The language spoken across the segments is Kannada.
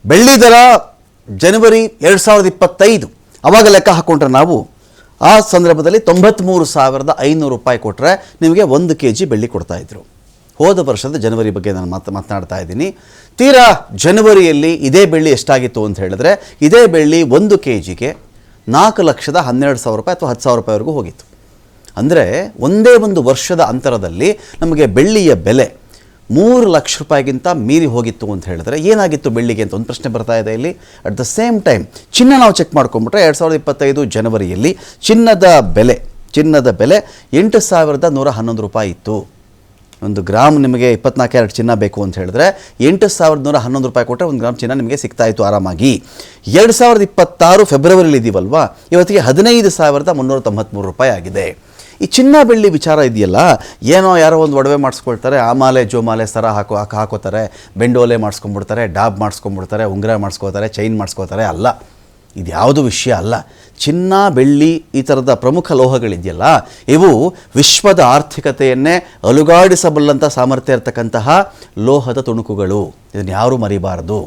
ಬೆಳ್ಳಿ ದರ ಜನವರಿ 2025 ಅವಾಗ ಲೆಕ್ಕ ಹಾಕೊಂಡ್ರೆ ನಾವು ಆ ಸಂದರ್ಭದಲ್ಲಿ 93,500 ರೂಪಾಯಿ ಕೊಟ್ಟರೆ ನಿಮಗೆ 1 kg ಬೆಳ್ಳಿ ಕೊಡ್ತಾಯಿದ್ರು. ಹೋದ ವರ್ಷದ ಜನವರಿ ಬಗ್ಗೆ ನಾನು ಮಾತನಾಡ್ತಾ ಇದ್ದೀನಿ. ತೀರಾ ಜನವರಿಯಲ್ಲಿ ಇದೇ ಬೆಳ್ಳಿ ಎಷ್ಟಾಗಿತ್ತು ಅಂತ ಹೇಳಿದ್ರೆ, ಇದೇ ಬೆಳ್ಳಿ 1 kgಗೆ 4,12,000 ರೂಪಾಯಿ ಅಥವಾ 10,000 ರೂಪಾಯಿವರೆಗೂ ಹೋಗಿತ್ತು. ಅಂದರೆ ಒಂದೇ ಒಂದು ವರ್ಷದ ಅಂತರದಲ್ಲಿ ನಮಗೆ ಬೆಳ್ಳಿಯ ಬೆಲೆ 3 ಲಕ್ಷ ರೂಪಾಯಿಗಿಂತ ಮೀರಿ ಹೋಗಿತ್ತು ಅಂತ ಹೇಳಿದ್ರೆ ಏನಾಗಿತ್ತು ಬೆಳ್ಳಿಗೆ ಅಂತ ಒಂದು ಪ್ರಶ್ನೆ ಬರ್ತಾ ಇದೆ ಇಲ್ಲಿ. ಅಟ್ ದ ಸೇಮ್ ಟೈಮ್ ಚಿನ್ನ ನಾವು ಚೆಕ್ ಮಾಡ್ಕೊಂಡ್ಬಿಟ್ರೆ 2025 ಜನವರಿಯಲ್ಲಿ ಚಿನ್ನದ ಬೆಲೆ 8,111 ರೂಪಾಯಿ ಇತ್ತು. ಒಂದು ಗ್ರಾಮ್ ನಿಮಗೆ 24 ಕ್ಯಾರೆಟ್ ಚಿನ್ನ ಬೇಕು ಅಂತ ಹೇಳಿದ್ರೆ 8,111 ರೂಪಾಯಿ ಕೊಟ್ಟರೆ 1 ಗ್ರಾಮ್ ಚಿನ್ನ ನಿಮಗೆ ಸಿಗ್ತಾ ಇತ್ತು ಆರಾಮಾಗಿ. 2026 ಫೆಬ್ರವರಿಲಿ ಇದೀವಲ್ವಾ, ಇವತ್ತಿಗೆ 15,393 ರೂಪಾಯಿ ಆಗಿದೆ. ಈ ಚಿನ್ನ ಬೆಳ್ಳಿ ವಿಚಾರ ಇದೆಯಲ್ಲ, ಏನೋ ಯಾರೋ ಒಂದು ಒಡವೆ ಮಾಡಿಸ್ಕೊಳ್ತಾರೆ, ಆಮಾಲೆ ಜೋಮಾಲೆ ಸರ ಹಾಕೋತಾರೆ, ಬೆಂಡೋಲೆ ಮಾಡಿಸ್ಕೊಂಡ್ಬಿಡ್ತಾರೆ, ಡಾಬ್ ಮಾಡಿಸ್ಕೊಂಡ್ಬಿಡ್ತಾರೆ, ಉಂಗುರ ಮಾಡಿಸ್ಕೋತಾರೆ, ಚೈನ್ ಮಾಡಿಸ್ಕೋತಾರೆ. ಅಲ್ಲ, ಇದು ಯಾವುದು ವಿಷಯ ಅಲ್ಲ. ಚಿನ್ನ ಬೆಳ್ಳಿ ಈ ಥರದ ಪ್ರಮುಖ ಲೋಹಗಳಿದೆಯಲ್ಲ, ಇವು ವಿಶ್ವದ ಆರ್ಥಿಕತೆಯನ್ನೇ ಅಲುಗಾಡಿಸಬಲ್ಲಂಥ ಸಾಮರ್ಥ್ಯ ಇರತಕ್ಕಂತಹ ಲೋಹದ ತುಣುಕುಗಳು. ಇದನ್ನು ಯಾರೂ ಮರಿಬಾರದು.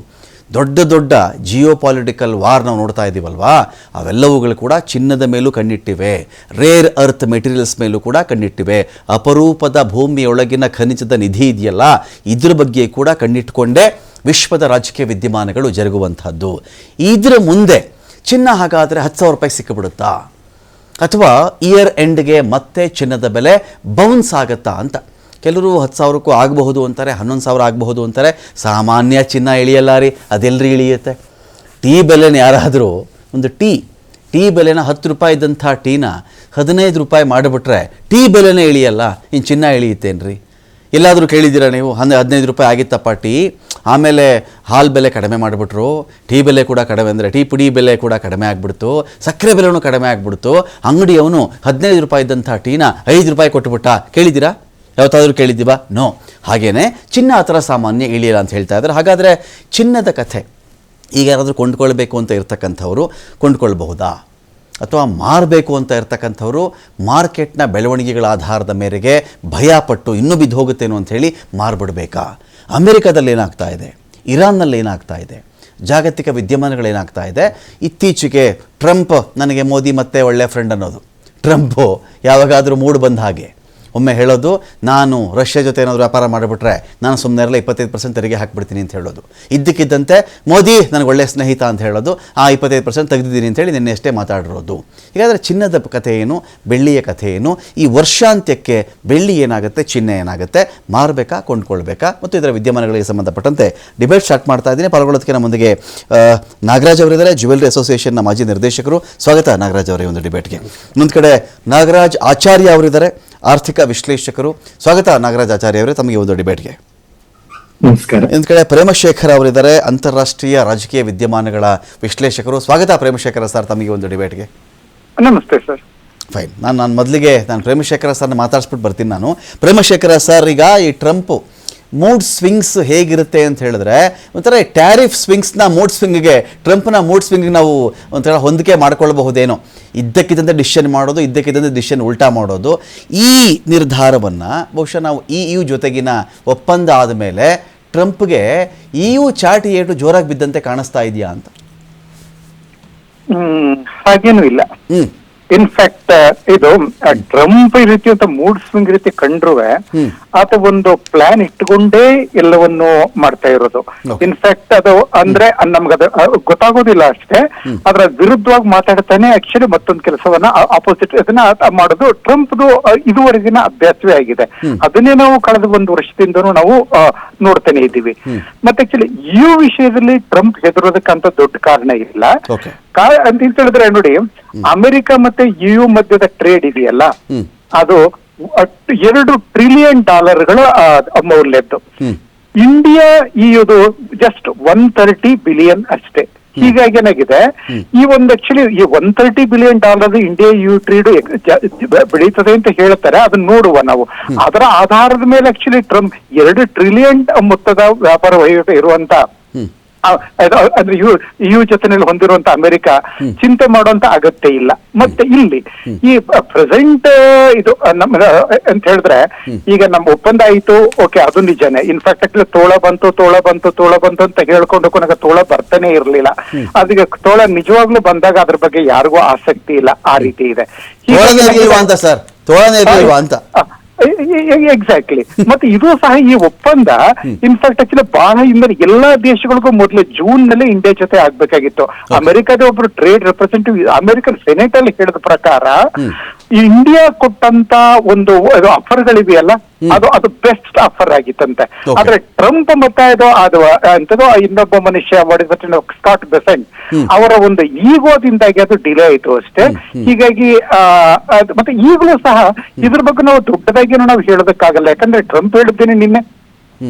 ದೊಡ್ಡ ದೊಡ್ಡ ಜಿಯೋಪಾಲಿಟಿಕಲ್ ವಾರ್ ನಾವು ನೋಡ್ತಾ ಇದ್ದೀವಲ್ವಾ, ಅವೆಲ್ಲವುಗಳು ಕೂಡ ಚಿನ್ನದ ಮೇಲೂ ಕಣ್ಣಿಟ್ಟಿವೆ, ರೇರ್ ಅರ್ತ್ ಮೆಟೀರಿಯಲ್ಸ್ ಮೇಲೂ ಕೂಡ ಕಣ್ಣಿಟ್ಟಿವೆ. ಅಪರೂಪದ ಭೂಮಿಯೊಳಗಿನ ಖನಿಜದ ನಿಧಿ ಇದೆಯಲ್ಲ, ಇದ್ರ ಬಗ್ಗೆ ಕೂಡ ಕಣ್ಣಿಟ್ಕೊಂಡೇ ವಿಶ್ವದ ರಾಜಕೀಯ ವಿದ್ಯಮಾನಗಳು ಜರುಗುವಂಥದ್ದು. ಇದರ ಮುಂದೆ ಚಿನ್ನ ಹಾಗಾದರೆ 10,000 ರೂಪಾಯಿ ಸಿಕ್ಕಿಬಿಡುತ್ತಾ, ಅಥವಾ ಇಯರ್ ಎಂಡ್ಗೆ ಮತ್ತೆ ಚಿನ್ನದ ಬೆಲೆ ಬೌನ್ಸ್ ಆಗುತ್ತಾ ಅಂತ ಕೆಲವರು 10,000ಕ್ಕೂ ಆಗಬಹುದು ಅಂತಾರೆ, 11,000 ಆಗಬಹುದು ಅಂತಾರೆ. ಸಾಮಾನ್ಯ ಚಿನ್ನ ಇಳಿಯಲ್ಲ ರೀ, ಅದೆಲ್ಲರಿ ಇಳಿಯುತ್ತೆ. ಟೀ ಬೆಲೆನ ಯಾರಾದರೂ ಒಂದು ಟೀ ಬೆಲೆನ 10 ರೂಪಾಯಿ ಇದ್ದಂಥ ಟೀನ 15 ರೂಪಾಯಿ ಮಾಡಿಬಿಟ್ರೆ ಟೀ ಬೆಲೆನೇ ಇಳಿಯಲ್ಲ, ಇನ್ನು ಚಿನ್ನ ಇಳಿಯುತ್ತೇನ್ರಿ? ಎಲ್ಲಾದರೂ ಕೇಳಿದ್ದೀರಾ ನೀವು? 15 ರೂಪಾಯಿ ಆಗಿತ್ತಪ್ಪ ಟೀ, ಆಮೇಲೆ ಹಾಲು ಬೆಲೆ ಕಡಿಮೆ ಮಾಡಿಬಿಟ್ರು, ಟೀ ಬೆಲೆ ಕೂಡ ಕಡಿಮೆ ಅಂದರೆ ಟೀ ಪುಡಿ ಬೆಲೆ ಕೂಡ ಕಡಿಮೆ ಆಗಿಬಿಡ್ತು, ಸಕ್ಕರೆ ಬೆಲೆನೂ ಕಡಿಮೆ ಆಗಿಬಿಡ್ತು, ಅಂಗಡಿಯವನು 15 ರೂಪಾಯಿ ಇದ್ದಂಥ ಟೀನ 5 ರೂಪಾಯಿ ಕೊಟ್ಟುಬಿಟ್ಟ. ಕೇಳಿದ್ದೀರಾ? ಯಾವತ್ತಾದರೂ ಕೇಳಿದ್ದೀವಾ? ನೋ. ಹಾಗೇನೆ ಚಿನ್ನ ಆ ಥರ ಸಾಮಾನ್ಯ ಇಳಿಯಲ್ಲ ಅಂತ ಹೇಳ್ತಾ ಇದ್ದಾರೆ. ಹಾಗಾದರೆ ಚಿನ್ನದ ಕಥೆ, ಈಗ ಯಾರಾದರೂ ಕೊಂಡ್ಕೊಳ್ಬೇಕು ಅಂತ ಇರ್ತಕ್ಕಂಥವ್ರು ಕೊಂಡ್ಕೊಳ್ಬಹುದಾ, ಅಥವಾ ಮಾರಬೇಕು ಅಂತ ಇರ್ತಕ್ಕಂಥವ್ರು ಮಾರ್ಕೆಟ್ನ ಬೆಳವಣಿಗೆಗಳ ಆಧಾರದ ಮೇರೆಗೆ ಭಯಪಟ್ಟು ಇನ್ನೂ ಬಿದ್ದು ಹೋಗುತ್ತೇನೋ ಅಂಥೇಳಿ ಮಾರ್ಬಿಡಬೇಕಾ? ಅಮೆರಿಕದಲ್ಲಿ ಏನಾಗ್ತಾ ಇದೆ, ಇರಾನ್ನಲ್ಲಿ ಏನಾಗ್ತಾ ಇದೆ, ಜಾಗತಿಕ ವಿದ್ಯಮಾನಗಳೇನಾಗ್ತಾ ಇದೆ? ಇತ್ತೀಚೆಗೆ ಟ್ರಂಪ್ ನನಗೆ ಮೋದಿ ಮತ್ತೆ ಒಳ್ಳೆಯ ಫ್ರೆಂಡ್ ಅನ್ನೋದು. ಟ್ರಂಪು ಯಾವಾಗಾದರೂ ಮೂಡ್ ಬಂದ ಹಾಗೆ ಒಮ್ಮೆ ಹೇಳೋದು, ನಾನು ರಷ್ಯಾ ಜೊತೆ ಏನಾದರೂ ವ್ಯಾಪಾರ ಮಾಡಿಬಿಟ್ರೆ ನಾನು ಸುಮ್ಮನೆ ಇರಲ್ಲ 25% ತೆರಿಗೆ ಹಾಕಿಬಿಡ್ತೀನಿ ಅಂತ ಹೇಳೋದು. ಇದ್ದಕ್ಕಿದ್ದಂತೆ ಮೋದಿ ನನಗೆ ಒಳ್ಳೆಯ ಸ್ನೇಹಿತ ಅಂತ ಹೇಳೋದು, ಆ 25% ತೆಗೆದಿದ್ದೀನಿ ಅಂತೇಳಿ ನಿನ್ನೆ ಅಷ್ಟೇ ಮಾತಾಡಿರೋದು. ಹೀಗಾದರೆ ಚಿನ್ನದ ಕಥೆ ಏನು, ಬೆಳ್ಳಿಯ ಕಥೆ ಏನು? ಈ ವರ್ಷಾಂತ್ಯಕ್ಕೆ ಬೆಳ್ಳಿ ಏನಾಗುತ್ತೆ, ಚಿನ್ನ ಏನಾಗುತ್ತೆ, ಮಾರಬೇಕಾ ಕೊಂಡ್ಕೊಳ್ಬೇಕಾ, ಮತ್ತು ಇದರ ವಿದ್ಯಮಾನಗಳಿಗೆ ಸಂಬಂಧಪಟ್ಟಂತೆ ಡಿಬೇಟ್ ಸ್ಟಾರ್ಟ್ ಮಾಡ್ತಾ ಇದ್ದೀನಿ. ಪಾಲ್ಗೊಳ್ಳೋದಕ್ಕೆ ನಮ್ಮೊಂದಿಗೆ ನಾಗರಾಜ್ ಅವರಿದ್ದಾರೆ, ಜ್ಯುವೆಲ್ಲರಿ ಅಸೋಸಿಯೇಷನ್ನ ಮಾಜಿ ನಿರ್ದೇಶಕರು. ಸ್ವಾಗತ ನಾಗರಾಜ್ ಅವರೇ ಒಂದು ಡಿಬೇಟ್ಗೆ. ಇನ್ನೊಂದು ಕಡೆ ನಾಗರಾಜ್ ಆಚಾರ್ಯ ಅವರಿದ್ದಾರೆ, ಆರ್ಥಿಕ ವಿಶ್ಲೇಷಕರು. ಸ್ವಾಗತ ನಾಗರಾಜ್ ಆಚಾರ್ಯ ಅವರೇ ತಮಗೆ ಒಂದು ಡಿಬೇಟ್ಗೆ. ನಮಸ್ಕಾರ. ಇನ್ನೊಂದು ಕಡೆ ಪ್ರೇಮಶೇಖರ್ ಅವರಿದ್ದಾರೆ, ಅಂತಾರಾಷ್ಟ್ರೀಯ ರಾಜಕೀಯ ವಿದ್ಯಮಾನಗಳ ವಿಶ್ಲೇಷಕರು. ಸ್ವಾಗತ ಪ್ರೇಮಶೇಖರ ಸರ್ ತಮಗೆ ಒಂದು ಡಿಬೇಟ್ಗೆ. ನಮಸ್ತೆ ಸರ್. ಫೈನ್. ನಾನು ಮೊದಲಿಗೆ ಪ್ರೇಮಶೇಖರ ಸರ್ನ ಮಾತಾಡಿಸ್ಬಿಟ್ಟು ಬರ್ತೀನಿ. ನಾನು ಪ್ರೇಮಶೇಖರ ಸರ್, ಈಗ ಈ ಟ್ರಂಪ್ ಮೂಡ್ ಸ್ವಿಂಗ್ಸ್ ಹೇಗಿರುತ್ತೆ ಅಂತ ಹೇಳಿದ್ರೆ, ಒಂಥರ ಟ್ಯಾರಿಫ್ ಸ್ವಿಂಗ್ಸ್ನ ಮೂಡ್ ಸ್ವಿಂಗ್ಗೆ, ಟ್ರಂಪ್ನ ಮೂಡ್ ಸ್ವಿಂಗ್ಗೆ ನಾವು ಒಂಥರ ಹೊಂದಿಕೆ ಮಾಡ್ಕೊಳ್ಬಹುದೇನೋ. ಇದ್ದಕ್ಕಿದ್ದಂತೆ ಡಿಸಿಷನ್ ಮಾಡೋದು, ಇದ್ದಕ್ಕಿದ್ದಂತೆ ಡಿಸಿಷನ್ ಉಲ್ಟಾ ಮಾಡೋದು. ಈ ನಿರ್ಧಾರವನ್ನು ಬಹುಶಃ ನಾವು EU ಜೊತೆಗಿನ ಒಪ್ಪಂದ ಆದಮೇಲೆ ಟ್ರಂಪ್ಗೆ EU ಚಾಟಿ ಏಟು ಜೋರಾಗಿ ಬಿದ್ದಂತೆ ಕಾಣಿಸ್ತಾ ಇದೆಯಾ ಅಂತ? ಹಾಗೇನು ಇಲ್ಲ. ಇನ್ಫ್ಯಾಕ್ಟ್ ಇದು ಟ್ರಂಪ್ ಈ ರೀತಿ ಅಂತ ಮೂಡ್ ಸ್ವಿಂಗ್ ರೀತಿ ಕಂಡ್ರುವೆ ಆತ ಒಂದು ಪ್ಲಾನ್ ಇಟ್ಟುಕೊಂಡೇ ಎಲ್ಲವನ್ನು ಮಾಡ್ತಾ ಇರೋದು. ಇನ್ಫ್ಯಾಕ್ಟ್ ಅದು ಅಂದ್ರೆ ನಮ್ಗದು ಗೊತ್ತಾಗೋದಿಲ್ಲ ಅಷ್ಟೇ, ಅದ್ರ ವಿರುದ್ಧವಾಗಿ ಮಾತಾಡ್ತಾನೆ ಆಕ್ಚುಲಿ ಮತ್ತೊಂದು ಕೆಲಸವನ್ನ ಆಪೋಸಿಟ್ ಇದನ್ನ ಮಾಡೋದು ಟ್ರಂಪ್ದು ಇದುವರೆಗಿನ ಅಭ್ಯಾಸವೇ ಆಗಿದೆ. ಅದನ್ನೇ ನಾವು ಕಳೆದ 1 ವರ್ಷದಿಂದನೂ ನಾವು ನೋಡ್ತಾನೆ ಇದ್ದೀವಿ. ಮತ್ತೆ ಆಕ್ಚುಲಿ ಈ ವಿಷಯದಲ್ಲಿ ಟ್ರಂಪ್ ಹೆದರೋದಕ್ಕಂತ ದೊಡ್ಡ ಕಾರಣ ಇಲ್ಲ. ಅಂತ ಹೇಳಿದ್ರೆ ನೋಡಿ, ಅಮೆರಿಕ ಮತ್ತೆ EU ಮಧ್ಯದ ಟ್ರೇಡ್ ಇದೆಯಲ್ಲ, ಅದು $2 ಟ್ರಿಲಿಯನ್ ಮೌಲ್ಯದ್ದು. ಇಂಡಿಯಾ EUದು ಜಸ್ಟ್ 130 ಬಿಲಿಯನ್ ಅಷ್ಟೇ. ಹೀಗಾಗಿ ಏನಾಗಿದೆ, ಈ ಒಂದು ಆಕ್ಚುಲಿ ಈ $130 ಬಿಲಿಯನ್ ಇಂಡಿಯಾ EU ಟ್ರೇಡ್ ಬೆಳೀತದೆ ಅಂತ ಹೇಳ್ತಾರೆ. ಅದನ್ನ ನೋಡುವ ನಾವು. ಅದರ ಆಧಾರದ ಮೇಲೆ ಆಕ್ಚುಲಿ ಟ್ರಂಪ್ $2 ಟ್ರಿಲಿಯನ್ ಮೊತ್ತದ ವ್ಯಾಪಾರ ವಹಿವಾಟು ಇರುವಂತ ಅಂದ್ರೆ ಯು ಜೊತೆನಲ್ಲಿ ಹೊಂದಿರುವಂತ ಅಮೆರಿಕ ಚಿಂತೆ ಮಾಡುವಂತ ಅಗತ್ಯ ಇಲ್ಲ. ಮತ್ತೆ ಇಲ್ಲಿ ಈ ಪ್ರೆಸೆಂಟ್ ಇದು ನಮ್ಮ ಅಂತ ಹೇಳಿದ್ರೆ ಈಗ ನಮ್ಮ ಒಪ್ಪಂದ ಆಯ್ತು, ಓಕೆ, ಅದು ನಿಜನೇ. ಇನ್ಫ್ಯಾಕ್ಟ್ ತೋಳ ಬಂತು ಅಂತ ಹೇಳ್ಕೊಂಡು ಕೊನೆಗೆ ತೋಳ ಬರ್ತಾನೆ ಇರ್ಲಿಲ್ಲ. ಅದಕ್ಕೆ ತೋಳ ನಿಜವಾಗ್ಲೂ ಬಂದಾಗ ಅದ್ರ ಬಗ್ಗೆ ಯಾರಿಗೂ ಆಸಕ್ತಿ ಇಲ್ಲ, ಆ ರೀತಿ ಇದೆ. ಎಕ್ಸಾಕ್ಟ್ಲಿ. ಮತ್ತೆ ಇದು ಸಹ ಈ ಒಪ್ಪಂದ ಇನ್ಫ್ಯಾಕ್ಟ್ ಆಕ್ಚುಲಿ ಬಹಳ ಹಿಂದೆ ಎಲ್ಲಾ ದೇಶಗಳಿಗೂ ಮೊದಲು ಜೂನ್ ನಲ್ಲಿ ಇಂಡಿಯಾ ಜೊತೆ ಆಗ್ಬೇಕಾಗಿತ್ತು. ಅಮೆರಿಕದ ಒಬ್ರು ಟ್ರೇಡ್ ರೆಪ್ರೆಸೆಂಟೇಟಿವ್ ಅಮೆರಿಕನ್ ಸೆನೆಟ್ ಅಲ್ಲಿ ಹೇಳಿದ ಪ್ರಕಾರ ಇಂಡಿಯಾ ಕೊಟ್ಟಂತ ಒಂದು ಆಫರ್ಗಳಿವೆಯಲ್ಲ, ಅದು ಬೆಸ್ಟ್ ಆಫರ್ ಆಗಿತ್ತಂತೆ. ಆದ್ರೆ ಟ್ರಂಪ್ ಮತ್ತೆ ಅದು ಇನ್ನೊಬ್ಬ ಮನುಷ್ಯ ಸ್ಕಾಟ್ ಬೆಸೆಂಟ್ ಅವರ ಒಂದು ಈಗೋದಿಂದಾಗಿ ಅದು ಡಿಲೇ ಆಯ್ತು ಅಷ್ಟೇ. ಹೀಗಾಗಿ ಮತ್ತೆ ಈಗಲೂ ಸಹ ಇದ್ರ ಬಗ್ಗೆ ನಾವು ದೊಡ್ಡದಾಗಿ ನಾವು ಹೇಳೋದಕ್ಕಾಗಲ್ಲ. ಯಾಕಂದ್ರೆ ಟ್ರಂಪ್ ಹೇಳಿದ್ದೇನೆ ನಿನ್ನೆ,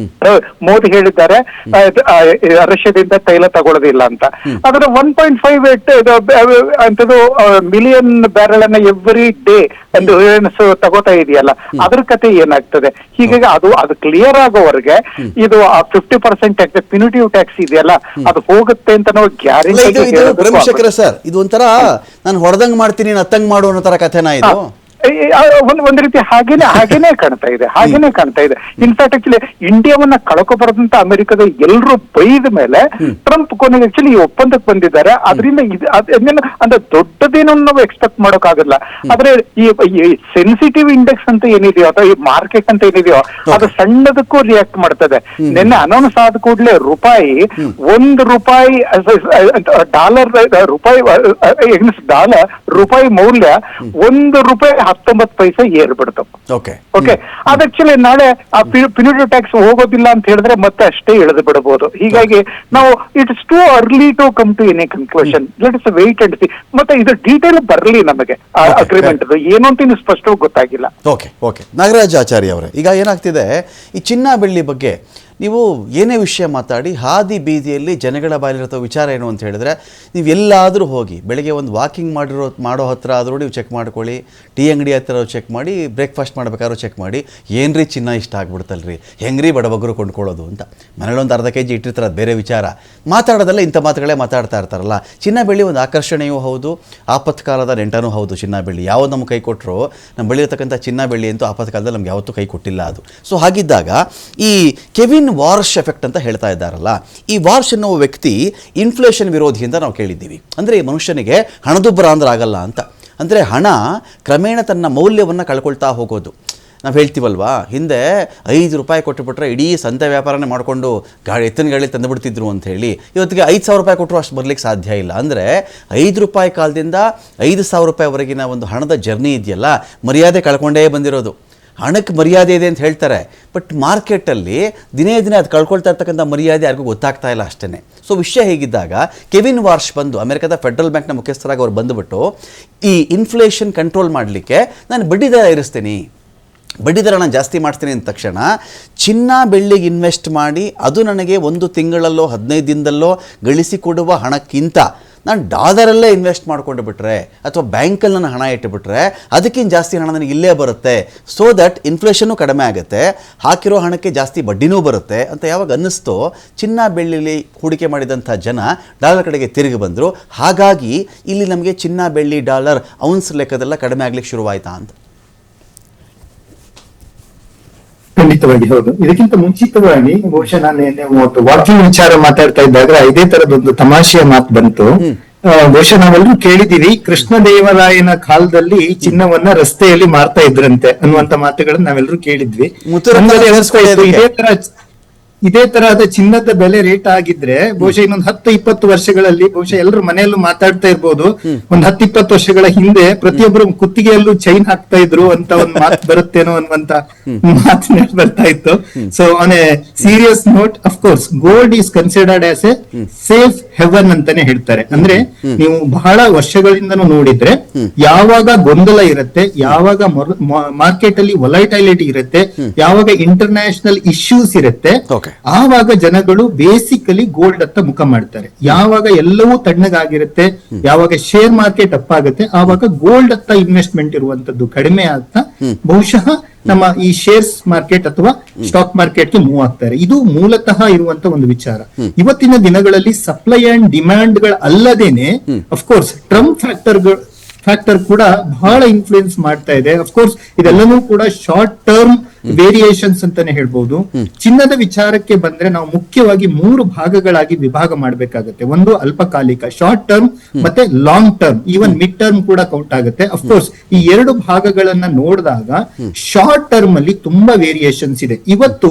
ಮೋದಿ ಹೇಳಿದ್ದಾರೆ ರಷ್ಯಾದಿಂದ ತೈಲ ತಗೊಳ್ಳೋದಿಲ್ಲ ಅಂತ. ಆದ್ರೆ 1.5 ಅಂತದ್ದು ಮಿಲಿಯನ್ ಬ್ಯಾರಲ್ ಅನ್ನ ಎವ್ರಿ ಡೇ ಅಂತ ತಗೋತಾ ಇದೆಯಲ್ಲ, ಅದ್ರ ಕತೆ ಏನಾಗ್ತದೆ? ಹೀಗಾಗಿ ಅದು ಕ್ಲಿಯರ್ ಆಗೋವರೆಗೆ ಇದು 50% ಪಿನಿಟಿವ್ ಟ್ಯಾಕ್ಸ್ ಇದೆಯಲ್ಲ, ಅದು ಹೋಗುತ್ತೆ ಅಂತ ನಾವು ಗ್ಯಾರಂಟಿ. ಸರ್, ಇದು ಒಂಥರ ನಾನು ಹೊಡೆದಂಗ್ ಮಾಡ್ತೀನಿ ಅತ್ತಂಗ್ ಮಾಡು ಅನ್ನೋ ತರ ಕಥೆನಾ ಇದು? ಒಂದ್ ರೀತಿ ಹಾಗೇನೆ ಕಾಣ್ತಾ ಇದೆ. ಇನ್ಫ್ಯಾಕ್ಟ್ ಆಕ್ಚುಲಿ ಇಂಡಿಯಾವನ್ನ ಕಳ್ಕೊಬಾರದಂತ ಅಮೆರಿಕದ ಎಲ್ಲರೂ ಬೈದ ಮೇಲೆ ಟ್ರಂಪ್ ಕೊನೆಗೆ ಆಕ್ಚುಲಿ ಈ ಒಪ್ಪಂದಕ್ಕೆ ಬಂದಿದ್ದಾರೆ. ಅದರಿಂದ ಅಂದ್ರೆ ದೊಡ್ಡದೇನೋ ನಾವು ಎಕ್ಸ್ಪೆಕ್ಟ್ ಮಾಡೋಕ್ಕಾಗಲ್ಲ. ಆದ್ರೆ ಈ ಸೆನ್ಸಿಟಿವ್ ಇಂಡೆಕ್ಸ್ ಅಂತ ಏನಿದೆಯೋ ಅಥವಾ ಈ ಮಾರ್ಕೆಟ್ ಅಂತ ಏನಿದೆಯೋ ಅದು ಸಣ್ಣದಕ್ಕೂ ರಿಯಾಕ್ಟ್ ಮಾಡ್ತದೆ. ನಿನ್ನೆ ಅನೌನ್ಸ್ ಆದ ಕೂಡಲೇ ರೂಪಾಯಿ ಮೌಲ್ಯ $1 19 ಏರ್ಬಿಡ್ತು. ಓಕೆ, ಅದ್ ಆಕ್ಚುಲಿ ನಾಳೆ ಆ ಪಿನಿಟಿವ್ ಟ್ಯಾಕ್ಸ್ ಹೋಗೋದಿಲ್ಲ ಅಂತ ಹೇಳಿದ್ರೆ ಮತ್ತೆ ಅಷ್ಟೇ ಇಳಿದು ಬಿಡಬಹುದು. ಹೀಗಾಗಿ ನಾವು it's too early to come to any conclusion. Let us wait and see. ಮತ್ತೆ ಇದು ಡೀಟೇಲ್ ಬರಲಿ ನಮಗೆ ಅಗ್ರಿಮೆಂಟ್ ಏನು ಅಂತ ಇನ್ನು ಸ್ಪಷ್ಟವಾಗಿ ಗೊತ್ತಾಗಿಲ್ಲ. ಓಕೆ ನಾಗರಾಜ್ ಆಚಾರ್ಯ ಅವರೇ, ಈಗ ಏನಾಗ್ತಿದೆ ಈ ಚಿನ್ನ ಬೆಳ್ಳಿ ಬಗ್ಗೆ ನೀವು ಏನೇ ವಿಷಯ ಮಾತಾಡಿ ಹಾದಿ ಬೀದಿಯಲ್ಲಿ ಜನಗಳ ಬಾಯಲ್ಲಿರೋ ವಿಚಾರ ಏನು ಅಂತ ಹೇಳಿದ್ರೆ, ನೀವು ಎಲ್ಲಾದರೂ ಹೋಗಿ ಬೆಳಗ್ಗೆ ಒಂದು ವಾಕಿಂಗ್ ಮಾಡೋ ಹತ್ರ ಆದರೂ ನೀವು ಚೆಕ್ ಮಾಡ್ಕೊಳ್ಳಿ, ಟೀ ಅಂಗಡಿ ಹತ್ರ ಚೆಕ್ ಮಾಡಿ, ಬ್ರೇಕ್ಫಾಸ್ಟ್ ಮಾಡ್ಬೇಕಾದ್ರೂ ಚೆಕ್ ಮಾಡಿ, ಏನ್ರಿ ಚಿನ್ನ ಇಷ್ಟ ಆಗ್ಬಿಡ್ತಲ್ರಿ, ಹೆಂಗ್ರಿ ಬಡಬಗರು ಕೊಂಡ್ಕೊಳ್ಳೋದು ಅಂತ. ಮನೇಲಿ ಒಂದು ಅರ್ಧ kg ಇಟ್ಟಿರ್ತಾರೆ, ಅದು ಬೇರೆ ವಿಚಾರ. ಮಾತಾಡೋದಲ್ಲ ಇಂಥ ಮಾತುಗಳೇ ಮಾತಾಡ್ತಾ ಇರ್ತಾರಲ್ಲ. ಚಿನ್ನ ಬೆಳ್ಳಿ ಒಂದು ಆಕರ್ಷಣೆಯೂ ಹೌದು, ಆಪತ್ಕಾಲದ ನೆಂಟನೂ ಹೌದು. ಚಿನ್ನ ಬೆಳ್ಳಿ ಯಾವುದು ನಮ್ಗೆ ಕೈ ಕೊಟ್ಟರು, ನಮ್ಮ ಬೆಳೆಯತಕ್ಕಂಥ ಚಿನ್ನ ಬೆಳ್ಳಿ ಅಂತೂ ಆಪತ್ಕಾಲದಲ್ಲಿ ನಮ್ಗೆ ಯಾವತ್ತೂ ಕೈ ಕೊಟ್ಟಿಲ್ಲ ಅದು. ಸೊ ಹಾಗಿದ್ದಾಗ ಈ ಕೆವಿನ್ ವಾರ್ಷ್ ಎಫೆಕ್ಟ್ ಅಂತ ಹೇಳ್ತಾ ಇದ್ದಾರಲ್ಲ, ಈ ವಾರ್ಷ್ ಎನ್ನುವ ವ್ಯಕ್ತಿ ಇನ್ಫ್ಲೇಷನ್ ವಿರೋಧಿ ಅಂತ ನಾವು ಕೇಳಿದ್ದೀವಿ. ಅಂದರೆ ಈ ಮನುಷ್ಯನಿಗೆ ಹಣದುಬ್ಬರ ಅಂದ್ರೆ ಆಗಲ್ಲ ಅಂತ. ಅಂದರೆ ಹಣ ಕ್ರಮೇಣ ತನ್ನ ಮೌಲ್ಯವನ್ನು ಕಳ್ಕೊಳ್ತಾ ಹೋಗೋದು. ನಾವು ಹೇಳ್ತೀವಲ್ವಾ, ಹಿಂದೆ ₹5 ಕೊಟ್ಟುಬಿಟ್ರೆ ಇಡೀ ಸಂತೆ ವ್ಯಾಪಾರನೇ ಮಾಡಿಕೊಂಡು ಎತ್ತಿನ ಗಾಡಿ ತಂದುಬಿಡ್ತಿದ್ರು ಅಂತ ಹೇಳಿ. ಇವತ್ತಿಗೆ ₹5,000 ಕೊಟ್ಟರು ಅಷ್ಟು ಬರಲಿಕ್ಕೆ ಸಾಧ್ಯ ಇಲ್ಲ. ಅಂದರೆ ₹5 ಕಾಲದಿಂದ ₹5,000ವರೆಗಿನ ಒಂದು ಹಣದ ಜರ್ನಿ ಇದೆಯಲ್ಲ, ಮರ್ಯಾದೆ ಕಳ್ಕೊಂಡೇ ಬಂದಿರೋದು. ಹಣಕ್ಕೆ ಮರ್ಯಾದೆ ಇದೆ ಅಂತ ಹೇಳ್ತಾರೆ, ಬಟ್ ಮಾರ್ಕೆಟಲ್ಲಿ ದಿನೇ ದಿನೇ ಅದು ಕಳ್ಕೊಳ್ತಾ ಇರ್ತಕ್ಕಂಥ ಮರ್ಯಾದೆ ಯಾರಿಗೂ ಗೊತ್ತಾಗ್ತಾ ಇಲ್ಲ ಅಷ್ಟೇ. ಸೊ ವಿಷಯ ಹೇಗಿದ್ದಾಗ ಕೆವಿನ್ ವಾರ್ಷ್ ಬಂದು ಅಮೆರಿಕದ ಫೆಡ್ರಲ್ ಬ್ಯಾಂಕ್ನ ಮುಖ್ಯಸ್ಥರಾಗಿ ಅವ್ರು ಬಂದುಬಿಟ್ಟು ಈ ಇನ್ಫ್ಲೇಷನ್ ಕಂಟ್ರೋಲ್ ಮಾಡಲಿಕ್ಕೆ ನಾನು ಬಡ್ಡಿದರ ಇರಿಸ್ತೀನಿ, ಬಡ್ಡಿದರ ನಾನು ಜಾಸ್ತಿ ಮಾಡ್ತೀನಿ ಅಂದ ತಕ್ಷಣ ಚಿನ್ನ ಬೆಳ್ಳಿಗೆ ಇನ್ವೆಸ್ಟ್ ಮಾಡಿ ಅದು ನನಗೆ 1 ತಿಂಗಳಲ್ಲೋ 15 ದಿನದಲ್ಲೋ ಗಳಿಸಿಕೊಡುವ ಹಣಕ್ಕಿಂತ ನಾನು ಡಾಲರಲ್ಲೇ ಇನ್ವೆಸ್ಟ್ ಮಾಡಿಕೊಂಡು ಬಿಟ್ರೆ ಅಥವಾ ಬ್ಯಾಂಕಲ್ಲಿ ನಾನು ಹಣ ಇಟ್ಟುಬಿಟ್ರೆ ಅದಕ್ಕಿಂತ ಜಾಸ್ತಿ ಹಣ ನನಗೆ ಇಲ್ಲೇ ಬರುತ್ತೆ. ಸೊ ದಟ್ ಇನ್ಫ್ಲೇಷನ್ನು ಕಡಿಮೆ ಆಗುತ್ತೆ, ಹಾಕಿರೋ ಹಣಕ್ಕೆ ಜಾಸ್ತಿ ಬಡ್ಡಿನೂ ಬರುತ್ತೆ ಅಂತ ಯಾವಾಗ ಅನ್ನಿಸ್ತೋ ಚಿನ್ನ ಬೆಳ್ಳಿಲಿ ಹೂಡಿಕೆ ಮಾಡಿದಂಥ ಜನ ಡಾಲರ್ ಕಡೆಗೆ ತಿರುಗಿ ಬಂದರು. ಹಾಗಾಗಿ ಇಲ್ಲಿ ನಮಗೆ ಚಿನ್ನ ಬೆಳ್ಳಿ ಡಾಲರ್ ಔನ್ಸ್ ಲೆಕ್ಕದೆಲ್ಲ ಕಡಿಮೆ ಆಗ್ಲಿಕ್ಕೆ ಶುರುವಾಯಿತಾ ಅಂತ. ಖಂಡಿತವಾಗಿ ಹೌದು. ಇದಕ್ಕಿಂತ ಮುಂಚಿತವಾಗಿ ಬಹುಶಃ ನಾನು ವಾಕಿಂಗ್ ವಿಚಾರ ಮಾತಾಡ್ತಾ ಇದ್ದಾಗ ಇದೇ ತರದೊಂದು ತಮಾಷೆಯ ಮಾತು ಬಂತು. ಬಹುಶಃ ನಾವೆಲ್ಲರೂ ಕೇಳಿದೀವಿ, ಕೃಷ್ಣದೇವರಾಯನ ಕಾಲದಲ್ಲಿ ಚಿನ್ನವನ್ನ ರಸ್ತೆಯಲ್ಲಿ ಮಾರ್ತಾ ಇದ್ರಂತೆ ಅನ್ನುವಂತ ಮಾತುಗಳನ್ನ ನಾವೆಲ್ಲರೂ ಕೇಳಿದ್ವಿ. ಇದೇ ತರಹದ ಚಿನ್ನದ ಬೆಲೆ ರೇಟ್ ಆಗಿದ್ರೆ ಬಹುಶಃ ಇನ್ನೊಂದು 10-20 ವರ್ಷಗಳಲ್ಲಿ ಬಹುಶಃ ಎಲ್ಲರೂ ಮನೆಯಲ್ಲೂ ಮಾತಾಡ್ತಾ ಇರ್ಬೋದು, ಒಂದ್ 10-20 ವರ್ಷಗಳ ಹಿಂದೆ ಪ್ರತಿಯೊಬ್ಬರು ಕುತ್ತಿಗೆಯಲ್ಲೂ ಚೈನ್ ಹಾಕ್ತಾ ಇದ್ರು ಅಂತ ಒಂದು ಮಾತು ಬರುತ್ತೇನೋ ಅನ್ನುವಂತ ಮಾತು ಬರ್ತಾ ಇತ್ತು. So on a serious note, of course gold is considered as a safe haven ಅಂತಾನೆ ಹೇಳ್ತಾರೆ. ಅಂದ್ರೆ ನೀವು ಬಹಳ ವರ್ಷಗಳಿಂದನೂ ನೋಡಿದ್ರೆ ಯಾವಾಗ ಗೊಂದಲ ಇರುತ್ತೆ, ಯಾವಾಗ ಮಾರ್ಕೆಟ್ ಅಲ್ಲಿ ವೊಲೈಟೈಲಿಟಿ ಇರುತ್ತೆ, ಯಾವಾಗ ಇಂಟರ್ನ್ಯಾಷನಲ್ ಇಶ್ಯೂಸ್ ಇರುತ್ತೆ, ಆವಾಗ ಜನಗಳು ಬೇಸಿಕಲಿ ಗೋಲ್ಡ್ ಹತ್ತ ಮುಖ ಮಾಡ್ತಾರೆ. ಯಾವಾಗ ಎಲ್ಲವೂ ತಣ್ಣಗಾಗಿರುತ್ತೆ, ಯಾವಾಗ ಶೇರ್ ಮಾರ್ಕೆಟ್ ಅಪ್ ಆಗುತ್ತೆ, ಆವಾಗ ಗೋಲ್ಡ್ ಹತ್ತ ಇನ್ವೆಸ್ಟ್ಮೆಂಟ್ ಇರುವಂತದ್ದು ಕಡಿಮೆ ಆಗ್ತಾ ಬಹುಶಃ ನಮ್ಮ ಈ ಶೇರ್ಸ್ ಮಾರ್ಕೆಟ್ ಅಥವಾ ಸ್ಟಾಕ್ ಮಾರ್ಕೆಟ್ಗೆ ಮೂವ್ ಆಗ್ತಾರೆ. ಇದು ಮೂಲತಃ ಇರುವಂತ ಒಂದು ವಿಚಾರ. ಇವತ್ತಿನ ದಿನಗಳಲ್ಲಿ ಸಪ್ಲೈ ಅಂಡ್ ಡಿಮ್ಯಾಂಡ್ ಗಳ ಅಲ್ಲದೇನೆ ಅಫ್ಕೋರ್ಸ್ ಟ್ರಂಪ್ ಫ್ಯಾಕ್ಟರ್ ಕೂಡ ಬಹಳ ಇನ್ಫ್ಲೂಯೆನ್ಸ್ ಮಾಡ್ತಾ ಇದೆ. ಅಫ್ಕೋರ್ಸ್ ಇದೆಲ್ಲನೂ ಕೂಡ ಶಾರ್ಟ್ ಟರ್ಮ್ ವೇರಿಯೇಷನ್ಸ್ ಅಂತಾನೆ ಹೇಳ್ಬಹುದು. ಚಿನ್ನದ ವಿಚಾರಕ್ಕೆ ಬಂದ್ರೆ ನಾವು ಮುಖ್ಯವಾಗಿ 3 ಭಾಗಗಳಾಗಿ ವಿಭಾಗ ಮಾಡಬೇಕಾಗುತ್ತೆ. ಒಂದು ಅಲ್ಪಕಾಲಿಕ ಶಾರ್ಟ್ ಟರ್ಮ್, ಮತ್ತೆ long term, even mid term ಕೂಡ ಕೌಂಟ್ ಆಗುತ್ತೆ. ಅಫ್ಕೋರ್ಸ್ ಈ 2 ಭಾಗಗಳನ್ನ ನೋಡಿದಾಗ ಶಾರ್ಟ್ ಟರ್ಮ್ ಅಲ್ಲಿ ತುಂಬಾ ವೇರಿಯೇಷನ್ಸ್ ಇದೆ. ಇವತ್ತು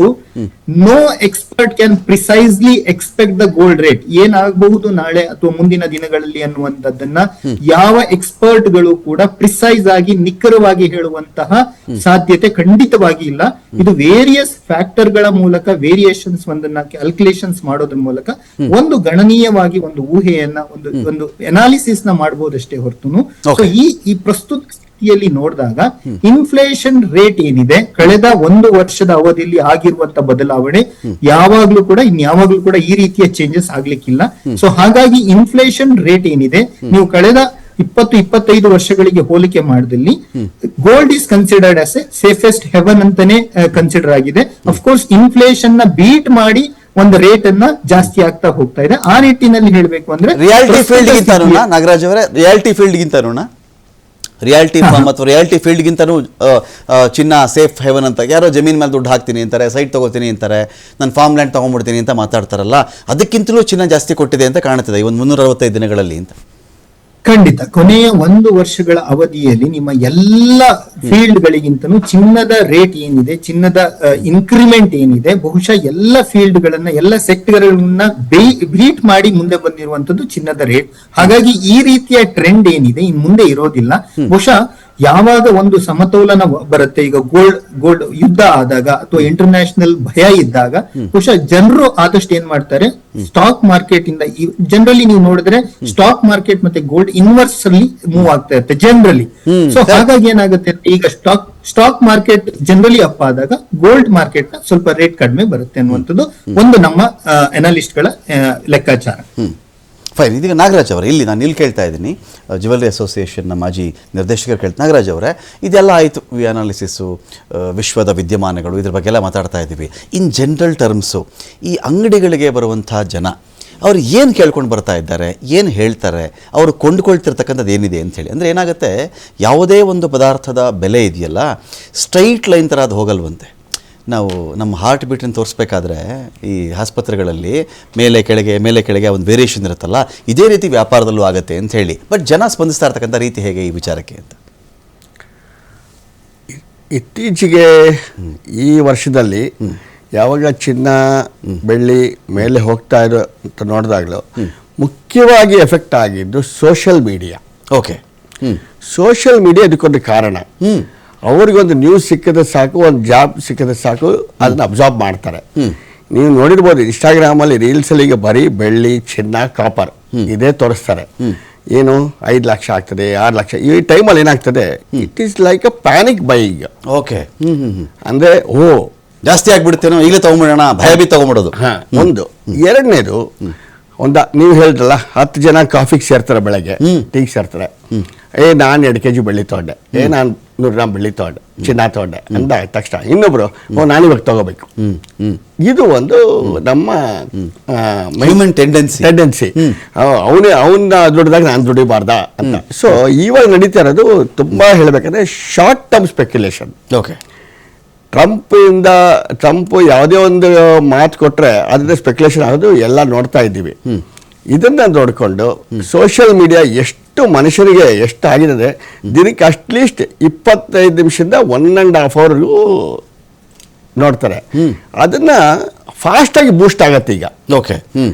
no expert can precisely expect the gold rate ಏನಾಗಬಹುದು ನಾಳೆ ಅಥವಾ ಮುಂದಿನ ದಿನಗಳಲ್ಲಿ ಅನ್ನುವಂಥದ್ದನ್ನ ಯಾವ ಎಕ್ಸ್ಪರ್ಟ್ ಗಳು ಕೂಡ ಪ್ರಿಸೈಸ್ ಆಗಿ ನಿಖರವಾಗಿ ಹೇಳುವಂತಹ ಸಾಧ್ಯತೆ ಖಂಡಿತವಾಗಿ ಇಲ್ಲ. ಇದು ವೇರಿಯಸ್ ಫ್ಯಾಕ್ಟರ್ ಗಳ ಮೂಲಕ ವೇರಿಯೇಷನ್ಸ್ ಒಂದನ್ನ ಕ್ಯಾಲ್ಕುಲೇಷನ್ಸ್ ಮಾಡೋದ್ರ ಮೂಲಕ ಒಂದು ಗಣನೀಯವಾಗಿ ಒಂದು ಊಹೆಯನ್ನ ಒಂದು ಅನಾಲಿಸಿಸ್ ನ ಮಾಡಬಹುದಷ್ಟೇ ಹೊರತು ಈ ಪ್ರಸ್ತುತ ಸ್ಥಿತಿಯಲ್ಲಿ ನೋಡಿದಾಗ ಇನ್ಫ್ಲೇಷನ್ ರೇಟ್ ಏನಿದೆ ಕಳೆದ 1 ವರ್ಷದ ಅವಧಿಯಲ್ಲಿ ಆಗಿರುವಂತ ಬದಲಾವಣೆ ಯಾವಾಗ್ಲೂ ಕೂಡ ಈ ರೀತಿಯ ಚೇಂಜಸ್ ಆಗ್ಲಿಕ್ಕಿಲ್ಲ. ಸೊ ಹಾಗಾಗಿ ಇನ್ಫ್ಲೇಷನ್ ರೇಟ್ ಏನಿದೆ ನೀವು ಕಳೆದ 20-25 ವರ್ಷಗಳಿಗೆ ಹೋಲಿಕೆ ಮಾಡಿದಲ್ಲಿ gold is considered as a safest haven ಅಂತಾನೆ ಕನ್ಸಿಡರ್ ಆಗಿದೆ. ಅಫ್ಕೋರ್ಸ್ ಇನ್ಫ್ಲೇಷನ್ ನ ಬೀಟ್ ಮಾಡಿ ಒಂದು ರೇಟ್ ಅನ್ನ ಜಾಸ್ತಿ ಆಗ್ತಾ ಹೋಗ್ತಾ ಇದೆ. ಆ ನಿಟ್ಟಿನಲ್ಲಿ ಹೇಳಬೇಕು ಅಂದ್ರೆ ರಿಯಾಲಿಟಿ ಫೀಲ್ಡ್ ನಾಗರಾಜ್ ಅವರೇ, ರಿಯಾಲಿಟಿ ಫೀಲ್ಡ್ ರಿಯಾಲಿಟಿ ಫಾರ್ಮ್ ಅಥವಾ ರಿಯಾಲಿಟಿ ಫೀಲ್ಡ್ ಗಿಂತನೂ ಚಿನ್ನ ಸೇಫ್ ಹೆವನ್ ಅಂತ ಯಾರೋ ಜಮೀನ್ ಮೇಲೆ ದುಡ್ಡು ಹಾಕ್ತೀನಿ ಅಂತಾರೆ, ಸೈಟ್ ತಗೋತೀನಿ ಅಂತಾರೆ, ನಾನು ಫಾರ್ಮ್ ಲ್ಯಾಂಡ್ ತಗೊಂಡ್ಬಿಡ್ತೀನಿ ಅಂತ ಮಾತಾಡ್ತಾರಲ್ಲ, ಅದಕ್ಕಿಂತಲೂ ಚಿನ್ನ ಜಾಸ್ತಿ ಕೊಟ್ಟಿದೆ ಅಂತ ಕಾಣ್ತದೆ ಈ 365 ದಿನಗಳಲ್ಲಿ ಅಂತ. ಖಂಡಿತ ಕೊನೆಯ 1 ವರ್ಷಗಳ ಅವಧಿಯಲ್ಲಿ ನಿಮ್ಮ ಎಲ್ಲ ಫೀಲ್ಡ್ ಗಳಿಗಿಂತನೂ ಚಿನ್ನದ ರೇಟ್ ಏನಿದೆ, ಚಿನ್ನದ ಇನ್ಕ್ರಿಮೆಂಟ್ ಏನಿದೆ, ಬಹುಶಃ ಎಲ್ಲ ಫೀಲ್ಡ್ ಗಳನ್ನ ಎಲ್ಲ ಸೆಕ್ಟರ್ಗಳನ್ನ ಬೀಟ್ ಮಾಡಿ ಮುಂದೆ ಬಂದಿರುವಂತದ್ದು ಚಿನ್ನದ ರೇಟ್. ಹಾಗಾಗಿ ಈ ರೀತಿಯ ಟ್ರೆಂಡ್ ಏನಿದೆ ಇನ್ ಮುಂದೆ ಇರೋದಿಲ್ಲ. ಬಹುಶಃ ಯಾವಾಗ ಒಂದು ಸಮತೋಲನ ಬರುತ್ತೆ, ಈಗ ಗೋಲ್ಡ್ ಯುದ್ಧ ಆದಾಗ ಅಥವಾ ಇಂಟರ್ನ್ಯಾಷನಲ್ ಭಯ ಇದ್ದಾಗ ಬಹುಶಃ ಜನರು ಆದಷ್ಟು ಏನ್ ಮಾಡ್ತಾರೆ, ಸ್ಟಾಕ್ ಮಾರ್ಕೆಟ್ ಇಂದ ಜನರಲಿ ನೀವು ನೋಡಿದ್ರೆ ಸ್ಟಾಕ್ ಮಾರ್ಕೆಟ್ ಮತ್ತೆ ಗೋಲ್ಡ್ ಇನ್ವರ್ಸ್ ಅಲ್ಲಿ ಮೂವ್ ಆಗ್ತಾ ಇರುತ್ತೆ ಜನರಲಿ. ಸೊ ಹಾಗಾಗಿ ಏನಾಗುತ್ತೆ, ಈಗ ಸ್ಟಾಕ್ ಮಾರ್ಕೆಟ್ ಜನರಲಿ ಅಪ್ ಆದಾಗ ಗೋಲ್ಡ್ ಮಾರ್ಕೆಟ್ ಸ್ವಲ್ಪ ರೇಟ್ ಕಡಿಮೆ ಬರುತ್ತೆ ಅನ್ನುವಂಥದ್ದು ಒಂದು ನಮ್ಮ ಅನಾಲಿಸ್ಟ್ ಗಳ ಲೆಕ್ಕಾಚಾರ. ಫೈನ್. ಇದೀಗ ನಾಗರಾಜ್ ಅವರೇ, ನಾನು ಕೇಳ್ತಾ ಇದ್ದೀನಿ, ಜ್ಯುವೆಲ್ಲರಿ ಅಸೋಸಿಯೇಷನ್ನ ಮಾಜಿ ನಿರ್ದೇಶಕರು ಕೇಳ್ತಾ, ನಾಗರಾಜ್ ಅವರೇ ಇದೆಲ್ಲ ಆಯಿತು, ಅನಾಲಿಸಿಸು, ವಿಶ್ವದ ವಿದ್ಯಮಾನಗಳು, ಇದ್ರ ಬಗ್ಗೆ ಎಲ್ಲ ಮಾತಾಡ್ತಾ ಇದ್ದೀವಿ. ಇನ್ ಜನರಲ್ ಟರ್ಮ್ಸು ಈ ಅಂಗಡಿಗಳಿಗೆ ಬರುವಂಥ ಜನ ಅವ್ರು ಏನು ಕೇಳ್ಕೊಂಡು ಬರ್ತಾ ಇದ್ದಾರೆ, ಏನು ಹೇಳ್ತಾರೆ, ಅವರು ಕೊಂಡುಕೊಳ್ತಿರ್ತಕ್ಕಂಥದ್ದು ಏನಿದೆ ಅಂಥೇಳಿ. ಅಂದರೆ ಏನಾಗುತ್ತೆ, ಯಾವುದೇ ಒಂದು ಪದಾರ್ಥದ ಬೆಲೆ ಇದೆಯಲ್ಲ ಸ್ಟ್ರೈಟ್ ಲೈನ್ ಥರ ಅದು ಹೋಗಲ್ವಂತೆ. ನಾವು ನಮ್ಮ ಹಾರ್ಟ್ ಬೀಟನ್ನು ತೋರಿಸ್ಬೇಕಾದ್ರೆ ಈ ಆಸ್ಪತ್ರೆಗಳಲ್ಲಿ ಮೇಲೆ ಕೆಳಗೆ ಒಂದು ವೇರಿಯೇಷನ್ ಇರುತ್ತಲ್ಲ, ಇದೇ ರೀತಿ ವ್ಯಾಪಾರದಲ್ಲೂ ಆಗುತ್ತೆ ಅಂತ ಹೇಳಿ. ಬಟ್ ಜನ ಸ್ಪಂದಿಸ್ತಾ ಇರ್ತಕ್ಕಂಥ ರೀತಿ ಹೇಗೆ ಈ ವಿಚಾರಕ್ಕೆ ಅಂತ? ಇತ್ತೀಚೆಗೆ ಈ ವರ್ಷದಲ್ಲಿ ಯಾವಾಗ ಚಿನ್ನ ಬೆಳ್ಳಿ ಮೇಲೆ ಹೋಗ್ತಾ ಇರೋ ಅಂತ ನೋಡಿದಾಗಲೂ ಮುಖ್ಯವಾಗಿ ಎಫೆಕ್ಟ್ ಆಗಿದ್ದು social media. Okay, social media ಇದಕ್ಕೊಂದು ಕಾರಣ. ಅವ್ರಿಗೊಂದು ನ್ಯೂಸ್ ಸಿಕ್ಕಿದ್ರೆ ಸಾಕು, ಒಂದು ಜಾಬ್ ಸಿಕ್ಕಿದ್ರೆ ಸಾಕು, ಅದನ್ನ ಅಬ್ಸಾರ್ಬ್ ಮಾಡ್ತಾರೆ. ನೀವು ನೋಡಿರ್ಬೋದು ಇನ್ಸ್ಟಾಗ್ರಾಮಲ್ಲಿ ರೀಲ್ಸಲ್ಲಿ ಈಗ ಬರೀ ಬೆಳ್ಳಿ, ಚಿನ್ನ, ಕಾಪರ್ ಇದೇ ತೋರಿಸ್ತಾರೆ. ಏನು 5 ಲಕ್ಷ ಆಗ್ತದೆ, 6 ಲಕ್ಷ, ಈ ಟೈಮಲ್ಲಿ ಏನಾಗ್ತದೆ, it is like a panic buying. Okay, ಅಂದರೆ ಜಾಸ್ತಿ ಆಗ್ಬಿಡ್ತೇನೋ, ಈಗಲೇ ತೊಗೊಂಬಿಡೋಣ, ಭಯಭೀತ ತೊಗೊಂಬಿಡೋದು ಒಂದು. ಎರಡನೇದು, ನೀವು ಹೇಳಿದ್ರಲ್ಲ 10 ಜನ ಕಾಫಿಗೆ ಸೇರ್ತಾರೆ, ಬೆಳಗ್ಗೆ ಟೀಗೆ ಸೇರ್ತಾರೆ. ನಾನು 2 kg ಬೆಳ್ಳಿ ತಗೊಂಡೆ, ನಾನು 100 ಗ್ರಾಮ್ ಬೆಳ್ಳಿ ತಗೊಂಡೆ, ಚಿನ್ನ ತಗೊಂಡೆ ಅಂದ ತಕ್ಷಣ ಇನ್ನೊಬ್ರು ನಾನಿವಾಗ ತಗೋಬೇಕು. ಇದು ಒಂದು ನಮ್ಮ ಹ್ಯೂಮನ್ ಟೆಂಡೆನ್ಸಿ. ಅವನ್ನ ದುಡ್ದಾಗ ನಾನು ದುಡಿಬಾರ್ದ ಅಂತ. ಸೊ ಇವಾಗ ನಡೀತಾ ಇರೋದು ತುಂಬಾ ಹೇಳ್ಬೇಕಂದ್ರೆ short term speculation. Okay, Trump ಯಾವುದೇ ಒಂದು ಮಾತು ಕೊಟ್ರೆ ಅದರಿಂದ ಸ್ಪೆಕ್ಯುಲೇಷನ್ ಆಗೋದು ಎಲ್ಲ ನೋಡ್ತಾ ಇದ್ದೀವಿ. ಇದನ್ನ ನೋಡಿಕೊಂಡು ಸೋಷಿಯಲ್ ಮೀಡಿಯಾ ಎಷ್ಟು ಮನುಷ್ಯರಿಗೆ ಎಷ್ಟು ಆಗಿದೆ, ದಿನಕ್ಕೆ ಅಟ್ಲೀಸ್ಟ್ 25 ನಿಮಿಷದಿಂದ 1.5 ಅವರ್ಗೂ ನೋಡ್ತಾರೆ. ಅದನ್ನ ಫಾಸ್ಟ್ ಆಗಿ ಬೂಸ್ಟ್ ಆಗತ್ತೆ ಈಗ. ಓಕೆ,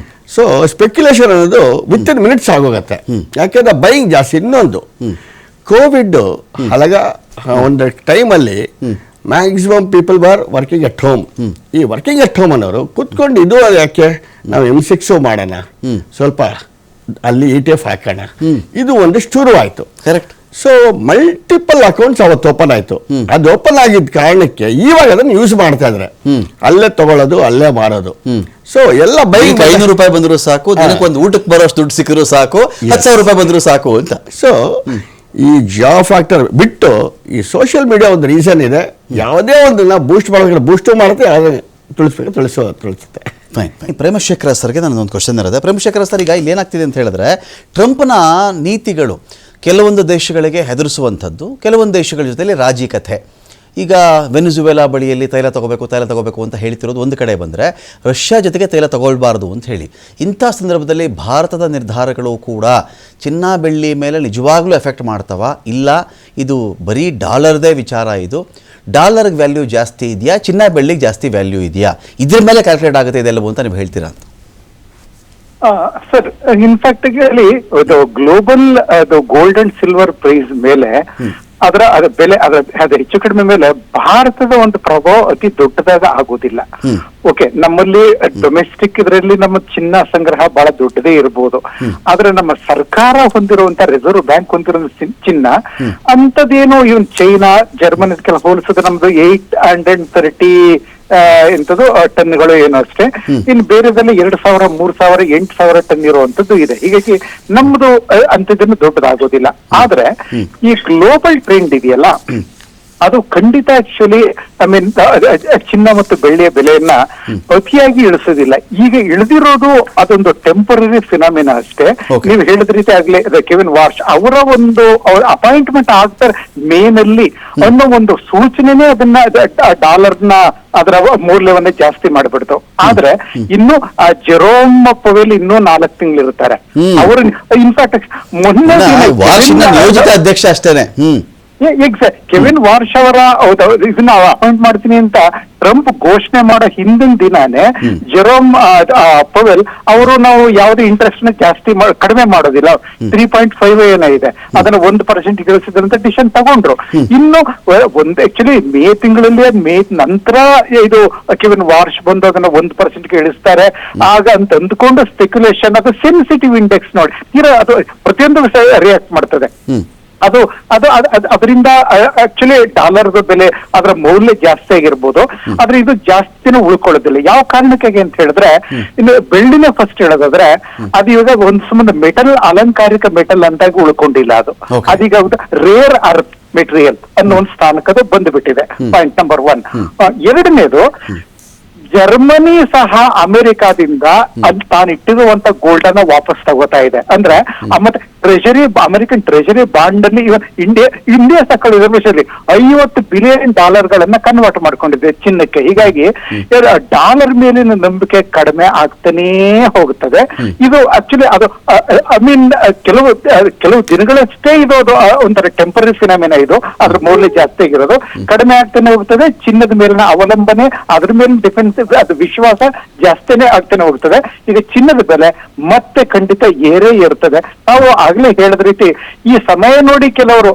ಸೊ ಸ್ಪೆಕ್ಯುಲೇಷನ್ ಅನ್ನೋದು ವಿತಿನ್ ಮಿನಿಟ್ಸ್ ಆಗೋಗತ್ತೆ. ಯಾಕೆಂದ್ರೆ ಬೈಯಿಂಗ್ ಜಾಸ್ತಿ. ಇನ್ನೊಂದು, ಕೋವಿಡ್ ಒಂದು ಟೈಮಲ್ಲಿ maximum people were working at home. ಈ ವರ್ಕಿಂಗ್ ಅಟ್ ಹೋಮ್ ಅನ್ನೋರು ಕುತ್ಕೊಂಡು ಇದು ಯಾಕೆ ನಾವು M6 ಮಾಡೋಣ, ಸ್ವಲ್ಪ ಅಲ್ಲಿ ETF ಹಾಕೋಣ, ಇದು ಒಂದು ಶುರು ಆಯ್ತು. ಕರೆಕ್ಟ್. ಸೊ ಮಲ್ಟಿಪಲ್ ಅಕೌಂಟ್ಸ್ ಅವತ್ತು ಓಪನ್ ಆಯ್ತು. ಅದು ಓಪನ್ ಆಗಿದ್ದ ಕಾರಣಕ್ಕೆ ಇವಾಗ ಅದನ್ನು ಯೂಸ್ ಮಾಡ್ತಾ ಇದ್ರೆ ಅಲ್ಲೇ ತಗೊಳ್ಳೋದು ಅಲ್ಲೇ ಮಾರೋದು. ಸೊ ಎಲ್ಲ ಬೈಕ್ 500 ರೂಪಾಯಿ ಬಂದ್ರು ಸಾಕು, ದಿನಕ್ಕೆ ಒಂದು ಊಟಕ್ಕೆ ಬರೋಷ್ಟು ದುಡ್ಡು ಸಿಕ್ಕರೂ ಸಾಕು, 10,000 ರೂಪಾಯಿ ಬಂದ್ರು ಸಾಕು ಅಂತ. ಸೊ ಈ ಜಾಬ್ ಫ್ಯಾಕ್ಟರ್ ಬಿಟ್ಟು ಈ ಸೋಷಿಯಲ್ ಮೀಡಿಯಾ ಒಂದು ರೀಸನ್ ಇದೆ. ಯಾವುದೇ ಒಂದು ನಾವು ಬೂಸ್ಟ್ ಮಾಡೋದು ಬೂಸ್ಟು ಮಾಡುತ್ತೆ, ಅದನ್ನು ತಿಳಿಸುತ್ತೆ. ಫೈನ್. ಪ್ರೇಮಶೇಖರ ಸರ್ಗೆ ನನ್ನದೊಂದು ಕ್ವಶನ್ ಇರೋದೆ. ಪ್ರೇಮಶೇಖರ ಸರ್, ಈಗ ಇಲ್ಲಿ ಏನಾಗ್ತಿದೆ ಅಂತ ಹೇಳಿದ್ರೆ, ಟ್ರಂಪ್ನ ನೀತಿಗಳು ಕೆಲವೊಂದು ದೇಶಗಳಿಗೆ ಹೆದರಿಸುವಂಥದ್ದು, ಕೆಲವೊಂದು ದೇಶಗಳ ಜೊತೆಲಿ ರಾಜಿ ಕಥೆ. ಈಗ ವೆನಿಜುವೆಲಾ ಬಳಿಯಲ್ಲಿ ತೈಲ ತಗೋಬೇಕು ಅಂತ ಹೇಳ್ತಿರೋದು ಒಂದು ಕಡೆ ಬಂದರೆ, ರಷ್ಯಾ ಜೊತೆಗೆ ತೈಲ ತಗೊಳ್ಬಾರ್ದು ಅಂತ ಹೇಳಿ. ಇಂಥ ಸಂದರ್ಭದಲ್ಲಿ ಭಾರತದ ನಿರ್ಧಾರಗಳು ಕೂಡ ಚಿನ್ನ ಬೆಳ್ಳಿ ಮೇಲೆ ನಿಜವಾಗ್ಲೂ ಎಫೆಕ್ಟ್ ಮಾಡ್ತವ? ಇಲ್ಲ ಇದು ಬರೀ ಡಾಲರ್ದೇ ವಿಚಾರ, ಇದು ಡಾಲರ್ಗೆ ವ್ಯಾಲ್ಯೂ ಜಾಸ್ತಿ ಇದೆಯಾ, ಚಿನ್ನ ಬೆಳ್ಳಿಗೆ ಜಾಸ್ತಿ ವ್ಯಾಲ್ಯೂ ಇದೆಯಾ, ಇದ್ರ ಮೇಲೆ ಕ್ಯಾಲ್ಕುಲೇಟ್ ಆಗುತ್ತೆ ಇದೆಲ್ಲವೂ ಅಂತ ನೀವು ಹೇಳ್ತೀರಾ ಅಂತ? ಸರ್, ಇನ್ಫ್ಯಾಕ್ಟ್ ಅದು global gold and silver price ಮೇಲೆ ಅದರ ಬೆಲೆ ಅದ್ರ ಹೆಚ್ಚು ಕಡಿಮೆ ಮೇಲೆ ಭಾರತದ ಒಂದು ಪ್ರಭಾವ ಅತಿ ದೊಡ್ಡದಾದ ಆಗೋದಿಲ್ಲ. ಓಕೆ, ನಮ್ಮಲ್ಲಿ ಡೊಮೆಸ್ಟಿಕ್ ಇದರಲ್ಲಿ ನಮ್ಮ ಚಿನ್ನ ಸಂಗ್ರಹ ಬಹಳ ದೊಡ್ಡದೇ ಇರಬಹುದು, ಆದ್ರೆ ನಮ್ಮ ಸರ್ಕಾರ ಹೊಂದಿರುವಂತ ರಿಸರ್ವ್ ಬ್ಯಾಂಕ್ ಹೊಂದಿರೋ ಚಿನ್ನ ಅಂತದೇನೋ ಇವನ್ ಚೈನಾ ಜರ್ಮನಿಗೆಲ್ಲ ಹೋಲಿಸಿದ್ರೆ ನಮ್ದು 830 ಇಂಥದ್ದು ಟನ್ಗಳು ಏನೋ ಅಷ್ಟೇ. ಇನ್ನು ಬೇರೆದಲ್ಲಿ 2,000, 3,000, 8,000 ಟನ್ ಇರುವಂತದ್ದು ಇದೆ. ಹೀಗಾಗಿ ನಮ್ದು ಅಂಥದ್ದನ್ನು ದೊಡ್ಡದಾಗೋದಿಲ್ಲ. ಆದ್ರೆ ಈ ಗ್ಲೋಬಲ್ ಟ್ರೆಂಡ್ ಇದೆಯಲ್ಲ, ಅದು ಖಂಡಿತ ಆಕ್ಚುಲಿ ಚಿನ್ನ ಮತ್ತು ಬೆಳ್ಳಿಯ ಬೆಲೆಯನ್ನ ಅತಿಯಾಗಿ ಇಳಿಸೋದಿಲ್ಲ. ಈಗ ಇಳಿದಿರೋದು ಅದೊಂದು ಟೆಂಪರರಿ ಫಿನಾಮಿನಾ ಅಷ್ಟೇ. ನೀವು ಹೇಳಿದ ರೀತಿ ಆಗ್ಲೇ ಕೆವಿನ್ ವಾರ್ಶ್ ಅವರ ಅಪಾಯಿಂಟ್ಮೆಂಟ್ ಆಗ್ತಾರೆ ಮೇನಲ್ಲಿ ಅನ್ನೋ ಒಂದು ಸೂಚನೆನೇ ಅದನ್ನ ಡಾಲರ್ನ ಅದರ ಮೌಲ್ಯವನ್ನೇ ಜಾಸ್ತಿ ಮಾಡಿಬಿಡ್ತು. ಆದ್ರೆ ಇನ್ನು ಜೆರೋಮ್ ಪೊವೆಲ್ ಇನ್ನೂ 4 ತಿಂಗಳು ಇರ್ತಾರೆ. ಅವರು ಇನ್ಫ್ಯಾಕ್ಟ್ ಮೊನ್ನೆ ನಿಯೋಜಿತ ಅಧ್ಯಕ್ಷ ಅಷ್ಟೇನೆ. ಎಕ್ಸಾಕ್ಟ್ ಕೆವಿನ್ ವಾರ್ಶ್ ಅವರ ಇದನ್ನ ಅಪಾಯಿಂಟ್ ಮಾಡ್ತೀನಿ ಅಂತ ಟ್ರಂಪ್ ಘೋಷಣೆ ಮಾಡೋ ಹಿಂದಿನ ದಿನಾನೇ ಜೆರೋಮ್ ಪೊವೆಲ್ ಅವರು ನಾವು ಯಾವುದೇ ಇಂಟ್ರೆಸ್ಟ್ ನ ಜಾಸ್ತಿ ಕಡಿಮೆ ಮಾಡೋದಿಲ್ಲ, 3.5 ಏನೋ ಇದೆ, ಅದನ್ನ 1% ಇಳಿಸಿದ್ರಂತ ಡಿಸಿಷನ್ ತಗೊಂಡ್ರು. ಇನ್ನು ಆಕ್ಚುಲಿ ಮೇ ತಿಂಗಳಲ್ಲಿ ಮೇ ನಂತರ ಇದು ಕೆವಿನ್ ವಾರ್ಶ್ ಬಂದು ಅದನ್ನ 1% ಇಳಿಸ್ತಾರೆ ಆಗ ಅಂತ ಅಂದ್ಕೊಂಡು ಸ್ಪೆಕ್ಯುಲೇಷನ್, ಅದು ಸೆನ್ಸಿಟಿವ್ ಇಂಡೆಕ್ಸ್ ನೋಡಿ ಅದು ಪ್ರತಿಯೊಂದು ರಿಯಾಕ್ಟ್ ಮಾಡ್ತದೆ. ಅದು ಅದು ಅದರಿಂದ ಆಕ್ಚುಲಿ ಡಾಲರ್ ಬೆಲೆ ಅದರ ಮೌಲ್ಯ ಜಾಸ್ತಿ ಆಗಿರ್ಬೋದು, ಆದ್ರೆ ಇದು ಜಾಸ್ತಿನೂ ಉಳ್ಕೊಳ್ಳೋದಿಲ್ಲ. ಯಾವ ಕಾರಣಕ್ಕಾಗಿ ಅಂತ ಹೇಳಿದ್ರೆ, ಇನ್ನು ಬೆಳ್ಳಿನ ಫಸ್ಟ್ ಹೇಳೋದಾದ್ರೆ ಅದು ಇವಾಗ ಒಂದು ಸಂಬಂಧ ಮೆಟಲ್, ಅಲಂಕಾರಿಕ ಮೆಟಲ್ ಅಂತಾಗಿ ಉಳ್ಕೊಂಡಿಲ್ಲ. ಅದೀಗ ರೇರ್ ಅರ್ತ್ ಮೆಟೀರಿಯಲ್ ಅನ್ನೋ ಒಂದು ಸ್ಥಾನಕ್ಕೆ ಅದು ಬಂದುಬಿಟ್ಟಿದೆ. Point number 1. ಎರಡನೇದು, ಜರ್ಮನಿ ಸಹ ಅಮೆರಿಕಾದಿಂದ ತಾನಿಟ್ಟಿರುವಂತ ಗೋಲ್ಡ್ ಅನ್ನ ವಾಪಸ್ ತಗೋತಾ ಇದೆ. ಅಂದ್ರೆ ಮತ್ತೆ ಅಮೆರಿಕನ್ ಟ್ರೆಜರಿ ಬಾಂಡ್ ಅಲ್ಲಿ ಇವನ್ ಇಂಡಿಯಾ ಸಹ ಎಸ್ಪೆಷಲಿ $50 ಬಿಲಿಯನ್ ಕನ್ವರ್ಟ್ ಮಾಡ್ಕೊಂಡಿದೆ ಚಿನ್ನಕ್ಕೆ. ಹೀಗಾಗಿ ಡಾಲರ್ ಮೇಲಿನ ನಂಬಿಕೆ ಕಡಿಮೆ ಆಗ್ತಾನೇ ಹೋಗುತ್ತದೆ. ಇದು ಆಕ್ಚುಲಿ ಅದು ಕೆಲವು ದಿನಗಳಷ್ಟೇ ಇದು ಒಂಥರ ಟೆಂಪರರಿ ಫಿನಾಮಿನಾ. ಇದು ಅದ್ರ ಮೌಲ್ಯ ಜಾಸ್ತಿ ಆಗಿರೋದು ಕಡಿಮೆ ಆಗ್ತಾನೆ ಹೋಗ್ತದೆ. ಚಿನ್ನದ ಮೇಲಿನ ಅವಲಂಬನೆ, ಅದ್ರ ಮೇಲಿನ ಡಿಫೆನ್ಸ್, ಅದು ವಿಶ್ವಾಸ ಜಾಸ್ತಿನೇ ಆಗ್ತಾನೆ ಹೋಗ್ತದೆ. ಈಗ ಚಿನ್ನದ ಬೆಲೆ ಮತ್ತೆ ಖಂಡಿತ ಏರೇ ಇರ್ತದೆ. ನಾವು ಆಗ್ಲೇ ಹೇಳಿದ ರೀತಿ ಈ ಸಮಯ ನೋಡಿ ಕೆಲವರು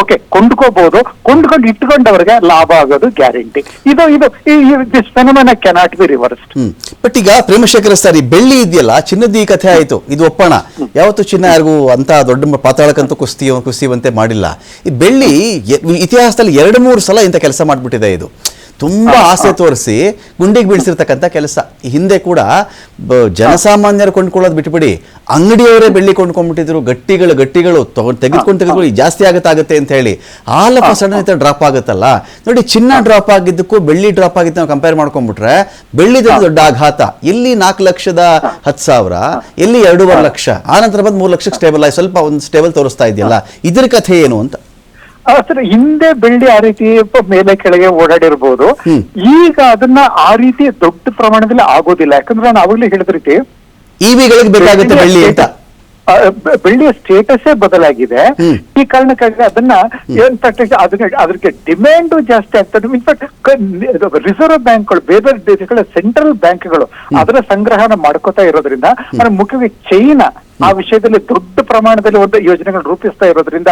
ಓಕೆ ಕೊಂಡ್ಕೋಬಹುದು, ಕೊಂಡ್ಕೊಂಡು ಇಟ್ಕೊಂಡವ್ರಿಗೆ ಲಾಭ ಆಗೋದು ಗ್ಯಾರಂಟಿ. ಇದು this phenomena cannot be reversed. But ಈಗ ಪ್ರೇಮಶೇಖರ ಸರ್, ಈ ಬೆಳ್ಳಿ ಇದೆಯಲ್ಲ, ಚಿನ್ನದ ಈ ಕಥೆ ಆಯ್ತು, ಇದು ಒಪ್ಪೋಣ. ಯಾವತ್ತು ಚಿನ್ನ ಯಾರಿಗೂ ಅಂತ ದೊಡ್ಡ ಪಾತಾಳಕ್ಕಂತೂ ಕುಸ್ತಿವಂತೆ ಮಾಡಿಲ್ಲ. ಈ ಬೆಳ್ಳಿ ಇತಿಹಾಸದಲ್ಲಿ 2-3 ಸಲ ಇಂಥ ಕೆಲಸ ಮಾಡ್ಬಿಟ್ಟಿದೆ. ಇದು ತುಂಬಾ ಆಸೆ ತೋರಿಸಿ ಗುಂಡಿಗೆ ಬೀಳಿಸಿರ್ತಕ್ಕಂಥ ಕೆಲಸ. ಹಿಂದೆ ಕೂಡ ಜನಸಾಮಾನ್ಯರು ಕೊಂಡ್ಕೊಳ್ಳೋದು ಬಿಟ್ಬಿಡಿ, ಅಂಗಡಿಯವರೇ ಬೆಳ್ಳಿ ಕೊಂಡ್ಕೊಂಡ್ಬಿಟ್ಟಿದ್ರು. ಗಟ್ಟಿಗಳು ತೆಗೆದುಕೊಂಡು ಜಾಸ್ತಿ ಆಗುತ್ತೆ ಅಂತ ಹೇಳಿ ಆಲ್ ಆಫ್ ಸಡನ್ ಡ್ರಾಪ್ ಆಗುತ್ತಲ್ಲ ನೋಡಿ. ಚಿನ್ನ ಡ್ರಾಪ್ ಆಗಿದ್ದಕ್ಕೂ ಬೆಳ್ಳಿ ಡ್ರಾಪ್ ಆಗಿದ್ದು ನಾವು ಕಂಪೇರ್ ಮಾಡ್ಕೊಂಡ್ಬಿಟ್ರೆ ಬೆಳ್ಳಿದ ದೊಡ್ಡ ಆಘಾತ. ಎಲ್ಲಿ 4,10,000, ಎಲ್ಲಿ 2.5 ಲಕ್ಷ, ಆನಂತರ ಬಂದು 3 ಲಕ್ಷಕ್ಕೆ ಸ್ಟೇಬಲ್ ಆಗಿ ಸ್ವಲ್ಪ ಒಂದು ಸ್ಟೇಬಲ್ ತೋರಿಸ್ತಾ ಇದೆಯಲ್ಲ, ಇದ್ರ ಕಥೆ ಏನು ಅಂತ? ಸರ್, ಹಿಂದೆ ಬೆಳ್ಳಿ ಆ ರೀತಿ ಮೇಲೆ ಕೆಳಗೆ ಓಡಾಡಿರ್ಬೋದು. ಈಗ ಅದನ್ನ ಆ ರೀತಿ ದೊಡ್ಡ ಪ್ರಮಾಣದಲ್ಲಿ ಆಗೋದಿಲ್ಲ. ಯಾಕಂದ್ರೆ ನಾನು ಅವಾಗಲೇ ಹೇಳಿದ ರೀತಿ ಇವಿಗಳಿಗೆ ಬೇಕಾಗುತ್ತೆ ಬೆಳ್ಳಿ ಅಂತ. ಬೆಳ್ಳಿಯ ಸ್ಟೇಟಸ್ಸೇ ಬದಲಾಗಿದೆ. ಈ ಕಾರಣಕ್ಕಾಗಿ ಅದನ್ನ ಅದಕ್ಕೆ ಡಿಮ್ಯಾಂಡು ಜಾಸ್ತಿ ಆಗ್ತದೆ. ಇನ್ಫ್ಯಾಕ್ಟ್ ರಿಸರ್ವ್ ಬ್ಯಾಂಕ್ಗಳು, ಬೇರೆ ದೇಶಗಳ ಸೆಂಟ್ರಲ್ ಬ್ಯಾಂಕ್ಗಳು ಅದರ ಸಂಗ್ರಹಣ ಮಾಡ್ಕೋತಾ ಇರೋದ್ರಿಂದ, ಮುಖ್ಯವಾಗಿ ಚೈನಾ ಆ ವಿಷಯದಲ್ಲಿ ದೊಡ್ಡ ಪ್ರಮಾಣದಲ್ಲಿ ಒಂದು ಯೋಜನೆಗಳು ರೂಪಿಸ್ತಾ ಇರೋದ್ರಿಂದ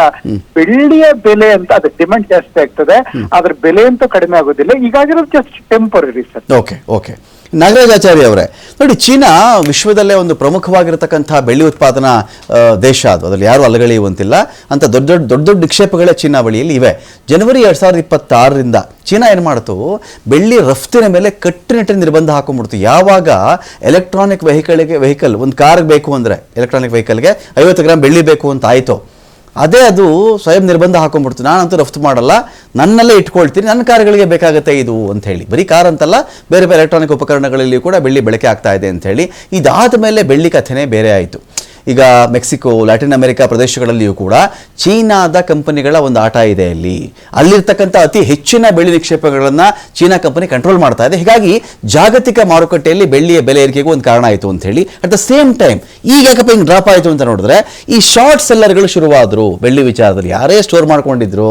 ಬೆಳ್ಳಿಯ ಬೆಲೆ ಅಂತ ಅದ್ರ ಡಿಮ್ಯಾಂಡ್ ಜಾಸ್ತಿ ಆಗ್ತದೆ, ಅದ್ರ ಬೆಲೆ ಅಂತೂ ಕಡಿಮೆ ಆಗೋದಿಲ್ಲ. ಈಗಾಗಿರೋದು ಜಸ್ಟ್ ಟೆಂಪರರಿ ಸರ್. ಓಕೆ. ನಾಗರಾಜಾಚಾರ್ಯ ಅವರೇ, ನೋಡಿ, ಚೀನಾ ವಿಶ್ವದಲ್ಲೇ ಒಂದು ಪ್ರಮುಖವಾಗಿರತಕ್ಕಂಥ ಬೆಳ್ಳಿ ಉತ್ಪಾದನಾ ದೇಶ ಅದು, ಅದರಲ್ಲಿ ಯಾರು ಅಲಗಳೆಯುವಂತಿಲ್ಲ ಅಂತ ದೊಡ್ಡ ನಿಕ್ಷೇಪಗಳೇ ಚೀನಾ ಬಳಿಯಲ್ಲಿ ಇವೆ. ಜನವರಿ 2026ರಿಂದ ಚೀನಾ ಏನು ಮಾಡ್ತು, ಬೆಳ್ಳಿ ರಫ್ತಿನ ಮೇಲೆ ಕಟ್ಟುನಿಟ್ಟಿನ ನಿರ್ಬಂಧ ಹಾಕೊಂಡ್ಬಿಡ್ತು. ಯಾವಾಗ ಎಲೆಕ್ಟ್ರಾನಿಕ್ ವೆಹಿಕಲ್ ಒಂದು ಕಾರ್ಗೆ ಬೇಕು ಅಂದರೆ, ಎಲೆಕ್ಟ್ರಾನಿಕ್ ವೆಹಿಕಲ್ಗೆ 50 ಗ್ರಾಮ್ ಬೆಳ್ಳಿ ಬೇಕು ಅಂತ ಆಯಿತು, ಅದೇ ಅದು ಸ್ವಯಂ ನಿರ್ಬಂಧ ಹಾಕೊಂಡ್ಬಿಡ್ತು. ನಾನಂತೂ ರಫ್ತು ಮಾಡಲ್ಲ, ನನ್ನಲ್ಲೇ ಇಟ್ಕೊಳ್ತೀನಿ, ನನ್ನ ಕಾರ್ಗಳಿಗೆ ಬೇಕಾಗುತ್ತೆ ಇದು ಅಂತ ಹೇಳಿ. ಬರೀ ಕಾರ್ ಅಂತಲ್ಲ, ಬೇರೆ ಬೇರೆ ಎಲೆಕ್ಟ್ರಾನಿಕ್ ಉಪಕರಣಗಳಲ್ಲಿ ಕೂಡ ಬೆಳ್ಳಿ ಬಳಕೆ ಆಗ್ತಾ ಇದೆ ಅಂತ ಹೇಳಿ. ಇದಾದ ಮೇಲೆ ಬೆಳ್ಳಿ ಕಥೆನೇ ಬೇರೆ ಆಯಿತು. ಈಗ ಮೆಕ್ಸಿಕೋ, ಲ್ಯಾಟಿನ್ ಅಮೆರಿಕಾ ಪ್ರದೇಶಗಳಲ್ಲಿಯೂ ಕೂಡ ಚೀನಾದ ಕಂಪನಿಗಳ ಒಂದು ಆಟ ಇದೆ. ಅಲ್ಲಿರ್ತಕ್ಕಂಥ ಅತಿ ಹೆಚ್ಚಿನ ಬೆಳ್ಳಿ ನಿಕ್ಷೇಪಗಳನ್ನು ಚೀನಾ ಕಂಪನಿ ಕಂಟ್ರೋಲ್ ಮಾಡ್ತಾ ಇದೆ. ಹೀಗಾಗಿ ಜಾಗತಿಕ ಮಾರುಕಟ್ಟೆಯಲ್ಲಿ ಬೆಳ್ಳಿಯ ಬೆಲೆ ಏರಿಕೆಗೂ ಒಂದು ಕಾರಣ ಆಯಿತು ಅಂತ ಹೇಳಿ. ಅಟ್ ದ ಸೇಮ್ ಟೈಮ್ ಈಗ ಯಾಕಪ್ಪ ಹಿಂಗೆ ಡ್ರಾಪ್ ಆಯಿತು ಅಂತ ನೋಡಿದ್ರೆ, ಈ ಶಾರ್ಟ್ ಸೆಲ್ಲರ್ಗಳು ಶುರುವಾದರು ಬೆಳ್ಳಿ ವಿಚಾರದಲ್ಲಿ. ಯಾರೇ ಸ್ಟೋರ್ ಮಾಡ್ಕೊಂಡಿದ್ರು,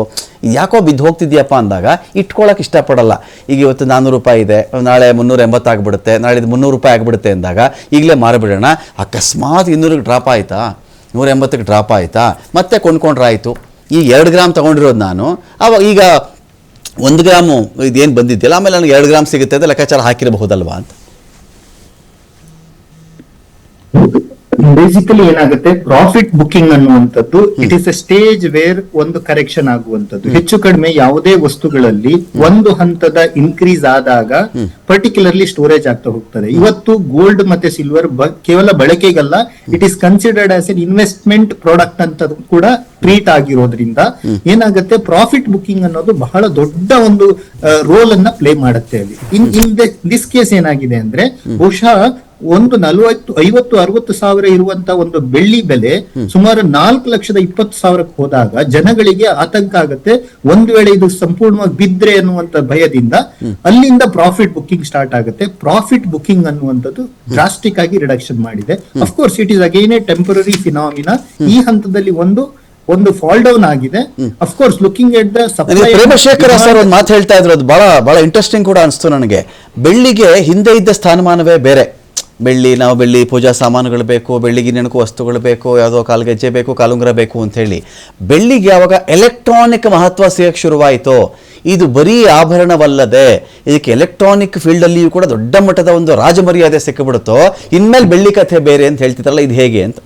ಯಾಕೋ ಬಿದ್ದು ಹೋಗ್ತಿದ್ಯಪ್ಪ ಅಂದಾಗ ಇಟ್ಕೊಳ್ಳೋಕೆ ಇಷ್ಟಪಡಲ್ಲ. ಈಗ ಇವತ್ತು 400 ರೂಪಾಯಿ ಇದೆ, ನಾಳೆ 380 ಆಗಿಬಿಡುತ್ತೆ, ನಾಳೆ 300 ರೂಪಾಯಿ ಆಗಿಬಿಡುತ್ತೆ ಅಂದಾಗ ಈಗಲೇ ಮಾರಿಬಿಡೋಣ. ಅಕಸ್ಮಾತ್ 200ಕ್ಕೆ ಡ್ರಾಪ್ ಆಯಿತಾ, 180ಕ್ಕೆ ಡ್ರಾಪ್ ಆಯಿತಾ, ಮತ್ತೆ ಕೊಂಡ್ಕೊಂಡ್ರಾಯಿತು. ಈಗ 2 ಗ್ರಾಮ್ ತೊಗೊಂಡಿರೋದು ನಾನು, ಅವಾಗ ಈಗ 1 ಗ್ರಾಮು ಇದೇನು ಬಂದಿದ್ದಿಲ್ಲ, ಆಮೇಲೆ ನನಗೆ 2 ಗ್ರಾಮ್ ಸಿಗುತ್ತೆ ಅಂತ ಲೆಕ್ಕಾಚಾರ ಹಾಕಿರಬಹುದಲ್ವಾ ಅಂತ. ಬೇಸಿಕಲಿ ಏನಾಗುತ್ತೆ, ಪ್ರಾಫಿಟ್ ಬುಕಿಂಗ್ ಅನ್ನುವಂಥದ್ದು it is a stage wear ಒಂದು ಕರೆಕ್ಷನ್ ಆಗುವಂಥದ್ದು. ಹೆಚ್ಚು ಕಡಿಮೆ ಯಾವುದೇ ವಸ್ತುಗಳಲ್ಲಿ ಒಂದು ಹಂತದ ಇನ್ಕ್ರೀಸ್ ಆದಾಗ ಪರ್ಟಿಕ್ಯುಲರ್ಲಿ ಸ್ಟೋರೇಜ್ ಆಗ್ತಾ ಹೋಗ್ತದೆ. ಇವತ್ತು ಗೋಲ್ಡ್ ಮತ್ತೆ ಸಿಲ್ವರ್ ಕೇವಲ ಬಳಕೆಗಲ್ಲ, it is considered as an investment product ಅಂತ ಕೂಡ ಟ್ರೀಟ್ ಆಗಿರೋದ್ರಿಂದ ಏನಾಗುತ್ತೆ, ಪ್ರಾಫಿಟ್ ಬುಕಿಂಗ್ ಅನ್ನೋದು ಬಹಳ ದೊಡ್ಡ ಒಂದು ರೋಲ್ ಅನ್ನ ಪ್ಲೇ ಮಾಡುತ್ತೆ ಅಲ್ಲಿ. ಇನ್ ದಿಸ್ ಕೇಸ್ ಏನಾಗಿದೆ ಅಂದ್ರೆ, ಬಹುಶಃ ಒಂದು 40-50-60 ಸಾವಿರ ಇರುವಂತ ಒಂದು ಬೆಳ್ಳಿ ಬೆಲೆ ಸುಮಾರು 4,20,000 ಹೋದಾಗ ಜನಗಳಿಗೆ ಆತಂಕ ಆಗುತ್ತೆ. ಒಂದು ವೇಳೆ ಇದು ಸಂಪೂರ್ಣವಾಗಿ ಬಿದ್ರೆ ಅನ್ನುವಂತ ಭಯದಿಂದ ಅಲ್ಲಿಂದ ಪ್ರಾಫಿಟ್ ಬುಕಿಂಗ್ ಸ್ಟಾರ್ಟ್ ಆಗುತ್ತೆ. ಪ್ರಾಫಿಟ್ ಬುಕಿಂಗ್ ಅನ್ನುವಂಥದ್ದು ಡ್ರಾಸ್ಟಿಕ್ ಆಗಿ ರಿಡಕ್ಷನ್ ಮಾಡಿದೆ. Of course it is again a temporary phenomena. ಈ ಹಂತದಲ್ಲಿ ಒಂದು ಫಾಲ್ ಡೌನ್ ಆಗಿದೆ. Of course looking at the supply. Premashekhara sir ಒಂದು ಮಾತು ಹೇಳ್ತಾ ಇದ್ರು, ಅದು ಬಹಳ ಇಂಟ್ರೆಸ್ಟಿಂಗ್ ಕೂಡ ಅನಿಸ್ತು ನನಗೆ. ಬೆಳ್ಳಿಗೆ ಹಿಂದೆ ಇದ್ದ ಸ್ಥಾನಮಾನವೇ ಬೇರೆ. ನಾವು ಬೆಳ್ಳಿ ಪೂಜಾ ಸಾಮಾನುಗಳು ಬೇಕು, ಬೆಳ್ಳಿಗೆ ನೆಣಕು ವಸ್ತುಗಳು ಬೇಕು, ಯಾವುದೋ ಕಾಲ್ಗೆಜ್ಜೆ ಬೇಕು, ಕಾಲುಂಗುರ ಬೇಕು ಅಂತ ಹೇಳಿ. ಬೆಳ್ಳಿಗೆ ಯಾವಾಗ ಎಲೆಕ್ಟ್ರಾನಿಕ್ ಮಹತ್ವ ಸಿಗಕ್ಕೆ ಶುರುವಾಯಿತೋ, ಇದು ಬರೀ ಆಭರಣವಲ್ಲದೆ ಇದಕ್ಕೆ ಎಲೆಕ್ಟ್ರಾನಿಕ್ ಫೀಲ್ಡಲ್ಲಿಯೂ ಕೂಡ ದೊಡ್ಡ ಮಟ್ಟದ ಒಂದು ರಾಜಮರ್ಯಾದೆ ಸಿಕ್ಕಿಬಿಡುತ್ತೋ, ಇನ್ಮೇಲೆ ಬೆಳ್ಳಿ ಕಥೆ ಬೇರೆ ಅಂತ ಹೇಳ್ತಿದ್ರಲ್ಲ, ಇದು ಹೇಗೆ ಅಂತ.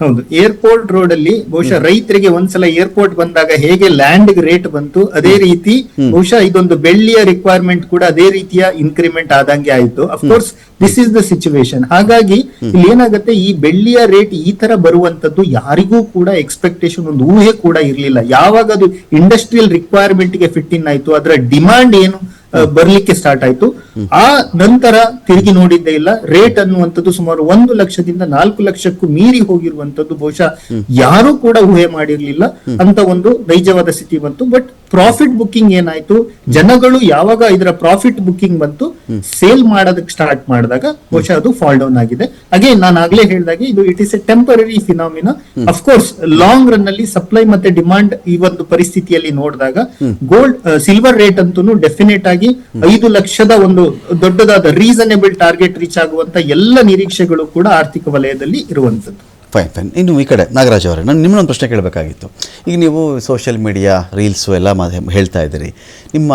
ಹೌದು, ಏರ್ಪೋರ್ಟ್ ರೋಡ್ ಅಲ್ಲಿ ಬಹುಶಃ ರೈತರಿಗೆ ಒಂದ್ಸಲ ಏರ್ಪೋರ್ಟ್ ಬಂದಾಗ ಹೇಗೆ ಲ್ಯಾಂಡ್ ರೇಟ್ ಬಂತು, ಅದೇ ರೀತಿ ಬಹುಶಃ ಇದೊಂದು ಬೆಳ್ಳಿಯ ರಿಕ್ವೈರ್ಮೆಂಟ್ ಕೂಡ ಅದೇ ರೀತಿಯ ಇನ್ಕ್ರಿಮೆಂಟ್ ಆದಂಗೆ ಆಯ್ತು. Of course this is the situation. ಹಾಗಾಗಿ ಇಲ್ಲಿ ಏನಾಗುತ್ತೆ, ಈ ಬೆಳ್ಳಿಯ ರೇಟ್ ಈ ತರ ಬರುವಂತದ್ದು ಯಾರಿಗೂ ಕೂಡ ಎಕ್ಸ್ಪೆಕ್ಟೇಷನ್, ಒಂದು ಊಹೆ ಕೂಡ ಇರ್ಲಿಲ್ಲ. ಯಾವಾಗ ಅದು ಇಂಡಸ್ಟ್ರಿಯಲ್ ರಿಕ್ವೈರ್ಮೆಂಟ್ ಗೆ ಫಿಟ್ ಇನ್ ಆಯ್ತು, ಅದರ ಡಿಮಾಂಡ್ ಏನು ಬರ್ಲಿಕ್ಕೆ ಸ್ಟಾರ್ಟ್ ಆಯ್ತು, ಆ ನಂತರ ತಿರುಗಿ ನೋಡಿದ್ದೇ ಇಲ್ಲ. ರೇಟ್ ಅನ್ನುವಂಥದ್ದು ಸುಮಾರು 1 ಲಕ್ಷದಿಂದ 4 ಲಕ್ಷಕ್ಕೂ ಮೀರಿ ಹೋಗಿರುವಂತದ್ದು ಬಹುಶಃ ಯಾರು ಕೂಡ ಊಹೆ ಮಾಡಿರ್ಲಿಲ್ಲ ಅಂತ ಒಂದು ನೈಜವಾದ ಸ್ಥಿತಿ ಬಂತು. ಬಟ್ ಪ್ರಾಫಿಟ್ ಬುಕಿಂಗ್ ಏನಾಯ್ತು, ಜನಗಳು ಯಾವಾಗ ಇದರ ಪ್ರಾಫಿಟ್ ಬುಕಿಂಗ್ ಬಂತು, ಸೇಲ್ ಮಾಡೋದಕ್ಕೆ ಸ್ಟಾರ್ಟ್ ಮಾಡಿದಾಗ ಬಹುಶಃ ಅದು ಫಾಲ್ ಡೌನ್ ಆಗಿದೆ. ಅಗೇನ್ ನಾನು ಆಗ್ಲೇ ಹೇಳಿದಾಗೆ ಇದು it is a temporary phenomena. Of course long run ಅಲ್ಲಿ ಸಪ್ಲೈ ಮತ್ತೆ ಡಿಮಾಂಡ್ ಈ ಒಂದು ಪರಿಸ್ಥಿತಿಯಲ್ಲಿ ನೋಡಿದಾಗ ಗೋಲ್ಡ್ ಸಿಲ್ವರ್ ರೇಟ್ ಅಂತೂ ಡೆಫಿನೆಟ್ ಆಗಿ 5 ಲಕ್ಷದ ಒಂದು ದೊಡ್ಡದಾದ ರೀಸನೇಬಲ್ ಟಾರ್ಗೆಟ್ ರೀಚ್ ಆಗುವಂತ ಎಲ್ಲ ನಿರೀಕ್ಷೆಗಳು ಕೂಡ ಆರ್ಥಿಕ ವಲಯದಲ್ಲಿ ಇರುವಂತದ್ದು. ಫೈನ್. ಇನ್ನು ಈ ಕಡೆ ನಾಗರಾಜ್ ಅವರೇ, ನಾನು ನಿಮ್ಮನ್ನೊಂದು ಪ್ರಶ್ನೆ ಕೇಳಬೇಕಾಗಿತ್ತು. ಈಗ ನೀವು ಸೋಷಿಯಲ್ ಮೀಡಿಯಾ, ರೀಲ್ಸು ಎಲ್ಲ ಹೇಳ್ತಾ ಇದ್ದೀರಿ. ನಿಮ್ಮ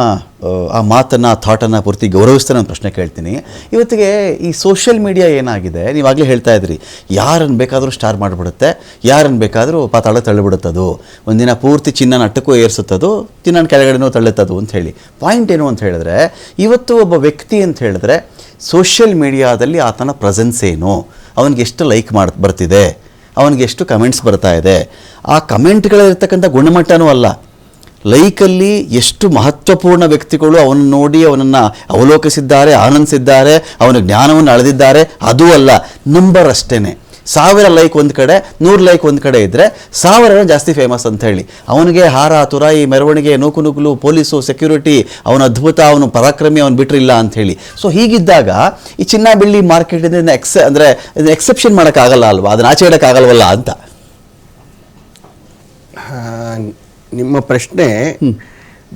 ಆ ಮಾತನ್ನು, ಥಾಟನ್ನು ಪೂರ್ತಿ ಗೌರವಿಸ್ತಾನೆ ಒಂದು ಪ್ರಶ್ನೆ ಕೇಳ್ತೀನಿ. ಇವತ್ತಿಗೆ ಈ ಸೋಷಿಯಲ್ ಮೀಡಿಯಾ ಏನಾಗಿದೆ, ನೀವಾಗಲೇ ಹೇಳ್ತಾ ಇದ್ರಿ, ಯಾರನ್ನು ಬೇಕಾದರೂ ಸ್ಟಾರ್ ಮಾಡಿಬಿಡುತ್ತೆ, ಯಾರನ್ನು ಬೇಕಾದರೂ ಪಾತಾಳ ತಳ್ಳಿಬಿಡುತ್ತದು, ಒಂದಿನ ಪೂರ್ತಿ ಚಿನ್ನನ ಅಟ್ಟಕ್ಕೂ ಏರಿಸುತ್ತದು, ಚಿನ್ನನ ಕೆಳಗಡೆನೂ ತಳ್ಳುತ್ತದು ಅಂತ ಹೇಳಿ. ಪಾಯಿಂಟ್ ಏನು ಅಂತ ಹೇಳಿದ್ರೆ, ಇವತ್ತು ಒಬ್ಬ ವ್ಯಕ್ತಿ ಅಂತ ಹೇಳಿದ್ರೆ ಸೋಷಿಯಲ್ ಮೀಡಿಯಾದಲ್ಲಿ ಆತನ ಪ್ರೆಸೆನ್ಸ್ ಏನು, ಅವನಿಗೆ ಎಷ್ಟು ಲೈಕ್ ಬರ್ತಿದೆ, ಅವನಿಗೆ ಎಷ್ಟು ಕಮೆಂಟ್ಸ್ ಬರ್ತಾ ಇದೆ, ಆ ಕಮೆಂಟ್ಗಳಿರ್ತಕ್ಕಂಥ ಗುಣಮಟ್ಟನೂ ಅಲ್ಲ, ಲೈಕಲ್ಲಿ ಎಷ್ಟು ಮಹತ್ವಪೂರ್ಣ ವ್ಯಕ್ತಿಗಳು ಅವನನ್ನು ನೋಡಿ ಅವನನ್ನು ಅವಲೋಕಿಸಿದ್ದಾರೆ, ಆನಂದಿಸಿದ್ದಾರೆ, ಅವನ ಜ್ಞಾನವನ್ನು ಅಳೆದಿದ್ದಾರೆ, ಅದೂ ಅಲ್ಲ, ನಂಬರ್ ಅಷ್ಟೇ. 1000 ಲೈಕ್ ಒಂದು ಕಡೆ, 100 ಲೈಕ್ ಒಂದು ಕಡೆ ಇದ್ದರೆ 1000 ಜಾಸ್ತಿ ಫೇಮಸ್ ಅಂತ ಹೇಳಿ. ಅವನಿಗೆ ಹಾರ ತುರಾಯಿ, ಮೆರವಣಿಗೆ, ನೂಕುನುಗ್ಲು, ಪೊಲೀಸು, ಸೆಕ್ಯೂರಿಟಿ, ಅವನ ಅದ್ಭುತ, ಅವನು ಪರಾಕ್ರಮಿ, ಅವನು ಬಿಟ್ಟರಿಲ್ಲ ಅಂತ ಹೇಳಿ. ಸೊ ಹೀಗಿದ್ದಾಗ ಈ ಚಿನ್ನ ಬೆಳ್ಳಿ ಮಾರ್ಕೆಟಿಂದ ಅಂದರೆ ಎಕ್ಸೆಪ್ಷನ್ ಮಾಡೋಕ್ಕಾಗಲ್ಲ ಅಲ್ವಾ, ಅದನ್ನ ಆಚೆ ಇಡೋಕ್ಕಾಗಲ್ವಲ್ಲ ಅಂತ. ನಿಮ್ಮ ಪ್ರಶ್ನೆ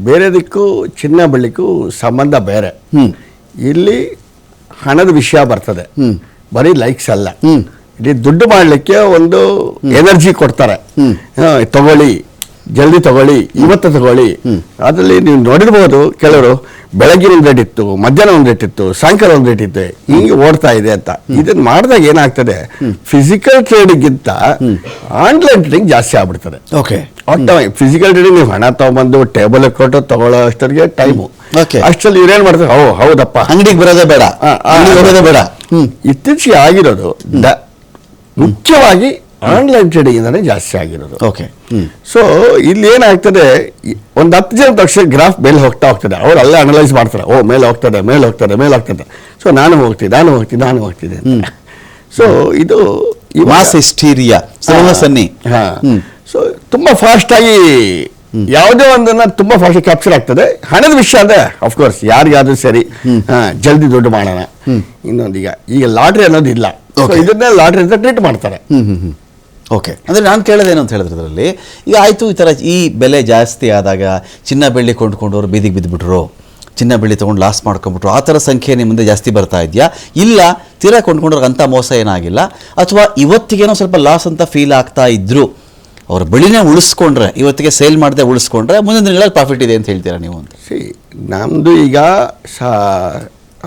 ಬೇರೆದಕ್ಕೂ ಚಿನ್ನ ಬೆಳ್ಳಿಗೂ ಸಂಬಂಧ ಬೇರೆ. ಇಲ್ಲಿ ಹಣದ ವಿಷಯ ಬರ್ತದೆ, ಬರೀ ಲೈಕ್ಸ್ ಅಲ್ಲ. ಇಲ್ಲಿ ದುಡ್ಡು ಮಾಡಲಿಕ್ಕೆ ಒಂದು ಎನರ್ಜಿ ಕೊಡ್ತಾರೆ, ತಗೊಳ್ಳಿ ಜಲ್ದಿ ತಗೊಳ್ಳಿ, ಇವತ್ತು ತಗೊಳ್ಳಿ. ಅದರಲ್ಲಿ ನೀವು ನೋಡಿರ್ಬೋದು, ಕೆಲವರು ಬೆಳಗ್ಗೆ ಒಂದು ರೇಟ್ ಇತ್ತು, ಮಧ್ಯಾಹ್ನ ಒಂದು ರೇಟ್ ಇತ್ತು, ಸಾಯಂಕಾಲ ಒಂದು ರೇಟ್ ಇತ್ತು, ಹಿಂಗೆ ಓಡ್ತಾ ಇದೆ ಅಂತ. ಇದನ್ನ ಮಾಡಿದಾಗ ಏನಾಗ್ತದೆ, ಫಿಸಿಕಲ್ ಟ್ರೇಡಿಂಗಿಂತ ಆನ್ಲೈನ್ ಟ್ರೇಡಿಂಗ್ ಜಾಸ್ತಿ ಆಗ್ಬಿಡ್ತದೆ. ಓಕೆ, ಫಿಸಿಕಲ್ ಟ್ರೇಡಿಂಗ್ ನೀವು ಹಣ ತಗೊಂಡ್ಬಂದು ಟೇಬಲ್ ಕೊಟ್ಟು ತಗೊಳ್ಳೋ ಅಷ್ಟರಿಗೆ ಟೈಮು. ಅಷ್ಟರಲ್ಲಿ ಇವ್ರೇನ್ ಮಾಡ್ತಾರೆ, ಹೌದಪ್ಪ ಅಂಗಡಿಗೆ ಬರೋದೇ ಬೇಡ, ಹೋಗೋದೇ ಬೇಡ. ಇತ್ತೀಚೆಗೆ ಆಗಿರೋದು ಮುಖ್ಯವಾಗಿ ಆನ್ಲೈನ್ ಟ್ರೇಡಿಂಗ್ ಇಂದಾನೆ ಜಾಸ್ತಿ ಆಗಿರೋದು. ಓಕೆ, ಸೊ ಇಲ್ಲಿ ಏನಾಗ್ತದೆ, ಒಂದು 10 ಜನ ತಕ್ಷಣ ಗ್ರಾಫ್ ಮೇಲೆ ಹೋಗ್ತದೆ. ಅವ್ರು ಅಲ್ಲೇ ಅನಲೈಸ್ ಮಾಡ್ತಾರೆ, ಮೇಲೆ ಹೋಗ್ತದೆ. ಸೊ ನಾನು ಹೋಗ್ತೀನಿ ಅಂತ. ಸೊ ಇದು ಮಾಸ್ ಹಿಸ್ಟೀರಿಯಾ, ಸನ್ನಿ. ಸೊ ತುಂಬಾ ಫಾಸ್ಟ್ ಆಗಿ ಯಾವುದೇ ಒಂದನ್ನ ತುಂಬಾ ಫಾಸ್ಟ್ ಕ್ಯಾಪ್ಚರ್ ಆಗ್ತದೆ. ಹಣದ ವಿಷಯ ಅಂದ್ರೆ ಅಫ್ಕೋರ್ಸ್ ಯಾರಿಗಾದ್ರೂ ಸರಿ, ಜಲ್ದಿ ದುಡ್ಡು ಮಾಡೋಣ. ಇನ್ನೊಂದು ಈಗ ಲಾಟ್ರಿ ಅನ್ನೋದು ಇಲ್ಲ, ಇದನ್ನೇ ಲಾಟ್ರಿ ಅಂತ ಟ್ರೀಟ್ ಮಾಡ್ತಾರೆ. ಓಕೆ, ಅಂದರೆ ನಾನು ಕೇಳೋದೇನು ಅಂತ ಹೇಳಿದ್ರೆ, ಇದರಲ್ಲಿ ಈಗ ಆಯಿತು, ಈ ಥರ ಈ ಬೆಲೆ ಜಾಸ್ತಿ ಆದಾಗ ಚಿನ್ನ ಬೆಳ್ಳಿ ಕೊಂಡ್ಕೊಂಡವ್ರು ಬೀದಿಗೆ ಬಿದ್ದುಬಿಟ್ರು, ಚಿನ್ನ ಬೆಳ್ಳಿ ತೊಗೊಂಡು ಲಾಸ್ ಮಾಡ್ಕೊಂಡ್ಬಿಟ್ರು, ಆ ಥರ ಸಂಖ್ಯೆ ನಿಮ್ಮ ಮುಂದೆ ಜಾಸ್ತಿ ಬರ್ತಾ ಇದೆಯಾ? ಇಲ್ಲ ತೀರಾ ಕೊಂಡ್ಕೊಂಡ್ರಿಗೆ ಅಂಥ ಮೋಸ ಏನಾಗಿಲ್ಲ, ಅಥವಾ ಇವತ್ತಿಗೇನೋ ಸ್ವಲ್ಪ ಲಾಸ್ ಅಂತ ಫೀಲ್ ಆಗ್ತಾ ಇದ್ರು, ಅವ್ರ ಬೆಳಿನೇ ಉಳಿಸ್ಕೊಂಡ್ರೆ, ಇವತ್ತಿಗೆ ಸೇಲ್ ಮಾಡದೆ ಉಳಿಸ್ಕೊಂಡ್ರೆ ಮುಂದಿನ ದಿನಗಳಲ್ಲಿ ಪ್ರಾಫಿಟ್ ಇದೆ ಅಂತ ಹೇಳ್ತೀರಾ ನೀವು ಅಂತ? ನಮ್ಮದು ಈಗ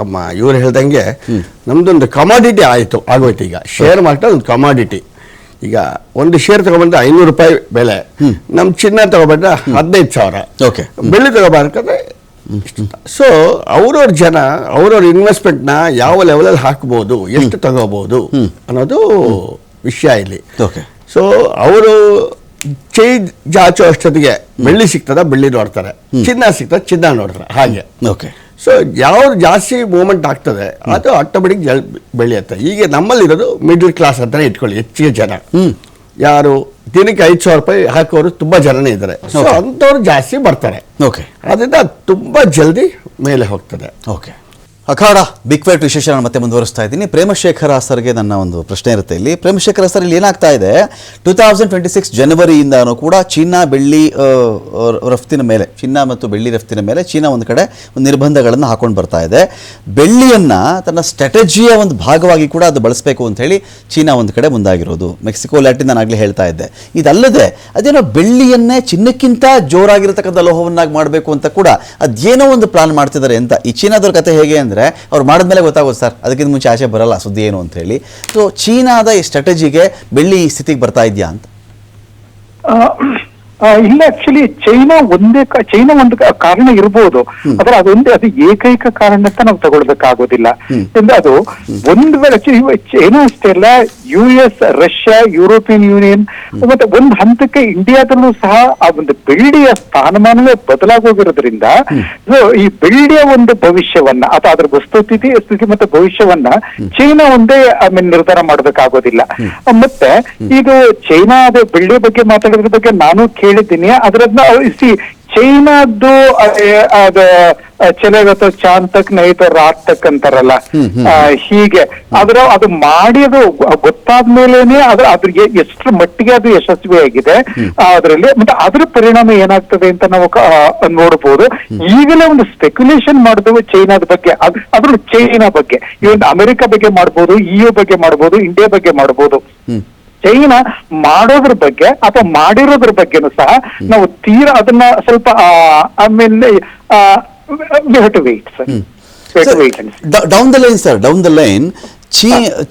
ಅಮ್ಮ ಇವ್ರು ಹೇಳ್ದಂಗೆ ನಮ್ದೊಂದು ಕಮಾಡಿಟಿ ಆಗೋಯ್ತು. ಈಗ ಶೇರ್ ಮಾರ್ಕೆಟ್ ಒಂದು ಕಮಾಡಿಟಿ. ಈಗ ಒಂದು ಶೇರ್ ತಗೊಬಂದ್ರೆ 500 ರೂಪಾಯಿ ಬೆಲೆ, ನಮ್ಮ ಚಿನ್ನ ತಗೊಬಂದ್ರೆ 15,000. ಓಕೆ, ಬೆಳ್ಳಿ ತಗೋಬಾರ್ಕಂದ್ರೆ. ಸೊ ಅವ್ರವ್ರ ಜನ ಅವ್ರವ್ರ ಇನ್ವೆಸ್ಟ್ಮೆಂಟ್ನ ಯಾವ ಲೆವೆಲಲ್ಲಿ ಹಾಕ್ಬೋದು, ಎಷ್ಟು ತಗೋಬಹುದು ಅನ್ನೋದು ವಿಷಯ ಇಲ್ಲಿ. ಓಕೆ, ಸೊ ಅವರು ಚೈ ಜಾಚೋ ಅಷ್ಟೊತ್ತಿಗೆ ಬೆಳ್ಳಿ ಸಿಗ್ತದ, ಬೆಳ್ಳಿ ನೋಡ್ತಾರೆ, ಚಿನ್ನ ಸಿಗ್ತದೆ, ಚಿನ್ನ ನೋಡ್ತಾರೆ, ಹಾಗೆ. ಓಕೆ, ಸೊ ಯಾವ್ದು ಜಾಸ್ತಿ ಮೂವ್ಮೆಂಟ್ ಆಗ್ತದೆ ಅದು ಆಟೋಮೆಟಿಕ್ ಬೆಳೆಯುತ್ತೆ. ಈಗ ನಮ್ಮಲ್ಲಿರೋದು ಮಿಡ್ಲ್ ಕ್ಲಾಸ್ ಅಂತಾನೆ ಇಟ್ಕೊಳ್ಳಿ. ಹೆಚ್ಚಿಗೆ ಜನ ಯಾರು ದಿನಕ್ಕೆ 5,000 ರೂಪಾಯಿ ಹಾಕೋರು ತುಂಬಾ ಜನನೇ ಇದ್ದಾರೆ. ಸೊ ಅಂಥವ್ರು ಜಾಸ್ತಿ ಬರ್ತಾರೆ. ಓಕೆ, ಅದರಿಂದ ತುಂಬಾ ಜಲ್ದಿ ಮೇಲೆ ಹೋಗ್ತದೆ. ಓಕೆ, ಅಖಾಡ ಬಿಗ್ ಫೈಟ್ ವಿಶೇಷ ನಾನು ಮತ್ತೆ ಮುಂದುವರಿಸ್ತಾ ಇದ್ದೀನಿ. ಪ್ರೇಮಶೇಖರ ಸರ್ಗೆ ನನ್ನ ಒಂದು ಪ್ರಶ್ನೆ ಇರುತ್ತೆ ಇಲ್ಲಿ. ಪ್ರೇಮಶೇಖರ ಸರ್, ಇಲ್ಲಿ ಏನಾಗ್ತಾ ಇದೆ, 2026 ಜನವರಿಯಿಂದನೂ ಕೂಡ ಚೀನಾ ಬೆಳ್ಳಿ ರಫ್ತಿನ ಮೇಲೆ, ಚಿನ್ನ ಮತ್ತು ಬೆಳ್ಳಿ ರಫ್ತಿನ ಮೇಲೆ ಚೀನಾ ಒಂದು ಕಡೆ ಒಂದು ನಿರ್ಬಂಧಗಳನ್ನು ಹಾಕೊಂಡು ಬರ್ತಾ ಇದೆ. ಬೆಳ್ಳಿಯನ್ನು ತನ್ನ ಸ್ಟ್ರಾಟಜಿಯ ಒಂದು ಭಾಗವಾಗಿ ಕೂಡ ಅದು ಬಳಸಬೇಕು ಅಂತ ಹೇಳಿ ಚೀನಾ ಒಂದು ಕಡೆ ಮುಂದಾಗಿರೋದು. ಮೆಕ್ಸಿಕೋ, ಲ್ಯಾಟಿನ್ ನಾನು ಆಗಲೇ ಹೇಳ್ತಾ ಇದ್ದೆ. ಇದಲ್ಲದೆ ಅದೇನೋ ಬೆಳ್ಳಿಯನ್ನೇ ಚಿನ್ನಕ್ಕಿಂತ ಜೋರಾಗಿರತಕ್ಕಂಥ ಲೋಹವನ್ನಾಗಿ ಮಾಡಬೇಕು ಅಂತ ಕೂಡ ಅದೇನೋ ಒಂದು ಪ್ಲಾನ್ ಮಾಡ್ತಿದ್ದಾರೆ ಅಂತ. ಈ ಚೀನಾದವ್ರ ಕತೆ ಹೇಗೆ ಅಂದರೆ, ಅವ್ರು ಮಾಡಿದ್ಮೇಲೆ ಗೊತ್ತಾಗೋದು ಸರ್, ಅದಕ್ಕಿಂತ ಮುಂಚೆ ಆಚೆ ಬರಲ್ಲ ಸುದ್ದಿ ಏನು ಅಂತ ಹೇಳಿ. ಸೊ ಚೀನಾದ ಈ ಸ್ಟ್ರಾಟಜಿಗೆ ಬೆಳ್ಳಿ ಈ ಸ್ಥಿತಿಗೆ ಬರ್ತಾ ಇದೆಯಾ ಅಂತ? ಇಲ್ಲ, ಆಕ್ಚುಲಿ ಚೈನಾ ಒಂದು ಕಾರಣ ಇರ್ಬೋದು, ಆದ್ರೆ ಅದು ಏಕೈಕ ಕಾರಣ ಅಂತ ನಾವು ತಗೊಳ್ಬೇಕಾಗೋದಿಲ್ಲ. ಅದು ಒಂದು ವೇಳೆ ಚೈನಾ ಅಷ್ಟೇ ಅಲ್ಲ, US, ರಷ್ಯಾ, ಯುರೋಪಿಯನ್ ಯೂನಿಯನ್ ಮತ್ತೆ ಒಂದು ಹಂತಕ್ಕೆ ಇಂಡಿಯಾದಲ್ಲೂ ಸಹ ಆ ಒಂದು ಬೆಳ್ಳಿಯ ಸ್ಥಾನಮಾನವೇ ಬದಲಾಗೋಗಿರೋದ್ರಿಂದ ಈ ಬೆಳ್ಳಿಯ ಒಂದು ಭವಿಷ್ಯವನ್ನ ಅಥವಾ ಅದರ ಸ್ಥಿತಿ ಮತ್ತೆ ಭವಿಷ್ಯವನ್ನ ಚೈನಾ ಒಂದೇ ನಿರ್ಧಾರ ಮಾಡಬೇಕಾಗೋದಿಲ್ಲ. ಮತ್ತೆ ಈಗ ಚೈನಾದ ಬೆಳ್ಳಿಯ ಬಗ್ಗೆ ಮಾತಾಡೋದ್ರ ಬಗ್ಗೆ ನಾನು ಕೇಳಿದ್ದೀನಿ. ಅದರನ್ನ ಚೈನಾದ್ದು ಚಲೆಗತ್ತೋ ಚಾಂದ್ ತಕ್ ನೈತೋ ರಾತ್ ತಕ್ ಅಂತಾರಲ್ಲ, ಹೀಗೆ ಅದು ಮಾಡಿದು ಗೊತ್ತಾದ್ಮೇಲೆನೆ ಅದ್ರಿಗೆ ಎಷ್ಟರ ಮಟ್ಟಿಗೆ ಅದು ಯಶಸ್ವಿಯಾಗಿದೆ ಅದರಲ್ಲಿ, ಮತ್ತೆ ಅದ್ರ ಪರಿಣಾಮ ಏನಾಗ್ತದೆ ಅಂತ ನಾವು ನೋಡ್ಬೋದು. ಈಗಲೇ ಒಂದು ಸ್ಪೆಕ್ಯುಲೇಷನ್ ಮಾಡಿದ್ವು ಚೈನಾದ ಬಗ್ಗೆ, ಅದ್ರಲ್ಲಿ ಚೈನಾ ಬಗ್ಗೆ, ಈ ಒಂದು ಅಮೆರಿಕ ಬಗ್ಗೆ ಮಾಡ್ಬೋದು, EU ಬಗ್ಗೆ ಮಾಡ್ಬೋದು, ಇಂಡಿಯಾ ಬಗ್ಗೆ ಮಾಡ್ಬೋದು. ಚೈನಾ ಮಾಡೋದ್ರ ಬಗ್ಗೆ ಅಥವಾ ಮಾಡಿರೋದ್ರ ಬಗ್ಗೆನೂ ಸಹ ನಾವು ತೀರಾ ಅದನ್ನ ಸ್ವಲ್ಪ ಡೌನ್ ದ ಲೈನ್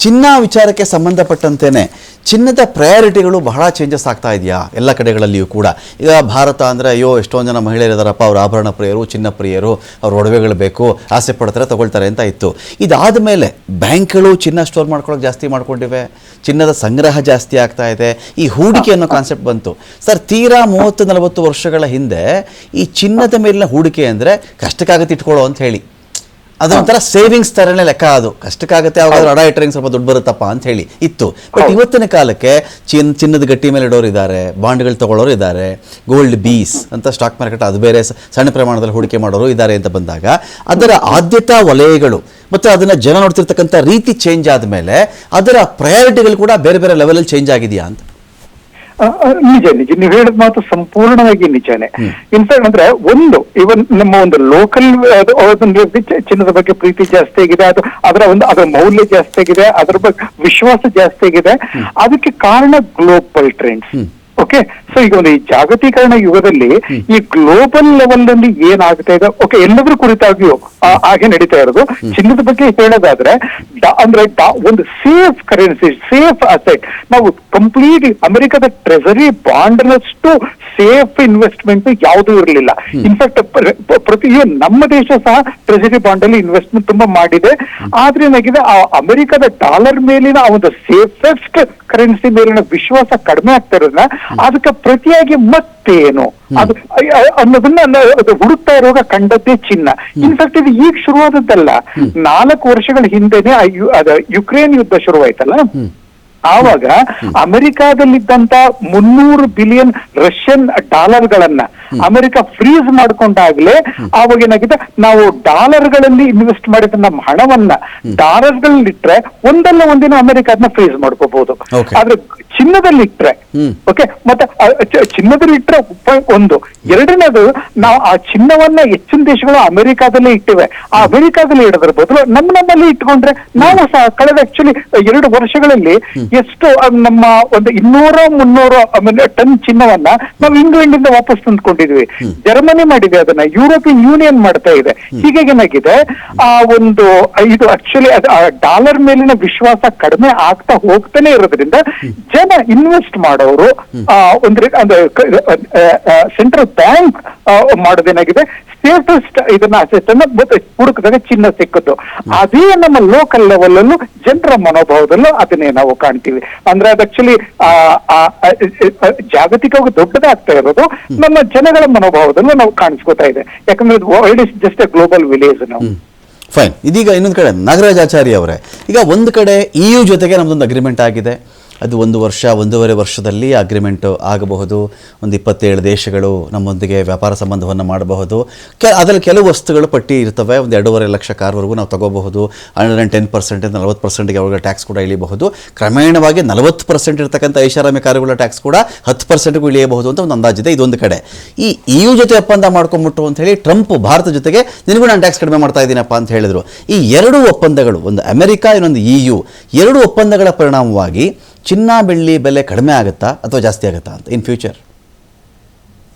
ಚಿನ್ನ ವಿಚಾರಕ್ಕೆ ಸಂಬಂಧಪಟ್ಟಂತೆನೆ ಚಿನ್ನದ ಪ್ರಯಾರಿಟಿಗಳು ಬಹಳ ಚೇಂಜಸ್ ಆಗ್ತಾ ಇದೆಯಾ ಎಲ್ಲ ಕಡೆಗಳಲ್ಲಿಯೂ ಕೂಡ? ಈಗ ಭಾರತ ಅಂದರೆ ಅಯ್ಯೋ ಎಷ್ಟೊಂದು ಜನ ಮಹಿಳೆಯರಿದಾರಪ್ಪ, ಅವ್ರ ಆಭರಣ ಪ್ರಿಯರು, ಚಿನ್ನ ಪ್ರಿಯರು, ಅವ್ರ ಒಡವೆಗಳು ಬೇಕು, ಆಸೆ ಪಡ್ತಾರೆ, ತಗೊಳ್ತಾರೆ ಅಂತ ಇತ್ತು. ಇದಾದ ಮೇಲೆ ಬ್ಯಾಂಕ್ಗಳು ಚಿನ್ನ ಸ್ಟೋರ್ ಮಾಡ್ಕೊಳ್ಳೋಕೆ ಜಾಸ್ತಿ ಮಾಡ್ಕೊಂಡಿವೆ, ಚಿನ್ನದ ಸಂಗ್ರಹ ಜಾಸ್ತಿ ಆಗ್ತಾ ಇದೆ, ಈ ಹೂಡಿಕೆ ಅನ್ನೋ ಕಾನ್ಸೆಪ್ಟ್ ಬಂತು. ಸರ್, ತೀರಾ 30-40 ವರ್ಷಗಳ ಹಿಂದೆ ಈ ಚಿನ್ನದ ಮೇಲಿನ ಹೂಡಿಕೆ ಅಂದರೆ ಕಷ್ಟಕ್ಕಾಗತ್ತೆ ಇಟ್ಕೊಳ್ಳೋ ಅಂತ ಹೇಳಿ, ಅದೊಂಥರ ಸೇವಿಂಗ್ಸ್ ಥರನೇ ಲೆಕ್ಕ. ಅದು ಕಷ್ಟಕ್ಕಾಗತ್ತೆ, ಯಾವಾಗಾದ್ರೂ ಅಡ ಇಟ್ಟರೆ ಸ್ವಲ್ಪ ದುಡ್ಡು ಬರುತ್ತಪ್ಪ ಅಂತ ಹೇಳಿ ಇತ್ತು. ಬಟ್ ಇವತ್ತಿನ ಕಾಲಕ್ಕೆ ಚಿನ್ನದ ಗಟ್ಟಿ ಮೇಲೆ ಇಡೋರು ಇದ್ದಾರೆ, ಬಾಂಡ್ಗಳು ತಗೊಳ್ಳೋರು ಇದ್ದಾರೆ, ಗೋಲ್ಡ್ ಬೀಸ್ ಅಂತ ಸ್ಟಾಕ್ ಮಾರ್ಕೆಟ್ ಅದು ಬೇರೆ ಸಣ್ಣ ಪ್ರಮಾಣದಲ್ಲಿ ಹೂಡಿಕೆ ಮಾಡೋರು ಇದ್ದಾರೆ ಅಂತ ಬಂದಾಗ ಅದರ ಆದ್ಯತಾ ವಲಯಗಳು ಮತ್ತು ಅದನ್ನು ಜನ ನೋಡ್ತಿರ್ತಕ್ಕಂಥ ರೀತಿ ಚೇಂಜ್ ಆದಮೇಲೆ ಅದರ ಪ್ರಯಾರಿಟಿಗಳು ಕೂಡ ಬೇರೆ ಬೇರೆ ಲೆವೆಲಲ್ಲಿ ಚೇಂಜ್ ಆಗಿದೆಯಾ ಅಂತ? ನಿಜ ನೀವು ಹೇಳಿದ ಮಾತು ಸಂಪೂರ್ಣವಾಗಿ ನಿಜಾನೇ. ಇನ್ಫ್ಯಾಕ್ಟ್ ಅಂದ್ರೆ ಇವನ್ ನಮ್ಮ ಒಂದು ಲೋಕಲ್ ಚಿನ್ನದ ಬಗ್ಗೆ ಪ್ರೀತಿ ಜಾಸ್ತಿ ಆಗಿದೆ, ಅದರ ಮೌಲ್ಯ ಜಾಸ್ತಿ ಆಗಿದೆ, ಅದರ ಬಗ್ಗೆ ವಿಶ್ವಾಸ ಜಾಸ್ತಿ ಆಗಿದೆ. ಅದಕ್ಕೆ ಕಾರಣ ಗ್ಲೋಬಲ್ ಟ್ರೆಂಡ್ಸ್. ಓಕೆ, ಸೊ ಈಗ ಒಂದು ಈ ಜಾಗತೀಕರಣ ಯುಗದಲ್ಲಿ ಈ ಗ್ಲೋಬಲ್ ಲೆವೆಲ್ ನಲ್ಲಿ ಏನಾಗ್ತಾ ಇದೆ, ಓಕೆ, ಎಲ್ಲದರ ಕುರಿತಾಗಿಯೂ ಹಾಗೆ ನಡೀತಾ ಇರೋದು. ಚಿನ್ನದ ಬಗ್ಗೆ ಹೇಳೋದಾದ್ರೆ ಒಂದು ಸೇಫ್ ಕರೆನ್ಸಿ, ಸೇಫ್ ಅಸೆಟ್. ನಾವು ಕಂಪ್ಲೀಟ್ ಅಮೆರಿಕದ ಟ್ರೆಸರಿ ಬಾಂಡ್ ನಷ್ಟು ಸೇಫ್ ಇನ್ವೆಸ್ಟ್ಮೆಂಟ್ ಯಾವುದೂ ಇರಲಿಲ್ಲ. ಇನ್ಫ್ಯಾಕ್ಟ್ ನಮ್ಮ ದೇಶ ಸಹ ಟ್ರೆಸರಿ ಬಾಂಡ್ ಅಲ್ಲಿ ಇನ್ವೆಸ್ಟ್ಮೆಂಟ್ ತುಂಬಾ ಮಾಡಿದೆ. ಆದ್ರೆ ಏನಾಗಿದೆ, ಆ ಅಮೆರಿಕದ ಡಾಲರ್ ಮೇಲಿನ ಒಂದು ಸೇಫೆಸ್ಟ್ ಕರೆನ್ಸಿ ಮೇಲಿನ ವಿಶ್ವಾಸ ಕಡಿಮೆ ಆಗ್ತಾ ಇರೋದ್ರಿಂದ ಅದಕ್ಕೆ ಪ್ರತಿಯಾಗಿ ಮತ್ತೇನು ಅದು ಅನ್ನೋದನ್ನ ಹುಡುಕ್ತಾ ಇರುವಾಗ ಕಂಡದ್ದೇ ಚಿನ್ನ. ಇನ್ಫ್ಯಾಕ್ಟ್ ಇದು ಈಗ ಶುರುವಾದದ್ದಲ್ಲ, 4 ವರ್ಷಗಳ ಹಿಂದೆನೆ ಯುಕ್ರೇನ್ ಯುದ್ಧ ಶುರುವಾಯ್ತಲ್ಲ, ಆವಾಗ ಅಮೆರಿಕಾದಲ್ಲಿದ್ದಂತ 300 ಬಿಲಿಯನ್ ರಷ್ಯನ್ ಡಾಲರ್ಗಳನ್ನ ಅಮೆರಿಕ ಫ್ರೀಸ್ ಮಾಡ್ಕೊಂಡಾಗ್ಲೇ ಆವಾಗ ಏನಾಗಿದೆ, ನಾವು ಡಾಲರ್ಗಳಲ್ಲಿ ಇನ್ವೆಸ್ಟ್ ಮಾಡಿದ ನಮ್ಮ ಹಣವನ್ನ ಡಾಲರ್ಗಳಲ್ಲಿ ಇಟ್ರೆ ಒಂದಲ್ಲ ಒಂದಿನ ಅಮೆರಿಕ ಅದನ್ನ ಫ್ರೀಸ್ ಮಾಡ್ಕೋಬಹುದು. ಆದ್ರೆ ಚಿನ್ನದಲ್ಲಿಟ್ರೆ, ಓಕೆ, ಮತ್ತೆ ಚಿನ್ನದಲ್ಲಿಟ್ರೆ ಒಂದು. ಎರಡನೇದು, ನಾವು ಆ ಚಿನ್ನವನ್ನ ಹೆಚ್ಚಿನ ದೇಶಗಳು ಅಮೆರಿಕಾದಲ್ಲೇ ಇಟ್ಟಿವೆ. ಆ ಅಮೆರಿಕಾದಲ್ಲಿ ಇಡೋದ್ರ ಬದಲು ನಮ್ಮಲ್ಲಿ ಇಟ್ಕೊಂಡ್ರೆ ನಾವು ಸಹ ಕಳೆದ ಆಕ್ಚುಲಿ 2 ವರ್ಷಗಳಲ್ಲಿ ಎಷ್ಟು ನಮ್ಮ ಒಂದು 200-300 ಟನ್ ಚಿನ್ನವನ್ನ ನಾವು ಇಂಗ್ಲೆಂಡ್ ಇಂದ ವಾಪಸ್ ತಂದ್ಕೊಂಡಿದ್ವಿ. ಜರ್ಮನಿ ಮಾಡಿದೆ ಅದನ್ನ, ಯುರೋಪಿಯನ್ ಯೂನಿಯನ್ ಮಾಡ್ತಾ ಇದೆ. ಹೀಗಾಗಿ ಏನಾಗಿದೆ, ಆ ಒಂದು ಇದು ಆಕ್ಚುಲಿ ಡಾಲರ್ ಮೇಲಿನ ವಿಶ್ವಾಸ ಕಡಿಮೆ ಆಗ್ತಾ ಹೋಗ್ತಾನೆ ಇರೋದ್ರಿಂದ ಜನ ಇನ್ವೆಸ್ಟ್ ಮಾಡೋರು ಸೆಂಟ್ರಲ್ ಬ್ಯಾಂಕ್ ಮಾಡೋದೇನಾಗಿದೆ, ಸೇಫೆಸ್ಟ್ ಇದನ್ನ ಅಸೆಟ್ ಅನ್ನ ಹುಡುಕಿದಾಗ ಚಿನ್ನ ಸಿಕ್ಕದ್ದು. ಅದೇ ನಮ್ಮ ಲೋಕಲ್ ಲೆವೆಲ್ ಅಲ್ಲೂ ಜನರ ಮನೋಭಾವದಲ್ಲೂ ಅದನ್ನೇ ನಾವು ಕಾಣ್ತೀವಿ. ಅಂದ್ರೆ ಅದು ಆಕ್ಚುಲಿ ಜಾಗತಿಕವಾಗಿ ದೊಡ್ಡದಾಗ್ತಾ ಇರೋದು ನಮ್ಮ ಜನಗಳ ಮನೋಭಾವದಲ್ಲೂ ನಾವು ಕಾಣಿಸ್ಕೊತಾ ಇದೆ. ಯಾಕಂದ್ರೆ world is just A global village ನಾವು. ಫೈನ್. ಇದೀಗ ಇನ್ನೊಂದು ಕಡೆ ನಾಗರಾಜಾಚಾರ್ಯ ಅವರೇ, ಈಗ ಒಂದು ಕಡೆ EU ಜೊತೆಗೆ ನಮ್ದೊಂದು ಅಗ್ರಿಮೆಂಟ್ ಆಗಿದೆ. ಅದು 1 ವರ್ಷ 1.5 ವರ್ಷದಲ್ಲಿ ಅಗ್ರಿಮೆಂಟ್ ಆಗಬಹುದು. ಒಂದು 27 ದೇಶಗಳು ನಮ್ಮೊಂದಿಗೆ ವ್ಯಾಪಾರ ಸಂಬಂಧವನ್ನು ಮಾಡಬಹುದು. ಅದರಲ್ಲಿ ಕೆಲವು ವಸ್ತುಗಳು ಪಟ್ಟಿ ಇರ್ತವೆ. ಒಂದು 2.5 ಲಕ್ಷ ಕಾರ್ವರೆಗೂ ನಾವು ತಗೋಬಹುದು. 110% 40%ಗೆ ಅವುಗಳ ಟ್ಯಾಕ್ಸ್ ಕೂಡ ಇಳಿಯಬಹುದು. ಕ್ರಮೇಣವಾಗಿ 40% ಇರ್ತಕ್ಕಂಥ ಐಷಾರಾಮಿ ಕಾರುಗಳ ಟ್ಯಾಕ್ಸ್ ಕೂಡ 10%ಗೂ ಇಳಿಯಬಹುದು ಅಂತ ಒಂದು ಅಂದಾಜಿದೆ. ಇದೊಂದು ಕಡೆ. ಈ EU ಜೊತೆ ಒಪ್ಪಂದ ಮಾಡ್ಕೊಂಬಿಟ್ಟು ಅಂತ ಹೇಳಿ ಟ್ರಂಪ್ ಭಾರತ ಜೊತೆಗೆ ನಿನಗೂ ನಾನು ಟ್ಯಾಕ್ಸ್ ಕಡಿಮೆ ಮಾಡ್ತಾ ಇದ್ದೀನಪ್ಪ ಅಂತ ಹೇಳಿದರು. ಈ 2 ಒಪ್ಪಂದಗಳು, ಒಂದು ಅಮೆರಿಕ, ಇನ್ನೊಂದು EU, 2 ಒಪ್ಪಂದಗಳ ಪರಿಣಾಮವಾಗಿ ಚಿನ್ನ ಬೆಳ್ಳಿ ಬೆಲೆ ಕಡಿಮೆ ಆಗುತ್ತಾ ಅಥವಾ ಜಾಸ್ತಿ ಆಗುತ್ತಾ ಅಂತ ಇನ್ ಫ್ಯೂಚರ್?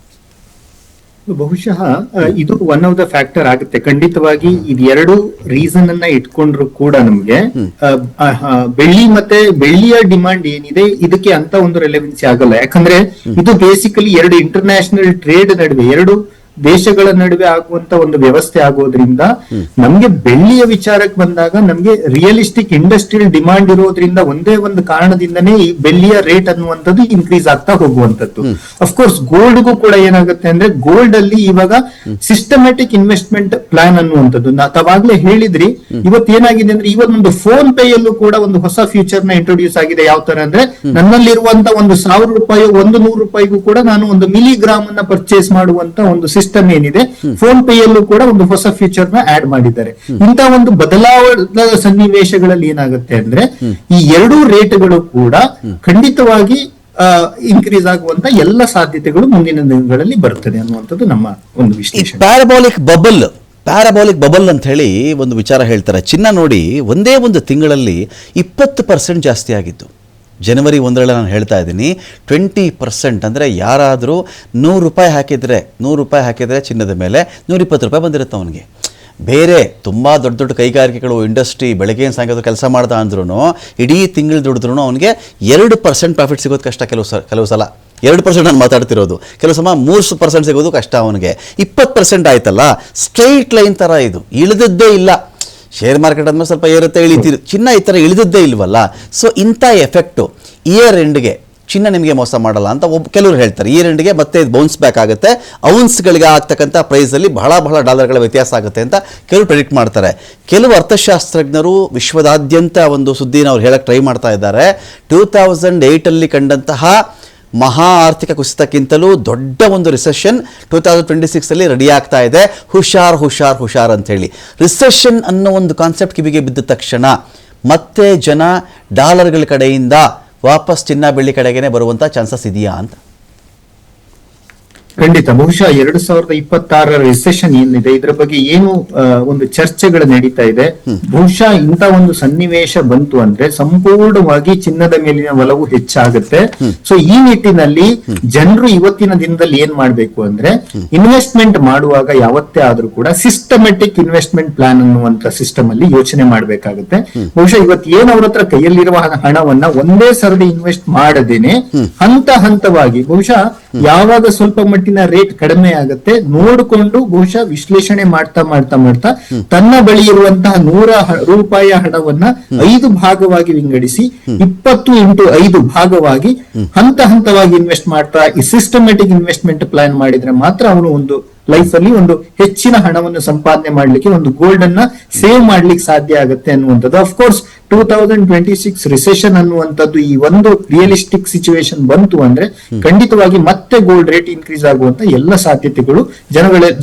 ಬಹುಶಃ ಇದು ಒನ್ ಆಫ್ ದ ಫ್ಯಾಕ್ಟರ್ ಆಗುತ್ತೆ ಖಂಡಿತವಾಗಿ. ಇದು 2 ರೀಸನ್ ಅನ್ನ ಇಟ್ಕೊಂಡ್ರು ಕೂಡ ನಮ್ಗೆ ಬೆಳ್ಳಿ ಮತ್ತೆ ಬೆಳ್ಳಿಯ ಡಿಮಾಂಡ್ ಏನಿದೆ ಇದಕ್ಕೆ ಅಂತ ಒಂದು ರೆಲೆವೆನ್ಸಿ ಆಗಲ್ಲ. ಯಾಕಂದ್ರೆ ಇದು ಬೇಸಿಕಲಿ 2 ಇಂಟರ್ನ್ಯಾಷನಲ್ ಟ್ರೇಡ್ ನಡುವೆ, 2 ದೇಶಗಳ ನಡುವೆ ಆಗುವಂತ ಒಂದು ವ್ಯವಸ್ಥೆ ಆಗೋದ್ರಿಂದ ನಮ್ಗೆ ಬೆಳ್ಳಿಯ ವಿಚಾರಕ್ಕೆ ಬಂದಾಗ ನಮ್ಗೆ ರಿಯಲಿಸ್ಟಿಕ್ ಇಂಡಸ್ಟ್ರಿಯಲ್ ಡಿಮಾಂಡ್ ಇರೋದ್ರಿಂದ ಒಂದೇ ಒಂದು ಕಾರಣದಿಂದನೇ ಈ ಬೆಳ್ಳಿಯ ರೇಟ್ ಅನ್ನುವಂಥದ್ದು ಇನ್ಕ್ರೀಸ್ ಆಗ್ತಾ ಹೋಗುವಂತದ್ದು. ಅಫ್ಕೋರ್ಸ್ ಗೋಲ್ಡ್ಗೂ ಕೂಡ ಏನಾಗುತ್ತೆ ಅಂದ್ರೆ ಗೋಲ್ಡ್ ಅಲ್ಲಿ ಇವಾಗ ಸಿಸ್ಟಮ್ಯಾಟಿಕ್ ಇನ್ವೆಸ್ಟ್ಮೆಂಟ್ ಪ್ಲಾನ್ ಅನ್ನುವಂಥದ್ದು ತಾವಾಗ್ಲೇ ಹೇಳಿದ್ರಿ. ಇವತ್ತು ಏನಾಗಿದೆ ಅಂದ್ರೆ ಇವತ್ತೊಂದು ಫೋನ್ ಪೇ ಯಲ್ಲೂ ಕೂಡ ಒಂದು ಹೊಸ ಫ್ಯೂಚರ್ ನ ಇಂಟ್ರೊಡ್ಯೂಸ್ ಆಗಿದೆ. ಯಾವ ತರ ಅಂದ್ರೆ ನನ್ನಲ್ಲಿರುವಂತ ಒಂದು 1000 ರೂಪಾಯಿ, 100 ರೂಪಾಯಿಗೂ ಕೂಡ ನಾನು ಒಂದು ಮಿಲಿಗ್ರಾಮ್ ಅನ್ನ ಪರ್ಚೇಸ್ ಮಾಡುವಂತ ಒಂದು ಸಿಸ್ಟಮ್ ಏನಿದೆ, ಫೋನ್ ಪೇ ಯಲ್ಲೂ ಕೂಡ ಒಂದು ಹೊಸ ಫೀಚರ್ ನ ಆಡ್ ಮಾಡಿದ್ದಾರೆ. ಇಂತ ಒಂದು ಬದಲಾವಣಾ ಸನ್ನಿವೇಶಗಳಲ್ಲಿ ಏನಾಗುತ್ತೆ ಅಂದ್ರೆ ಈ 2 ರೇಟ್ಗಳು ಕೂಡ ಖಂಡಿತವಾಗಿ ಇನ್ಕ್ರೀಸ್ ಆಗುವಂತ ಎಲ್ಲ ಸಾಧ್ಯತೆಗಳು ಮುಂದಿನ ದಿನಗಳಲ್ಲಿ ಬರುತ್ತದೆ ಅನ್ನುವಂಥದ್ದು ನಮ್ಮ ಒಂದು ವಿಶ್ಲೇಷಣೆ. ಪ್ಯಾರಾಬೋಲಿಕ್ ಬಬಲ್ ಅಂತ ಹೇಳಿ ಒಂದು ವಿಚಾರ ಹೇಳ್ತಾರೆ. ಚಿನ್ನ ನೋಡಿ, ಒಂದೇ ಒಂದು ತಿಂಗಳಲ್ಲಿ 20% ಜಾಸ್ತಿ ಆಗಿತ್ತು. ಜನವರಿ 1ರಲ್ಲಿ ನಾನು ಹೇಳ್ತಾ ಇದ್ದೀನಿ, 20% ಅಂದರೆ ಯಾರಾದರೂ 100 ರೂಪಾಯಿ ಹಾಕಿದರೆ ಚಿನ್ನದ ಮೇಲೆ 120 ರೂಪಾಯಿ ಬಂದಿರುತ್ತೆ ಅವನಿಗೆ. ಬೇರೆ ತುಂಬ ದೊಡ್ಡ ಕೈಗಾರಿಕೆಗಳು, ಇಂಡಸ್ಟ್ರಿ ಬೆಳಗ್ಗೆ ಸಾಯಂಕಾಲ ಕೆಲಸ ಮಾಡ್ದ ಅಂದ್ರೂ ಇಡೀ ತಿಂಗಳು ದುಡಿದ್ರೂ ಅವನಿಗೆ 2% ಪ್ರಾಫಿಟ್ ಸಿಗೋದು ಕಷ್ಟ. ಕೆಲವು ಸಲ 2% ನಾನು ಮಾತಾಡ್ತಿರೋದು, ಕೆಲವು ಸಮ 3% ಸಿಗೋದು ಕಷ್ಟ ಅವನಿಗೆ. 20% ಆಯ್ತಲ್ಲ, ಸ್ಟ್ರೈಟ್ ಲೈನ್ ಥರ ಇದು ಇಳಿದದ್ದೇ ಇಲ್ಲ. ಶೇರ್ ಮಾರ್ಕೆಟ್ ಆದ್ಮೇಲೆ ಸ್ವಲ್ಪ ಏರುತ್ತೆ ಇಳಿತೀರಿ, ಚಿನ್ನ ಈ ಥರ ಇಳಿದದ್ದೇ ಇಲ್ವಲ್ಲ. ಸೊ ಇಂಥ ಎಫೆಕ್ಟು ಇಯರ್ ಎಂಡ್ಗೆ ಚಿನ್ನ ನಿಮಗೆ ಮೋಸ ಮಾಡಲ್ಲ ಅಂತ ಕೆಲವರು ಹೇಳ್ತಾರೆ. ಇಯರ್ ಎಂಡ್ಗೆ ಮತ್ತೆ ಬೌನ್ಸ್ ಬ್ಯಾಕ್ ಆಗುತ್ತೆ, ಔನ್ಸ್ಗಳಿಗೆ ಆಗ್ತಕ್ಕಂಥ ಪ್ರೈಸಲ್ಲಿ ಬಹಳ ಡಾಲರ್ಗಳ ವ್ಯತ್ಯಾಸ ಆಗುತ್ತೆ ಅಂತ ಕೆಲವರು ಪ್ರೆಡಿಕ್ಟ್ ಮಾಡ್ತಾರೆ. ಕೆಲವು ಅರ್ಥಶಾಸ್ತ್ರಜ್ಞರು ವಿಶ್ವದಾದ್ಯಂತ ಒಂದು ಸುದ್ದಿನ ಅವ್ರು ಹೇಳಕ್ಕೆ ಟ್ರೈ ಮಾಡ್ತಾ ಇದ್ದಾರೆ. 2008 ಕಂಡಂತಹ ಮಹಾ ಆರ್ಥಿಕ ಕುಸಿತಕ್ಕಿಂತಲೂ ದೊಡ್ಡ ಒಂದು ರಿಸೆಷನ್ 2026 ರೆಡಿ ಆಗ್ತಾ ಇದೆ. ಹುಷಾರ್ ಅಂಥೇಳಿ. ರಿಸೆಷನ್ ಅನ್ನೋ ಒಂದು ಕಾನ್ಸೆಪ್ಟ್ ಕಿವಿಗೆ ಬಿದ್ದ ತಕ್ಷಣ ಮತ್ತೆ ಜನ ಡಾಲರ್ಗಳ ಕಡೆಯಿಂದ ವಾಪಸ್ ಚಿನ್ನ ಬೆಳ್ಳಿ ಕಡೆಗೇನೆ ಬರುವಂಥ ಚಾನ್ಸಸ್ ಇದೆಯಾ ಅಂತ? ಖಂಡಿತ ಬಹುಶಃ 2026 ರಿಸೆಷನ್ ಏನಿದೆ ಇದರ ಬಗ್ಗೆ ಏನು ಒಂದು ಚರ್ಚೆಗಳು ನಡೀತಾ ಇದೆ. ಬಹುಶಃ ಇಂತ ಒಂದು ಸನ್ನಿವೇಶ ಬಂತು ಅಂದ್ರೆ ಸಂಪೂರ್ಣವಾಗಿ ಚಿನ್ನದ ಮೇಲಿನ ಒಲವು ಹೆಚ್ಚಾಗುತ್ತೆ. ಸೊ ಈ ನಿಟ್ಟಿನಲ್ಲಿ ಜನರು ಇವತ್ತಿನ ದಿನದಲ್ಲಿ ಏನ್ ಮಾಡ್ಬೇಕು ಅಂದ್ರೆ ಇನ್ವೆಸ್ಟ್ಮೆಂಟ್ ಮಾಡುವಾಗ ಯಾವತ್ತೇ ಆದ್ರೂ ಕೂಡ ಸಿಸ್ಟಮೆಟಿಕ್ ಇನ್ವೆಸ್ಟ್ಮೆಂಟ್ ಪ್ಲಾನ್ ಅನ್ನುವಂತ ಸಿಸ್ಟಮ್ ಅಲ್ಲಿ ಯೋಚನೆ ಮಾಡ್ಬೇಕಾಗುತ್ತೆ. ಬಹುಶಃ ಇವತ್ತು ಏನ್ ಅವ್ರ ಹತ್ರ ಕೈಯಲ್ಲಿರುವ ಹಣವನ್ನ ಒಂದೇ ಸರದಿ ಇನ್ವೆಸ್ಟ್ ಮಾಡದೇನೆ ಹಂತ ಹಂತವಾಗಿ ಬಹುಶಃ ಯಾವಾಗ ಸ್ವಲ್ಪ ಮಟ್ಟಿನ ರೇಟ್ ಕಡಿಮೆ ಆಗುತ್ತೆ ನೋಡಿಕೊಂಡು ಬಹುಶಃ ವಿಶ್ಲೇಷಣೆ ಮಾಡ್ತಾ ಮಾಡ್ತಾ ಮಾಡ್ತಾ ತನ್ನ ಬಳಿ ಇರುವಂತಹ ₹100 ಹಣವನ್ನ 5 ಭಾಗವಾಗಿ ವಿಂಗಡಿಸಿ 20x5 ಭಾಗವಾಗಿ ಹಂತ ಹಂತವಾಗಿ ಇನ್ವೆಸ್ಟ್ ಮಾಡ್ತಾ ಈ ಸಿಸ್ಟಮೆಟಿಕ್ ಇನ್ವೆಸ್ಟ್ಮೆಂಟ್ ಪ್ಲಾನ್ ಮಾಡಿದ್ರೆ ಮಾತ್ರ ಅವನು ಒಂದು ಲೈಫ್ ಅಲ್ಲಿ ಒಂದು ಹೆಚ್ಚಿನ ಹಣವನ್ನು ಸಂಪಾದನೆ ಮಾಡ್ಲಿಕ್ಕೆ, ಒಂದು ಗೋಲ್ಡ್ ಅನ್ನ ಸೇವ್ ಮಾಡ್ಲಿಕ್ಕೆ ಸಾಧ್ಯ ಆಗುತ್ತೆ ಅನ್ನುವಂಥದ್ದು. ಅಫ್ಕೋರ್ಸ್ 2026 ರಿಸೆಷನ್ ಅನ್ನುವಂಥದ್ದು ಈ ಒಂದು ರಿಯಲಿಸ್ಟಿಕ್ ಸಿಚುವೇಶನ್ ಬಂತು ಅಂದ್ರೆ ಖಂಡಿತವಾಗಿ ಮತ್ತೆ ಗೋಲ್ಡ್ ರೇಟ್ ಇನ್ಕ್ರೀಸ್ ಆಗುವಂತ ಎಲ್ಲ ಸಾಧ್ಯತೆಗಳು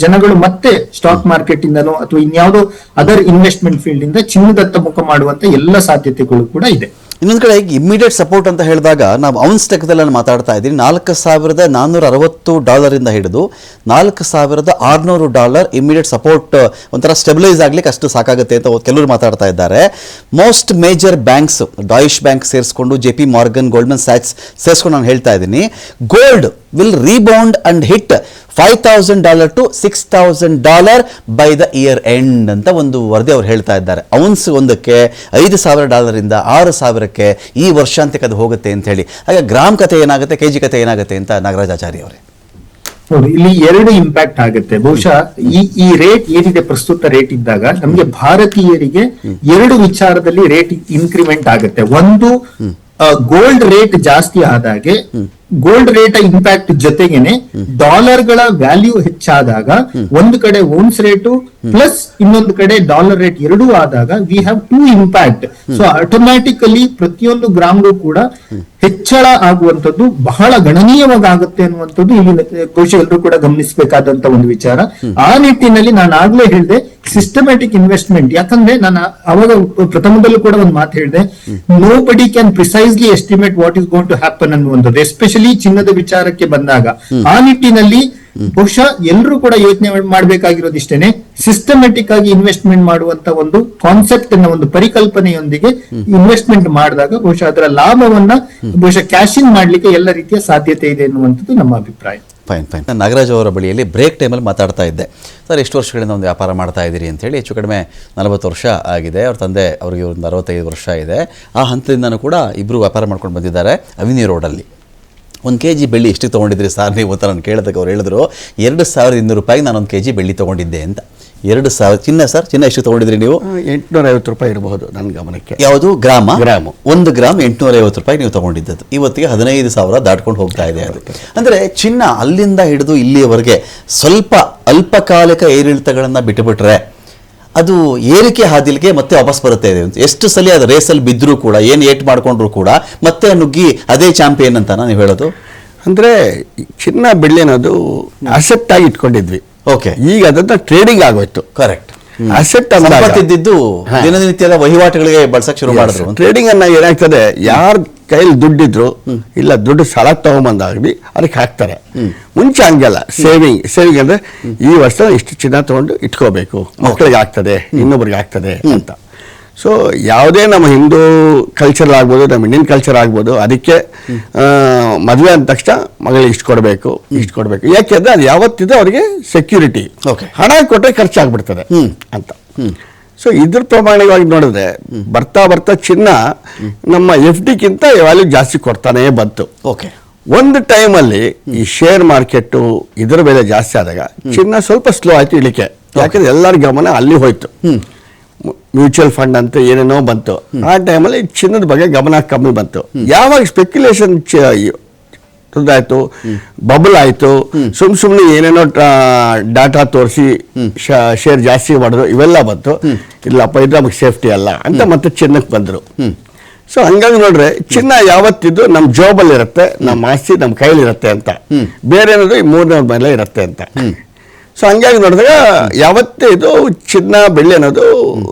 ಜನಗಳು ಮತ್ತೆ ಸ್ಟಾಕ್ ಮಾರ್ಕೆಟ್ ಇಂದನೋ ಅಥವಾ ಇನ್ಯಾವುದೋ ಅದರ್ ಇನ್ವೆಸ್ಟ್ಮೆಂಟ್ ಫೀಲ್ಡ್ ಇಂದ ಚಿನ್ನದತ್ತ ಮುಖ ಮಾಡುವಂತ ಎಲ್ಲ ಸಾಧ್ಯತೆಗಳು ಕೂಡ ಇದೆ. ಇನ್ನೊಂದು ಕಡೆ ಇಮ್ಮಿಡಿಯೇಟ್ ಸಪೋರ್ಟ್ ಅಂತ ಹೇಳಿದಾಗ ನಾವು ಔನ್ಸ್ ಲೆಕ್ಕದಲ್ಲಿ ನಾನು ಮಾತಾಡ್ತಾ ಇದ್ದೀನಿ. $4,460 ಇಂದ ಹಿಡಿದು $4,600 ಇಮ್ಮಿಡಿಯೇಟ್ ಸಪೋರ್ಟ್ ಒಂಥರ ಸ್ಟೆಬಿಲೈಸ್ ಆಗ್ಲಿಕ್ಕೆ ಅಷ್ಟು ಸಾಕಾಗುತ್ತೆ ಅಂತ ಕೆಲವರು ಮಾತಾಡ್ತಾ ಇದ್ದಾರೆ. ಮೋಸ್ಟ್ ಮೇಜರ್ ಬ್ಯಾಂಕ್ಸ್, ಡಾಯಿಶ್ ಬ್ಯಾಂಕ್ ಸೇರಿಸ್ಕೊಂಡು JP Morgan, ಗೋಲ್ಡ್ಮನ್ ಸ್ಯಾಕ್ಸ್ ಸೇರಿಸ್ಕೊಂಡು ನಾನು ಹೇಳ್ತಾ ಇದ್ದೀನಿ, gold will rebound and hit $5,000 to $6,000 by the year end ಅಂತ ಒಂದು ವರದಿ ಅವ್ರು ಹೇಳ್ತಾ ಇದ್ದಾರೆ. ಔನ್ಸ್ ಒಂದಕ್ಕೆ $5,000 ಇಂದ $6,000ಕ್ಕೆ ಈ ವರ್ಷಾಂತ್ಯಕ್ಕೆ ಅದು ಹೋಗುತ್ತೆ ಅಂತ ಹೇಳಿ. ಹಾಗೆ ಗ್ರಾಮ್ ಕತೆ ಏನಾಗುತ್ತೆ, ಕೆಜಿ ಕತೆ ಏನಾಗುತ್ತೆ ಅಂತ ನಾಗರಾಜಾಚಾರಿ ಅವರೇ. ನೋಡಿ, ಇಲ್ಲಿ 2 ಇಂಪ್ಯಾಕ್ಟ್ ಆಗುತ್ತೆ. ಬಹುಶಃ ಈ ರೇಟ್ ಏನಿದೆ ಪ್ರಸ್ತುತ ರೇಟ್ ಇದ್ದಾಗ ನಮಗೆ ಭಾರತೀಯರಿಗೆ 2 ವಿಚಾರದಲ್ಲಿ ರೇಟ್ ಇನ್ಕ್ರಿಮೆಂಟ್ ಆಗುತ್ತೆ. ಒಂದು, ಗೋಲ್ಡ್ ರೇಟ್ ಜಾಸ್ತಿ ಆದಾಗೆ ಗೋಲ್ಡ್ ರೇಟ್ ಇಂಪ್ಯಾಕ್ಟ್ ಜೊತೆಗೇನೆ ಡಾಲರ್ಗಳ ವ್ಯಾಲ್ಯೂ ಹೆಚ್ಚಾದಾಗ ಒಂದು ಕಡೆ ಓನ್ಸ್ ರೇಟು ಪ್ಲಸ್ ಇನ್ನೊಂದು ಕಡೆ ಡಾಲರ್ ರೇಟ್ ಎರಡೂ ಆದಾಗ we have 2 impact. So automatically ಪ್ರತಿಯೊಂದು ಗ್ರಾಮ್ಗೂ ಕೂಡ ಹೆಚ್ಚಳ ಆಗುವಂತದ್ದು ಬಹಳ ಗಣನೀಯವಾಗಿ ಆಗುತ್ತೆ ಅನ್ನುವಂಥದ್ದು ಇಲ್ಲಿ ಬಹುಶಃ ಎಲ್ಲರೂ ಕೂಡ ಗಮನಿಸಬೇಕಾದಂತ ಒಂದು ವಿಚಾರ. ಆ ನಿಟ್ಟಿನಲ್ಲಿ ನಾನು ಆಗ್ಲೇ ಹೇಳಿದೆ ಸಿಸ್ಟಮ್ಯಾಟಿಕ್ ಇನ್ವೆಸ್ಟ್ಮೆಂಟ್. ಯಾಕಂದ್ರೆ ನಾನು ಅವಾಗ ಪ್ರಥಮದಲ್ಲೂ ಕೂಡ ಒಂದು ಮಾತು ಹೇಳಿದೆ, nobody can precisely estimate what is going to happen ಅನ್ನುವಂಥದ್ದು, ಎಸ್ಪೆಷಲಿ ಚಿನ್ನದ ವಿಚಾರಕ್ಕೆ ಬಂದಾಗ. ಆ ನಿಟ್ಟಿನಲ್ಲಿ ಬಹುಶಃ ಎಲ್ಲರೂ ಕೂಡ ಯೋಚನೆ ಮಾಡಬೇಕಾಗಿರೋದು ಇಷ್ಟೇನೆ, ಸಿಸ್ಟಮ್ಯಾಟಿಕ್ ಆಗಿ ಇನ್ವೆಸ್ಟ್ಮೆಂಟ್ ಮಾಡುವಂತ ಒಂದು ಕಾನ್ಸೆಪ್ಟ್ ಅನ್ನ, ಒಂದು ಪರಿಕಲ್ಪನೆಯೊಂದಿಗೆ ಇನ್ವೆಸ್ಟ್ಮೆಂಟ್ ಮಾಡಿದಾಗ ಬಹುಶಃ ಅದರ ಲಾಭವನ್ನ ಬಹುಶಃ ಕ್ಯಾಶ್ ಇನ್ ಮಾಡ್ಲಿಕ್ಕೆ ಎಲ್ಲ ರೀತಿಯ ಸಾಧ್ಯತೆ ಇದೆ ಎನ್ನುವಂಥದ್ದು ನಮ್ಮ ಅಭಿಪ್ರಾಯ. ಫೈನ್. ನಾನು ನಾಗರಾಜ್ ಅವರ ಬಳಿಯಲ್ಲಿ ಬ್ರೇಕ್ ಟೈಮಲ್ಲಿ ಮಾತಾಡ್ತಾ ಇದ್ದೆ, ಸರ್ ಎಷ್ಟು ವರ್ಷಗಳಿಂದ ಒಂದು ವ್ಯಾಪಾರ ಮಾಡ್ತಾ ಇದ್ದೀರಿ ಅಂತೇಳಿ. ಹೆಚ್ಚು ಕಡಿಮೆ 40 ವರ್ಷ ಆಗಿದೆ. ಅವ್ರ ತಂದೆ ಅವರಿಗೆ ಒಂದು 65 ವರ್ಷ ಇದೆ. ಆ ಹಂತದಿಂದನೂ ಕೂಡ ಇಬ್ಬರು ವ್ಯಾಪಾರ ಮಾಡ್ಕೊಂಡು ಬಂದಿದ್ದಾರೆ. ಅವಿನಿ ರೋಡಲ್ಲಿ 1 kg ಬೆಳ್ಳಿ ಎಷ್ಟಿಗೆ ತೊಗೊಂಡಿದ್ರಿ ಸರ್ ನೀವು ಅಂತ ನಾನು ಕೇಳಿದಾಗ ಅವ್ರು ಹೇಳಿದ್ರು $2,200 ನಾನು 1 kg ಬೆಳ್ಳಿ ತೊಗೊಂಡಿದ್ದೆ ಅಂತ. 2,000 ಚಿನ್ನ ಸರ್, ಚಿನ್ನ ಎಷ್ಟು ತೊಗೊಂಡಿದ್ರಿ ನೀವು? $850 ಇರಬಹುದು ನನ್ನ ಗಮನಕ್ಕೆ. ಯಾವುದು? ಗ್ರಾಮ 1 ಗ್ರಾಮ್ $850 ನೀವು ತೊಗೊಂಡಿದ್ದದ್ದು. ಇವತ್ತಿಗೆ 15,000 ದಾಟ್ಕೊಂಡು ಹೋಗ್ತಾ ಇದೆ ಅದು. ಅಂದರೆ ಚಿನ್ನ ಅಲ್ಲಿಂದ ಹಿಡಿದು ಇಲ್ಲಿಯವರೆಗೆ ಸ್ವಲ್ಪ ಅಲ್ಪಕಾಲಿಕ ಏರಿಳಿತಗಳನ್ನು ಬಿಟ್ಟುಬಿಟ್ರೆ ಅದು ಏರಿಕೆ ಹಾದಿಲಿಗೆ ಮತ್ತೆ ವಾಪಸ್ ಬರುತ್ತೆ ಇದೆ. ಎಷ್ಟು ಸಲ ಅದು ರೇಸಲ್ಲಿ ಬಿದ್ದರೂ ಕೂಡ, ಏನು ಏಟ್ ಮಾಡ್ಕೊಂಡ್ರು ಕೂಡ ಮತ್ತೆ ನುಗ್ಗಿ ಅದೇ ಚಾಂಪಿಯನ್ ಅಂತ ನೀವು ಹೇಳೋದು. ಅಂದರೆ ಚಿನ್ನ ಬೆಳ್ಳಿ ಅನ್ನೋದು ಅಸೆಟ್ ಆಗಿ ಇಟ್ಕೊಂಡಿದ್ವಿ. ಓಕೆ, ಈಗ ಅದನ್ನ ಟ್ರೇಡಿಂಗ್ ಆಗೋಯ್ತು. ಕರೆಕ್ಟ್. ಅಸೆಟ್ ಇದ್ದಿದ್ದು ದಿನನಿತ್ಯದ ವಹಿವಾಟುಗಳಿಗೆ ಬಳಸಕ್ಕೆ ಶುರು ಮಾಡಿದ್ರು. ಟ್ರೇಡಿಂಗ್ ಅನ್ನ ಏನಾಗ್ತದೆ, ಯಾರ ಕೈಲಿ ದುಡ್ಡಿದ್ರು ಇಲ್ಲ ದುಡ್ಡು ಸಾಲ ತಗೊಂಬಂದಾಗ್ಲಿ ಅದಕ್ಕೆ ಹಾಕ್ತಾರೆ. ಮುಂಚೆ ಹಂಗಲ್ಲ, ಸೇವಿಂಗ್ ಅಂದ್ರೆ ಈ ವರ್ಷ ಇಷ್ಟು ಚಿನ್ನ ತಗೊಂಡು ಇಟ್ಕೋಬೇಕು, ಮಕ್ಕಳಿಗೆ ಆಗ್ತದೆ, ಇನ್ನೊಬ್ರಿಗೆ ಆಗ್ತದೆ ಅಂತ. ಸೊ ಯಾವುದೇ ನಮ್ಮ ಹಿಂದೂ ಕಲ್ಚರ್ ಆಗ್ಬೋದು, ನಮ್ಮ ಇಂಡಿಯನ್ ಕಲ್ಚರ್ ಆಗ್ಬೋದು, ಅದಕ್ಕೆ ಮದುವೆ ಅಂದ ತಕ್ಷಣ ಮಗಳಿಗೆ ಇಷ್ಟು ಕೊಡಬೇಕು. ಯಾಕೆಂದ್ರೆ ಅದು ಯಾವತ್ತಿದೆ ಅವ್ರಿಗೆ ಸೆಕ್ಯೂರಿಟಿ. ಹಣ ಕೊಟ್ಟರೆ ಖರ್ಚಾಗ್ಬಿಡ್ತದೆ ಅಂತ. ಸೊ ಇದ್ರ ಪ್ರಮಾಣವಾಗಿ ನೋಡಿದ್ರೆ ಬರ್ತಾ ಚಿನ್ನ ನಮ್ಮ FD-ಗಿಂತ ವ್ಯಾಲ್ಯೂ ಜಾಸ್ತಿ ಕೊಡ್ತಾನೆ ಬಂತು. ಓಕೆ, ಒಂದು ಟೈಮಲ್ಲಿ ಈ ಶೇರ್ ಮಾರ್ಕೆಟ್ ಇದರ ಬೆಲೆ ಜಾಸ್ತಿ ಆದಾಗ ಚಿನ್ನ ಸ್ವಲ್ಪ ಸ್ಲೋ ಆಯ್ತು ಇಳಿಕೆ. ಯಾಕಂದ್ರೆ ಎಲ್ಲರ ಗಮನ ಅಲ್ಲಿ ಹೋಯ್ತು. ಮ್ಯೂಚುವಲ್ ಫಂಡ್ ಅಂತ ಏನೇನೋ ಬಂತು. ಆ ಟೈಮಲ್ಲಿ ಚಿನ್ನದ ಬಗ್ಗೆ ಗಮನ ಕಮ್ಮಿ ಬಂತು. ಯಾವಾಗ ಸ್ಪೆಕ್ಯುಲೇಷನ್ ಆಯ್ತು, ಬಬಲ್ ಆಯ್ತು, ಸುಮ್ಮನೆ ಏನೇನೋ ಡಾಟಾ ತೋರಿಸಿ ಶೇರ್ ಜಾಸ್ತಿ ಮಾಡಿದ್ರು, ಇವೆಲ್ಲ ಬಂತು. ಇಲ್ಲಪ್ಪ ಇದು ನಮಗೆ ಸೇಫ್ಟಿ ಅಲ್ಲ ಅಂತ ಮತ್ತೆ ಚಿನ್ನಕ್ಕೆ ಬಂದ್ರು. ಸೊ ಹಂಗಾಗಿ ನೋಡ್ರೆ ಚಿನ್ನ ಯಾವತ್ತಿದ್ದು ನಮ್ಮ ಜಾಬಲ್ಲಿ ಇರುತ್ತೆ, ನಮ್ಮ ಆಸ್ತಿ ನಮ್ಮ ಕೈಲಿರುತ್ತೆ ಅಂತ, ಬೇರೆ ಏನಾದ್ರು ಈ 3ನೇ ಮೇಲೆ ಇರುತ್ತೆ ಅಂತ. ಸೊ ಹಂಗಾಗಿ ನೋಡಿದಾಗ ಯಾವತ್ತೇ ಇದು ಚಿನ್ನ ಬೆಳ್ಳಿ ಅನ್ನೋದು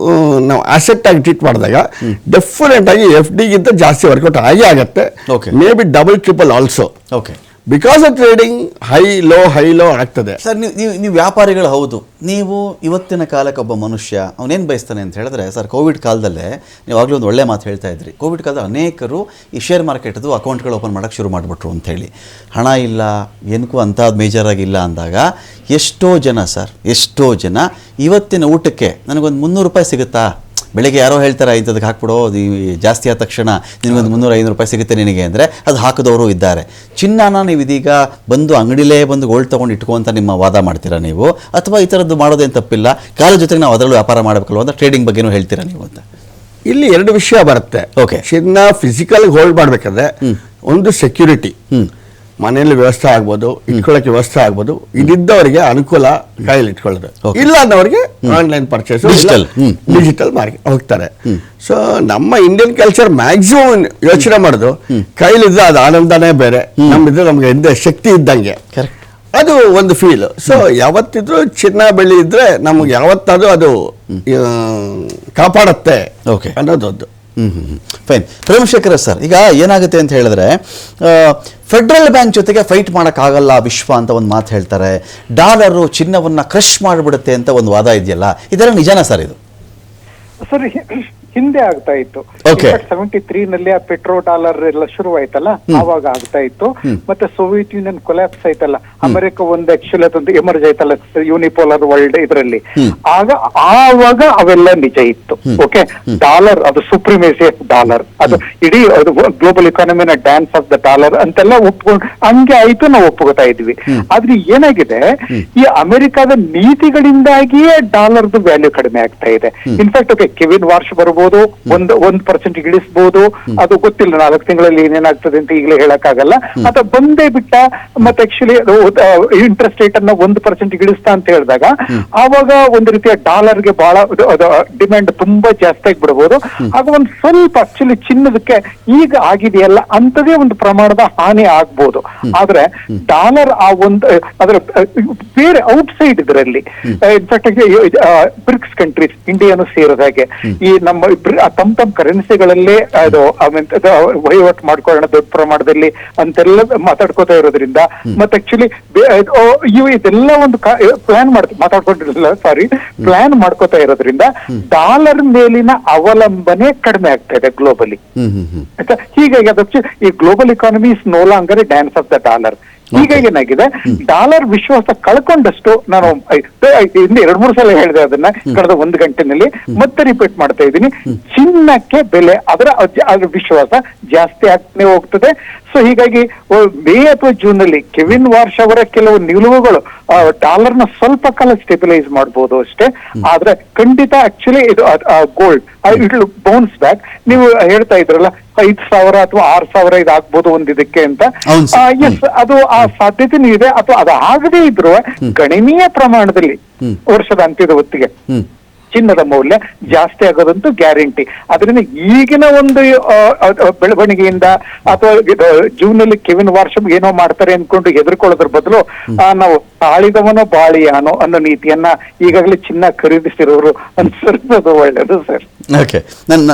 ನಾವು ಅಸೆಟ್ ಆಗಿ ಟ್ರೀಟ್ ಮಾಡಿದಾಗ ಡೆಫಿನೆಟ್ ಆಗಿ FD-ಗಿಂತ ಜಾಸ್ತಿ ವರ್ಕೌಟ್ ಆಗೇ ಆಗುತ್ತೆ. May be double triple also. Okay, because of trading high low ಆಗ್ತದೆ. ಸರ್ ನೀವು ವ್ಯಾಪಾರಿಗಳು ಹೌದು. ನೀವು ಇವತ್ತಿನ ಕಾಲಕ್ಕೆ ಒಬ್ಬ ಮನುಷ್ಯ ಅವನೇನು ಬಯಸ್ತಾನೆ ಅಂತ ಹೇಳಿದ್ರೆ, ಸರ್ ಕೋವಿಡ್ ಕಾಲದಲ್ಲೇ ನೀವು ಆಗಲೂ ಒಂದು ಒಳ್ಳೆ ಮಾತು ಹೇಳ್ತಾ ಇದ್ರಿ. ಕೋವಿಡ್ ಕಾಲದಲ್ಲಿ ಅನೇಕರು ಈ ಶೇರ್ ಮಾರ್ಕೆಟ್ದು ಅಕೌಂಟ್ಗಳು ಓಪನ್ ಮಾಡೋಕ್ಕೆ ಶುರು ಮಾಡಿಬಿಟ್ರು ಅಂಥೇಳಿ. ಹಣ ಇಲ್ಲ, ಏನಕ್ಕೂ ಅಂಥದ್ದು ಮೇಜರಾಗಿಲ್ಲ ಅಂದಾಗ ಎಷ್ಟೋ ಜನ ಇವತ್ತಿನ ಊಟಕ್ಕೆ ನನಗೊಂದು 300 ರೂಪಾಯಿ ಸಿಗುತ್ತಾ, ಬೆಳಗ್ಗೆ ಯಾರೋ ಹೇಳ್ತಾರೆ ಇಂಥದಕ್ಕೆ ಹಾಕ್ಬಿಡೋ, ಜಾಸ್ತಿ ಆದ ತಕ್ಷಣ ನಿನಗೊಂದು 300-500 ರೂಪಾಯಿ ಸಿಗುತ್ತೆ ನಿನಗೆ ಅಂದರೆ ಅದು ಹಾಕಿದವರು ಇದ್ದಾರೆ. ಚಿನ್ನನ ನೀವು ಇದೀಗ ಅಂಗಡಿಲೇ ಬಂದು ಗೋಲ್ಡ್ ತೊಗೊಂಡು ಇಟ್ಕೊಂತ ನಿಮ್ಮ ವಾದ ಮಾಡ್ತೀರಾ ನೀವು, ಅಥವಾ ಈ ಥರದ್ದು ಮಾಡೋದೇನು ತಪ್ಪಿಲ್ಲ, ಕಾಲ ಜೊತೆಗೆ ನಾವು ಅದರಲ್ಲೂ ವ್ಯಾಪಾರ ಮಾಡಬೇಕಲ್ವ ಅಂತ ಟ್ರೇಡಿಂಗ್ ಬಗ್ಗೆನೂ ಹೇಳ್ತೀರಾ ನೀವು ಅಂತ? ಇಲ್ಲಿ 2 ವಿಷಯ ಬರುತ್ತೆ. ಓಕೆ, ಚಿನ್ನ ಫಿಸಿಕಲ್ ಹೋಲ್ಡ್ ಮಾಡಬೇಕಾದ್ರೆ ಒಂದು ಸೆಕ್ಯೂರಿಟಿ, ಮನೆಯಲ್ಲಿ ವ್ಯವಸ್ಥೆ ಆಗ್ಬೋದು, ಇಟ್ಕೊಳ್ಳೋಕೆ ವ್ಯವಸ್ಥೆ ಆಗ್ಬೋದು, ಇದಿದ್ದವರಿಗೆ ಅನುಕೂಲ ಕೈಯಲ್ಲಿ ಇಟ್ಕೊಳ್ಳೋದು, ಇಲ್ಲ ಅನ್ನೋರಿಗೆ ಆನ್ಲೈನ್ ಪರ್ಚೇಸ್ ಡಿಜಿಟಲ್ ಮಾರ್ಕೆಟ್ ಹೋಗ್ತಾರೆ. ಸೊ ನಮ್ಮ ಇಂಡಿಯನ್ ಕಲ್ಚರ್ ಮ್ಯಾಕ್ಸಿಮಮ್ ಯೋಚನೆ ಮಾಡೋದು ಕೈಲಿದ್ರೆ ಅದು ಆನಂದನೇ ಬೇರೆ, ನಮ್ಮಿದ್ರೆ ನಮ್ಗೆ ಎಂದ ಶಕ್ತಿ ಇದ್ದಂಗೆ, ಅದು ಒಂದು ಫೀಲ್. ಸೊ ಯಾವತ್ತಿದ್ರು ಚಿನ್ನ ಬೆಳ್ಳಿ ಇದ್ರೆ ನಮ್ಗೆ ಯಾವತ್ತಾದ್ರೂ ಅದು ಕಾಪಾಡುತ್ತೆ ಅನ್ನೋದೊಂದು. ಫೈನ್. ಪ್ರೇಮಶೇಖರ ಸರ್, ಈಗ ಏನಾಗುತ್ತೆ ಅಂತ ಹೇಳಿದ್ರೆ, ಫೆಡ್ರಲ್ ಬ್ಯಾಂಕ್ ಜೊತೆಗೆ ಫೈಟ್ ಮಾಡೋಕ್ಕಾಗಲ್ಲ ವಿಶ್ವ ಅಂತ ಒಂದು ಮಾತು ಹೇಳ್ತಾರೆ. ಡಾಲರು ಚಿನ್ನವನ್ನು ಕ್ರಶ್ ಮಾಡಿಬಿಡುತ್ತೆ ಅಂತ ಒಂದು ವಾದ ಇದೆಯಲ್ಲ, ಇದೆಲ್ಲ ನಿಜಾನ ಸರ್ ಇದು? ಸರ್ ಹಿಂದೆ ಆಗ್ತಾ ಇತ್ತು. 73 ನಲ್ಲಿ ಆ ಪೆಟ್ರೋ ಡಾಲರ್ ಎಲ್ಲ ಶುರುವಾಯ್ತಲ್ಲ, ಆವಾಗ ಆಗ್ತಾ ಇತ್ತು. ಮತ್ತೆ ಸೋವಿಯತ್ ಯೂನಿಯನ್ ಕೊಲ್ಯಾಪ್ಸ್ ಆಯ್ತಲ್ಲ, ಅಮೆರಿಕ ಒಂದು ಆಕ್ಚುಲಿ ಅದೊಂದು ಎಮರ್ಜ್ ಆಯ್ತಲ್ಲ ಯೂನಿಪೋಲರ್ ವರ್ಲ್ಡ್ ಇದರಲ್ಲಿ, ಆವಾಗ ಅವೆಲ್ಲ ನಿಜ ಇತ್ತು. ಓಕೆ, ಡಾಲರ್ ಅದು ಸುಪ್ರಿಮೇಸಿ ಆಫ್ ಡಾಲರ್, ಅದು ಇಡೀ ಅದು ಗ್ಲೋಬಲ್ ಇಕಾನಮಿನ ಡ್ಯಾನ್ಸ್ ಆಫ್ ದ ಡಾಲರ್ ಅಂತೆಲ್ಲ ಒಪ್ಕೊಂಡು ಹಂಗೆ ಆಯ್ತು, ನಾವು ಒಪ್ಕೋತಾ ಇದ್ವಿ. ಆದ್ರೆ ಏನಾಗಿದೆ, ಈ ಅಮೆರಿಕದ ನೀತಿಗಳಿಂದಾಗಿಯೇ ಡಾಲರ್ದು ವ್ಯಾಲ್ಯೂ ಕಡಿಮೆ ಆಗ್ತಾ ಇದೆ. ಇನ್ಫ್ಯಾಕ್ಟ್ ಓಕೆ, ಕೆವಿನ್ ವಾರ್ಷ್ ಬರ್ಬೋದು, 1% ಇಳಿಸಬಹುದು, ಅದು ಗೊತ್ತಿಲ್ಲ 4 ತಿಂಗಳಲ್ಲಿ ಏನೇನಾಗ್ತದೆ ಅಂತ ಈಗಲೇ ಹೇಳಕ್ಕಾಗಲ್ಲ. ಅಥವಾ ಬಂದೇ ಬಿಟ್ಟ, ಮತ್ತೆ ಆಕ್ಚುಲಿ ಇಂಟ್ರೆಸ್ಟ್ ರೇಟ್ ಅನ್ನ 1% ಇಳಿಸ್ತಾ ಅಂತ ಹೇಳಿದಾಗ ಆವಾಗ ಒಂದು ರೀತಿಯ ಡಾಲರ್ಗೆ ಬಹಳ ಡಿಮ್ಯಾಂಡ್ ತುಂಬಾ ಜಾಸ್ತಿ ಆಗಿಬಿಡಬಹುದು. ಆಗ ಒಂದು ಸ್ವಲ್ಪ ಆಕ್ಚುಲಿ ಚಿನ್ನದಕ್ಕೆ ಈಗ ಆಗಿದೆಯಲ್ಲ ಅಂತದೇ ಒಂದು ಪ್ರಮಾಣದ ಹಾನಿ ಆಗ್ಬೋದು. ಆದ್ರೆ ಡಾಲರ್ ಆ ಒಂದು ಅದರ ಬೇರೆ ಔಟ್ಸೈಡ್ ಇದರಲ್ಲಿ ಇನ್ಫ್ಯಾಕ್ಟ್ ಬ್ರಿಕ್ಸ್ ಕಂಟ್ರೀಸ್ ಇಂಡಿಯಾನು ಸೇರಿದಾಗೆ ಈ ನಮ್ಮ ತಮ್ಮ ಕರೆನ್ಸಿಗಳಲ್ಲೇ ಅದು ವಹಿವಾಟು ಮಾಡ್ಕೊಳ್ಳೋಣ ದೊಡ್ಡ ಪ್ರಮಾಣದಲ್ಲಿ ಅಂತೆಲ್ಲ ಮಾತಾಡ್ಕೋತಾ ಇರೋದ್ರಿಂದ, ಮತ್ತೆ ಆಕ್ಚುಲಿ ಇದೆಲ್ಲ ಒಂದು ಪ್ಲಾನ್ ಮಾಡ್ಕೋತಾ ಇರೋದ್ರಿಂದ ಡಾಲರ್ ಮೇಲಿನ ಅವಲಂಬನೆ ಕಡಿಮೆ ಆಗ್ತಾ ಇದೆ ಗ್ಲೋಬಲಿ. ಆಯ್ತಾ, ಹೀಗಾಗಿ ಅದಕ್ಕೆ ಈ global economy is no longer dance of the dollar. ಹೀಗಾಗಿ ಏನಾಗಿದೆ, ಡಾಲರ್ ವಿಶ್ವಾಸ ಕಳ್ಕೊಂಡಷ್ಟು, ನಾನು 2-3 ಸಲ ಹೇಳಿದೆ ಅದನ್ನ ಕಳೆದ 1 ಗಂಟೆನಲ್ಲಿ, ಮತ್ತೆ ರಿಪೀಟ್ ಮಾಡ್ತಾ ಇದ್ದೀನಿ, ಚಿನ್ನಕ್ಕೆ ಬೆಲೆ ಅದರ ವಿಶ್ವಾಸ ಜಾಸ್ತಿ ಆಗ್ತಾನೆ ಹೋಗ್ತದೆ. ಸೊ ಹೀಗಾಗಿ ಮೇ ಅಥವಾ ಜೂನ್ ನಲ್ಲಿ ಕೆವಿನ್ ವಾರ್ಷ್ ಅವರ ಕೆಲವು ನಿಲುವುಗಳು ಡಾಲರ್ನ ಸ್ವಲ್ಪ ಕಾಲ ಸ್ಟೆಬಿಲೈಸ್ ಮಾಡಬಹುದು ಅಷ್ಟೇ. ಆದ್ರೆ ಖಂಡಿತ ಆಕ್ಚುಲಿ ಇದು gold it will bounce back. ನೀವು ಹೇಳ್ತಾ ಇದ್ರಲ್ಲ 5,000 ಅಥವಾ 6,000 ಇದಾಗ್ಬೋದು ಒಂದಿದಕ್ಕೆ ಅಂತ. ಎಸ್, ಅದು ಆ ಸಾಧ್ಯತೆನೂ ಇದೆ. ಅಥವಾ ಅದು ಆಗದೇ ಇದ್ರು ಗಣನೀಯ ಪ್ರಮಾಣದಲ್ಲಿ ವರ್ಷದ ಅಂತ್ಯದ ಹೊತ್ತಿಗೆ ಚಿನ್ನದ ಮೌಲ್ಯ ಜಾಸ್ತಿ ಆಗೋದಂತೂ ಗ್ಯಾರಂಟಿ. ಅದರಿಂದ ಈಗಿನ ಒಂದು ಬೆಳವಣಿಗೆಯಿಂದ ಅಥವಾ ಜೂನ್ ನಲ್ಲಿ ಕೆವಿನ್ ವಾರ್ಷ್ ಏನೋ ಮಾಡ್ತಾರೆ ಅನ್ಕೊಂಡು ಹೆದರ್ಕೊಳ್ಳೋದ್ರ ಬದಲು ನಾವು ತಾಳಿದವನೋ ಬಾಳಿಯಾನೋ ಅನ್ನೋ ನೀತಿಯನ್ನ ಈಗಾಗಲೇ ಚಿನ್ನ ಖರೀದಿಸಿರೋರು ಅನುಸರಿಸೋದು ಒಳ್ಳೇದು ಸರ್. ಓಕೆ,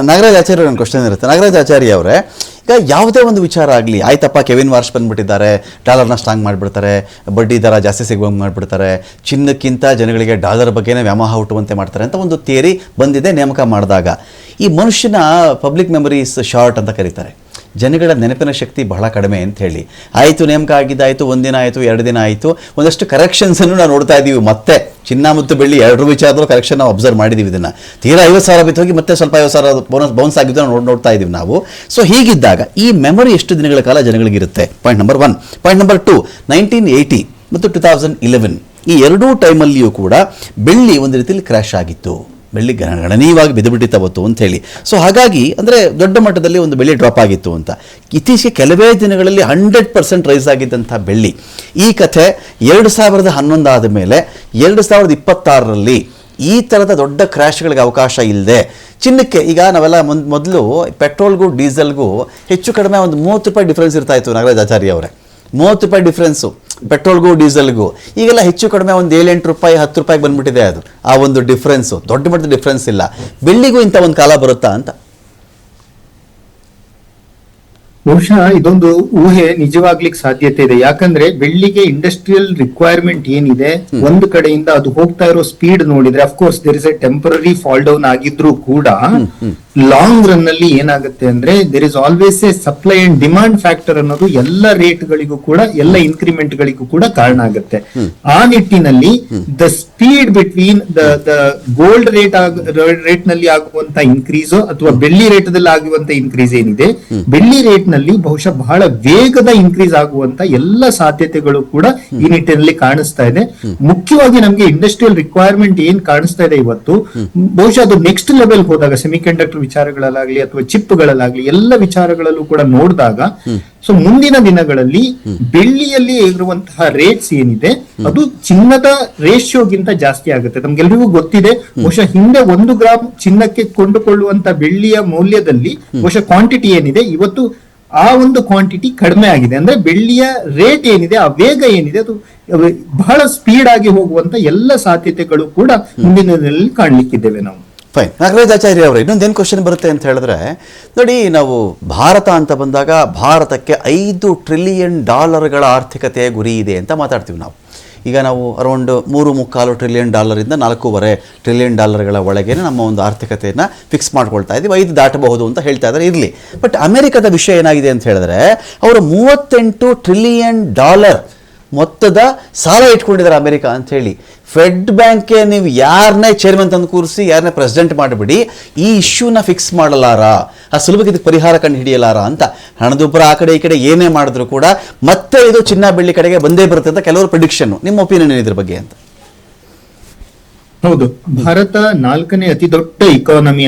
ನಾಗರಾಜ್ ಆಚಾರ್ಯ ಒಂದು ಕ್ವಶನ್ ಇರುತ್ತೆ. ನಾಗರಾಜ್ ಆಚಾರ್ಯ ಅವರೇ, ಈಗ ಯಾವುದೇ ಒಂದು ವಿಚಾರ ಆಗಲಿ, ಆಯ್ತಪ್ಪ ಕೆವಿನ್ ವಾರ್ಷ್ ಬಂದ್ಬಿಟ್ಟಿದ್ದಾರೆ, ಡಾಲರ್ನ ಸ್ಟ್ರಾಂಗ್ ಮಾಡಿಬಿಡ್ತಾರೆ, ಬಡ್ಡಿ ದರ ಜಾಸ್ತಿ ಸಿಗುವಂಗೆ ಮಾಡಿಬಿಡ್ತಾರೆ, ಚಿನ್ನಕ್ಕಿಂತ ಜನಗಳಿಗೆ ಡಾಲರ್ ಬಗ್ಗೆನೇ ವ್ಯಾಮೋಹ ಹುಟ್ಟುವಂತೆ ಮಾಡ್ತಾರೆ ಅಂತ ಒಂದು ಥಿಯರಿ ಬಂದಿದೆ ನೇಮಕ ಮಾಡಿದಾಗ. ಈ ಮನುಷ್ಯನ ಪಬ್ಲಿಕ್ ಮೆಮರೀಸ್ ಶಾರ್ಟ್ ಅಂತ ಕರೀತಾರೆ. ಜನಗಳ ನೆನಪಿನ ಶಕ್ತಿ ಬಹಳ ಕಡಿಮೆ ಅಂತ ಹೇಳಿ, ಆಯಿತು ನೇಮಕ ಆಗಿದ್ದಾಯಿತು, 1 ದಿನ ಆಯಿತು, 2 ದಿನ ಆಯಿತು, ಒಂದಷ್ಟು ಕರೆಕ್ಷನ್ಸನ್ನು ನಾವು ನೋಡ್ತಾ ಇದ್ದೀವಿ. ಮತ್ತೆ ಚಿನ್ನ ಮತ್ತು ಬೆಳ್ಳಿ 2 ವಿಚಾರದಲ್ಲೂ ಕರೆಕ್ಷನ್ ನಾವು ಅಬ್ಸರ್ವ್ ಮಾಡಿದ್ದೀವಿ. ಇದನ್ನು ತೀರಾ 50,000 ಬಿತ್ತು ಹೋಗಿ ಮತ್ತೆ ಸ್ವಲ್ಪ 50,000 ಬೌನ್ಸ್ ಆಗಿದ್ದು ನೋಡ್ತಾ ಇದ್ದೀವಿ ನಾವು. ಸೊ ಹೀಗಿದ್ದಾಗ ಈ ಮೆಮೊರಿ ಎಷ್ಟು ದಿನಗಳ ಕಾಲ ಜನಗಳಿಗಿರುತ್ತೆ? Point number 1. ಪಾಯಿಂಟ್ ನಂಬರ್ 2, 1980 ಮತ್ತು 2011 ಈ ಎರಡೂ ಟೈಮಲ್ಲಿಯೂ ಕೂಡ ಬೆಳ್ಳಿ ಒಂದು ರೀತಿಯಲ್ಲಿ ಕ್ರ್ಯಾಶ್ ಆಗಿತ್ತು. ಬೆಳ್ಳಿ ಗಣನೀಯವಾಗಿ ಬಿದ್ದುಬಿಟ್ಟಿತ್ತವತ್ತು ಅಂತ ಹೇಳಿ. ಸೊ ಹಾಗಾಗಿ ಅಂದರೆ ದೊಡ್ಡ ಮಟ್ಟದಲ್ಲಿ ಒಂದು ಬೆಳ್ಳಿ ಡ್ರಾಪ್ ಆಗಿತ್ತು ಅಂತ. ಇತ್ತೀಚೆಗೆ ಕೆಲವೇ ದಿನಗಳಲ್ಲಿ 100% ರೈಸ್ ಆಗಿದ್ದಂಥ ಬೆಳ್ಳಿ, ಈ ಕಥೆ 2011 ಆದ ಮೇಲೆ 2026ರಲ್ಲಿ ಈ ಥರದ ದೊಡ್ಡ ಕ್ರ್ಯಾಶ್ಗಳಿಗೆ ಅವಕಾಶ ಇಲ್ಲದೆ ಚಿನ್ನಕ್ಕೆ, ಈಗ ನಾವೆಲ್ಲ ಮೊದಲು ಪೆಟ್ರೋಲ್ಗೂ ಡೀಸೆಲ್ಗೂ ಹೆಚ್ಚು ಕಡಿಮೆ ಒಂದು 30 ರೂಪಾಯಿ ಡಿಫ್ರೆನ್ಸ್ ಇರ್ತಾ ಇತ್ತು ನಾಗರಾಜ್ ಆಚಾರ್ಯ ಅವರೇ. 30 ರೂಪಾಯಿ ಡಿಫ್ರೆನ್ಸು ಪೆಟ್ರೋಲ್ಗೂ ಡೀಸೆಲ್ಗೂ. ಈಗೆಲ್ಲ ಹೆಚ್ಚು ಕಡಿಮೆ ಒಂದು 7-8 ರೂಪಾಯಿ 10 ರೂಪಾಯಿಗೆ ಬಂದ್ಬಿಟ್ಟಿದೆ ಅದು. ಆ ಒಂದು ಡಿಫ್ರೆನ್ಸು ದೊಡ್ಡ ಮಟ್ಟದ ಡಿಫ್ರೆನ್ಸ್ ಇಲ್ಲ. ಬೆಳ್ಳಿಗೂ ಇಂಥ ಒಂದು ಕಾಲ ಬರುತ್ತಾ ಅಂತ? ಬಹುಶಃ ಇದೊಂದು ಊಹೆ ನಿಜವಾಗ್ಲಿಕ್ಕೆ ಸಾಧ್ಯತೆ ಇದೆ. ಯಾಕಂದ್ರೆ ಬೆಳ್ಳಿಗೆ ಇಂಡಸ್ಟ್ರಿಯಲ್ ರಿಕ್ವೈರ್ಮೆಂಟ್ ಏನಿದೆ, ಒಂದು ಕಡೆಯಿಂದ ಅದು ಹೋಗ್ತಾ ಇರೋ ಸ್ಪೀಡ್ ನೋಡಿದ್ರೆ of course there is a temporary fall down ಆಗಿದ್ರು ಕೂಡ ಲಾಂಗ್ ರನ್ ನಲ್ಲಿ ಏನಾಗುತ್ತೆ ಅಂದ್ರೆ there is always a supply and demand factor ಅನ್ನೋದು ಎಲ್ಲ ರೇಟ್ ಗಳಿಗೂ ಕೂಡ, ಎಲ್ಲ ಇನ್ಕ್ರಿಮೆಂಟ್ ಗಳಿಗೂ ಕೂಡ ಕಾರಣ ಆಗುತ್ತೆ. ಆ ನಿಟ್ಟಿನಲ್ಲಿ the speed between the gold rate ನಲ್ಲಿ ಆಗುವಂತ ಇನ್ಕ್ರೀಸ್ ಅಥವಾ ಬೆಳ್ಳಿ ರೇಟದಲ್ಲಿ ಆಗುವಂತ ಇನ್ಕ್ರೀಸ್ ಏನಿದೆ, ಬೆಳ್ಳಿ ರೇಟ್ ನಲ್ಲಿ ಬಹುಶಃ ಬಹಳ ವೇಗದ ಇನ್ಕ್ರೀಸ್ ಆಗುವಂತ ಎಲ್ಲ ಸಾಧ್ಯತೆಗಳು ಕೂಡ ಈ ನಿಟ್ಟಿನಲ್ಲಿ ಕಾಣಿಸ್ತಾ ಇದೆ. ಮುಖ್ಯವಾಗಿ ನಮ್ಗೆ ಇಂಡಸ್ಟ್ರಿಯಲ್ ರಿಕ್ವೈರ್ಮೆಂಟ್ ಏನ್ ಕಾಣಿಸ್ತಾ ಇದೆ ಇವತ್ತು, ಬಹುಶಃ ಅದು ನೆಕ್ಸ್ಟ್ ಲೆವೆಲ್ ಹೋದಾಗ ಸೆಮಿಕಂಡಕ್ಟರ್ ವಿಚಾರಗಳಲ್ಲಾಗ್ಲಿ ಅಥವಾ ಚಿಪ್ಗಳಲ್ಲಾಗ್ಲಿ ಎಲ್ಲ ವಿಚಾರಗಳಲ್ಲೂ ಕೂಡ ನೋಡಿದಾಗ, ಸೊ ಮುಂದಿನ ದಿನಗಳಲ್ಲಿ ಬೆಳ್ಳಿಯಲ್ಲಿ ಇರುವಂತಹ ರೇಟ್ಸ್ ಏನಿದೆ ಅದು ಚಿನ್ನದ ರೇಷಿಯೋಗಿಂತ ಜಾಸ್ತಿ ಆಗುತ್ತೆ. ನಮ್ಗೆಲ್ರಿಗೂ ಗೊತ್ತಿದೆ, ಬಹುಶಃ ಹಿಂದೆ 1 ಗ್ರಾಮ್ ಚಿನ್ನಕ್ಕೆ ಕೊಂಡುಕೊಳ್ಳುವಂತ ಬೆಳ್ಳಿಯ ಮೌಲ್ಯದಲ್ಲಿ ಬಹುಶಃ ಕ್ವಾಂಟಿಟಿ ಏನಿದೆ ಇವತ್ತು ಆ ಒಂದು ಕ್ವಾಂಟಿಟಿ ಕಡಿಮೆ ಆಗಿದೆ. ಅಂದ್ರೆ ಬೆಳ್ಳಿಯ ರೇಟ್ ಏನಿದೆ, ಆ ವೇಗ ಏನಿದೆ, ಅದು ಬಹಳ ಸ್ಪೀಡ್ ಆಗಿ ಹೋಗುವಂತ ಎಲ್ಲ ಸಾಧ್ಯತೆಗಳು ಕೂಡ ಮುಂದಿನ ದಿನದಲ್ಲಿ ಕಾಣ್ಲಿಕ್ಕಿದ್ದೇವೆ ನಾವು. ಫೈನ್. ನಾಗರಾಜ್ ಆಚಾರ್ಯ ಅವರೇ, ಇನ್ನೊಂದೇನು ಕ್ವಶನ್ ಬರುತ್ತೆ ಅಂತ ಹೇಳಿದ್ರೆ, ನೋಡಿ ನಾವು ಭಾರತ ಅಂತ ಬಂದಾಗ ಭಾರತಕ್ಕೆ $5 ಟ್ರಿಲಿಯನ್ ಆರ್ಥಿಕತೆಯ ಗುರಿ ಇದೆ ಅಂತ ಮಾತಾಡ್ತೀವಿ ನಾವು. ಈಗ ನಾವು ಅರೌಂಡ್ $3.25 ಟ್ರಿಲಿಯನ್ ಇಂದ $4.5 ಟ್ರಿಲಿಯನ್ ಒಳಗೆ ನಮ್ಮ ಒಂದು ಆರ್ಥಿಕತೆಯನ್ನು ಫಿಕ್ಸ್ ಮಾಡ್ಕೊಳ್ತಾ ಇದ್ದೀವಿ. 5 ದಾಟಬಹುದು ಅಂತ ಹೇಳ್ತಾ ಇದ್ದಾರೆ. ಇರಲಿ, ಬಟ್ ಅಮೆರಿಕದ ವಿಷಯ ಏನಾಗಿದೆ ಅಂತ ಹೇಳಿದ್ರೆ, ಅವರು $38 ಟ್ರಿಲಿಯನ್ ಮೊತ್ತದ ಸಾಲ ಇಟ್ಕೊಂಡಿದ್ದಾರೆ ಅಮೆರಿಕ ಅಂತ ಹೇಳಿ. ಫೆಡ್ ಬ್ಯಾಂಕ್ಗೆ ನೀವು ಯಾರನ್ನೇ ಚೇರ್ಮನ್ ತಂದು ಕೂರಿಸಿ, ಯಾರನ್ನೇ ಪ್ರೆಸಿಡೆಂಟ್ ಮಾಡಿಬಿಡಿ, ಈ ಇಶ್ಯೂನ ಫಿಕ್ಸ್ ಮಾಡಲಾರ, ಆ ಸುಲಭಕ್ಕೆ ಇದಕ್ಕೆ ಪರಿಹಾರ ಕಂಡು ಹಿಡಿಯಲಾರ ಅಂತ. ಹಣದುಬ್ಬರ ಆ ಕಡೆ ಈ ಕಡೆ ಏನೇ ಮಾಡಿದ್ರು ಕೂಡ ಮತ್ತೆ ಇದು ಚಿನ್ನ ಬೆಳ್ಳಿ ಕಡೆಗೆ ಬಂದೇ ಬರುತ್ತೆ ಅಂತ ಕೆಲವರು ಪ್ರಿಡಿಕ್ಷನ್. ನಿಮ್ಮ ಒಪಿನಿಯನ್ ಏನಿದ್ರ ಬಗ್ಗೆ ಅಂತ? ಹೌದು, ಭಾರತ 4ನೇ ಅತಿ ದೊಡ್ಡ ಇಕಾನಮಿ